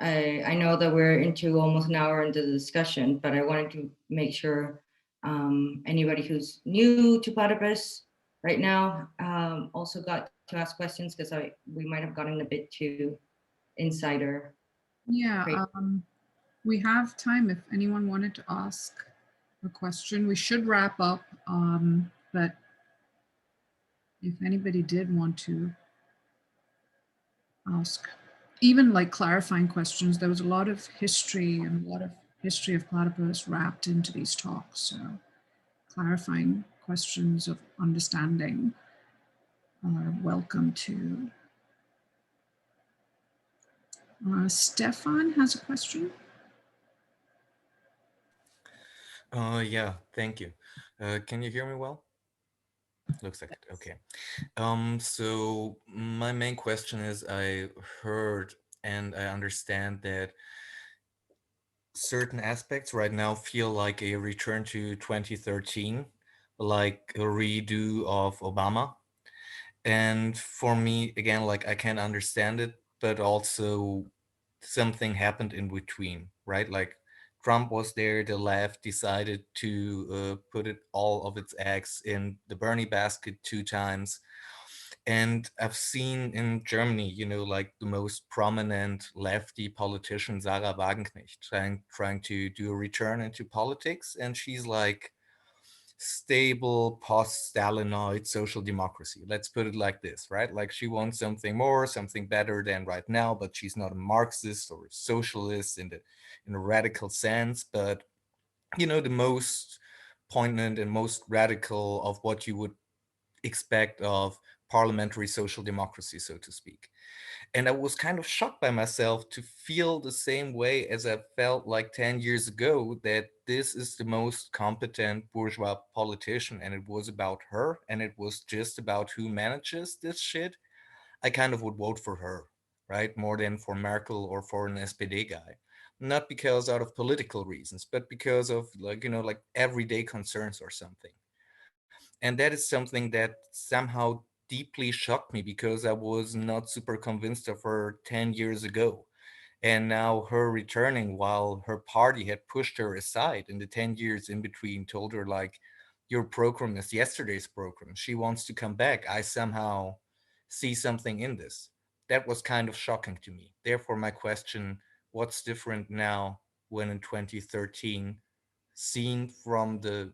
B: I know that we're into almost an hour into the discussion, but I wanted to make sure anybody who's new to Platypus right now also got to ask questions, because we might have gotten a bit too insider.
A: Yeah, we have time if anyone wanted to ask a question. We should wrap up, but if anybody did want to ask, even like clarifying questions, there was a lot of history and a lot of history of Platypus wrapped into these talks. So clarifying questions of understanding are welcome too. Stefan has a question.
H: Yeah, thank you. Can you hear me well? Looks like it. Okay. So my main question is, I heard and I understand that certain aspects right now feel like a return to 2013, like a redo of Obama. And for me, again, like I can understand it, but also something happened in between, right? Like Trump was there, the left decided to put all of its eggs in the Bernie basket 2 times. And I've seen in Germany, you know, like the most prominent lefty politician, Sarah Wagenknecht, trying to do a return into politics. And she's like, stable post-Stalinoid social democracy. Let's put it like this, right? Like she wants something more, something better than right now, but she's not a Marxist or a socialist in a radical sense. But you know, the most poignant and most radical of what you would expect of parliamentary social democracy, so to speak. And I was kind of shocked by myself to feel the same way as I felt like 10 years ago, that this is the most competent bourgeois politician and it was about her and it was just about who manages this shit. I kind of would vote for her, right? More than for Merkel or for an SPD guy. Not because out of political reasons, but because of like, you know, like everyday concerns or something. And that is something that somehow deeply shocked me because I was not super convinced of her 10 years ago. And now her returning while her party had pushed her aside in the 10 years in between, told her like, your program is yesterday's program. She wants to come back. I somehow see something in this. That was kind of shocking to me. Therefore, my question, what's different now when in 2013, seen from the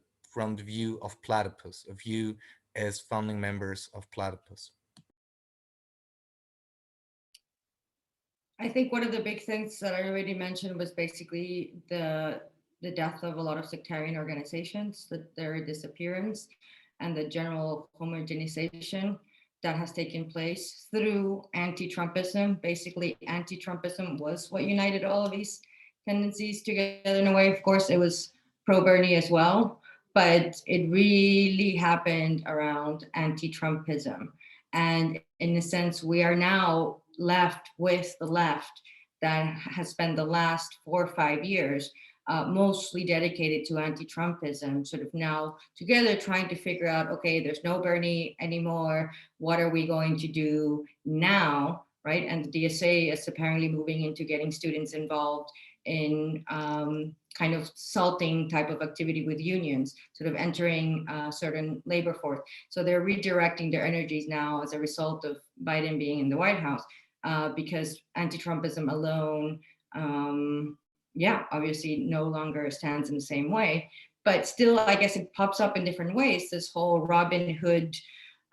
H: view of Platypus, of you as founding members of Platypus?
B: I think one of the big things that I already mentioned was basically the death of a lot of sectarian organizations, their disappearance, and the general homogenization that has taken place through anti-Trumpism. Basically, anti-Trumpism was what united all of these tendencies together in a way. Of course, it was pro-Bernie as well, but it really happened around anti-Trumpism. And in a sense, we are now left with the left that has spent the last 4 or 5 years mostly dedicated to anti-Trumpism, sort of now together trying to figure out, okay, there's no Bernie anymore. What are we going to do now, right? And the DSA is apparently moving into getting students involved in kind of salting type of activity with unions, sort of entering certain labor force. So they're redirecting their energies now as a result of Biden being in the White House, because anti-Trumpism alone, yeah, obviously no longer stands in the same way, but still, I guess it pops up in different ways. This whole Robin Hood,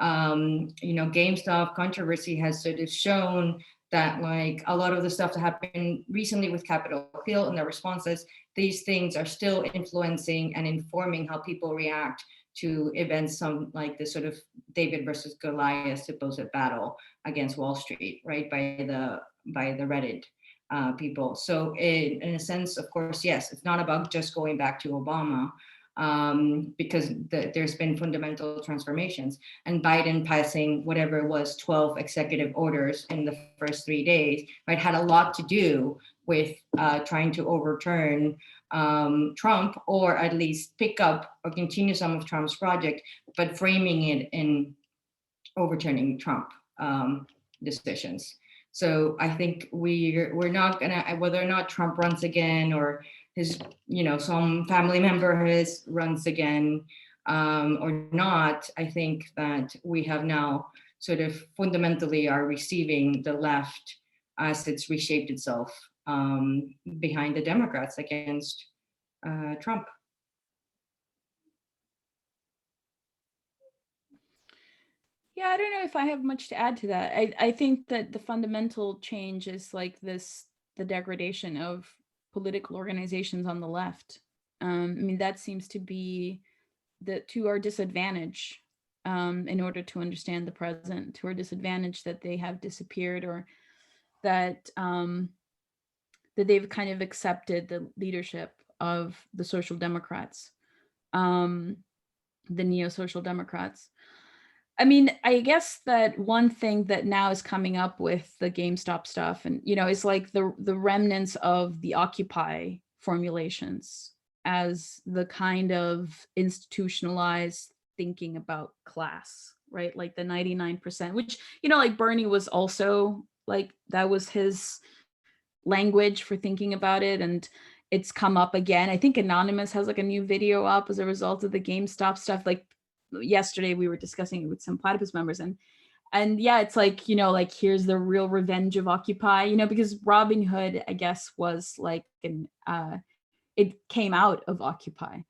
B: GameStop controversy has sort of shown that, like, a lot of the stuff that happened recently with Capitol Hill and their responses, these things are still influencing and informing how people react to events, some like the sort of David versus Goliath supposed battle against Wall Street, right, by the Reddit people. So in a sense, of course, yes, it's not about just going back to Obama, because there's been fundamental transformations, and Biden passing whatever it was, 12 executive orders in the first 3 days, right, had a lot to do with trying to overturn Trump, or at least pick up or continue some of Trump's project, but framing it in overturning Trump decisions. So I think we're not gonna, whether or not Trump runs again, or his, some family member his runs again, or not, I think that we have now sort of fundamentally are receiving the left as it's reshaped itself behind the Democrats against Trump.
C: Yeah, I don't know if I have much to add to that. I think that the fundamental change is like the degradation of political organizations on the left. I mean, that seems to be to our disadvantage in order to understand the present, to our disadvantage that they have disappeared, or that that they've kind of accepted the leadership of the Social Democrats, the neo-social Democrats. I mean, I guess that one thing that now is coming up with the GameStop stuff, and is like the remnants of the Occupy formulations as the kind of institutionalized thinking about class, right? Like the 99%, which, like Bernie was also like, that was his language for thinking about it. And it's come up again. I think Anonymous has like a new video up as a result of the GameStop stuff. Like yesterday we were discussing it with some Platypus members, and yeah, it's like, like here's the real revenge of Occupy, because Robin Hood, I guess, was like it came out of Occupy,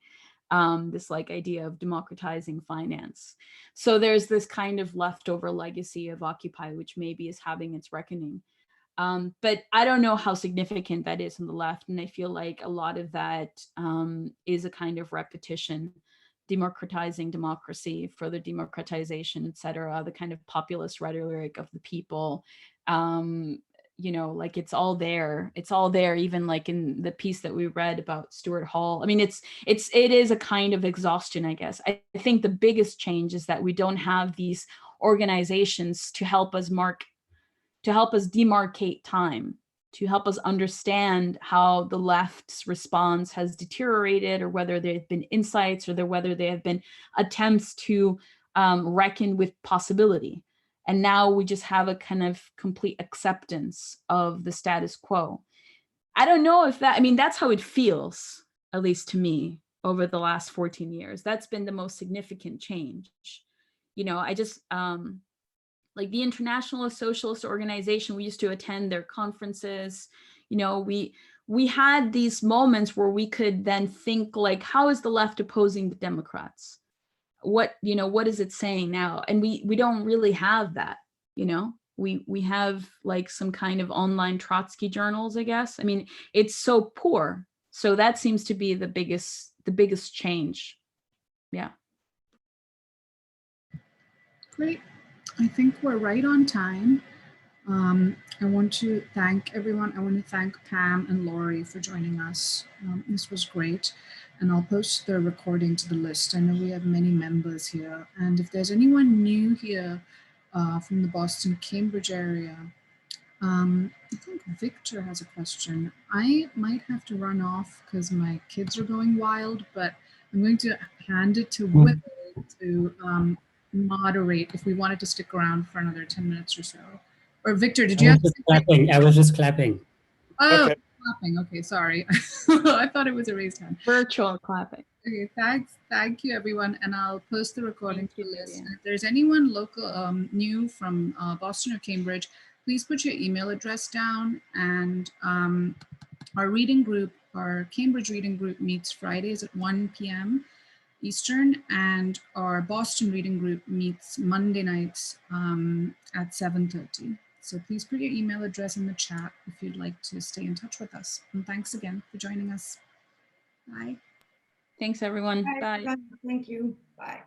C: this like idea of democratizing finance. So there's this kind of leftover legacy of Occupy, which maybe is having its reckoning. But I don't know how significant that is on the left. And I feel like a lot of that is a kind of repetition, democratizing democracy, further democratization, et cetera, the kind of populist rhetoric of the people. Like it's all there, even like in the piece that we read about Stuart Hall. I mean, it is a kind of exhaustion, I guess. I think the biggest change is that we don't have these organizations to help us demarcate time, to help us understand how the left's response has deteriorated, or whether there have been insights, or whether there have been attempts to reckon with possibility. And now we just have a kind of complete acceptance of the status quo. I don't know if that's how it feels, at least to me, over the last 14 years. That's been the most significant change. I just, like the International Socialist Organization, we used to attend their conferences. We had these moments where we could then think like, how is the left opposing the Democrats? What is it saying now? And we don't really have that, we have like some kind of online Trotsky journals, I guess. I mean, it's so poor. So that seems to be the biggest change. Yeah.
A: Great. I think we're right on time. I want to thank everyone. I want to thank Pam and Laurie for joining us. This was great. And I'll post the recording to the list. I know we have many members here. And if there's anyone new here from the Boston, Cambridge area, I think Victor has a question. I might have to run off because my kids are going wild, but I'm going to hand it to Will to moderate if we wanted to stick around for another 10 minutes or so. Or Victor, did you have to say
F: clapping? I was just clapping.
A: Oh,
E: Okay.
A: clapping. Okay, sorry. I thought it was a raised hand.
C: Virtual clapping.
A: Okay, thanks. Thank you, everyone. And I'll post the recording
C: Thank
A: to
C: you,
A: the list.
C: Vivian.
A: And if there's anyone local, new from Boston or Cambridge, please put your email address down. And our reading group, our Cambridge reading group meets Fridays at 1 p.m. Eastern, and our Boston reading group meets Monday nights at 7:30. So please put your email address in the chat if you'd like to stay in touch with us. And thanks again for joining us. Bye.
C: Thanks, everyone. Bye.
B: Thank you. Bye.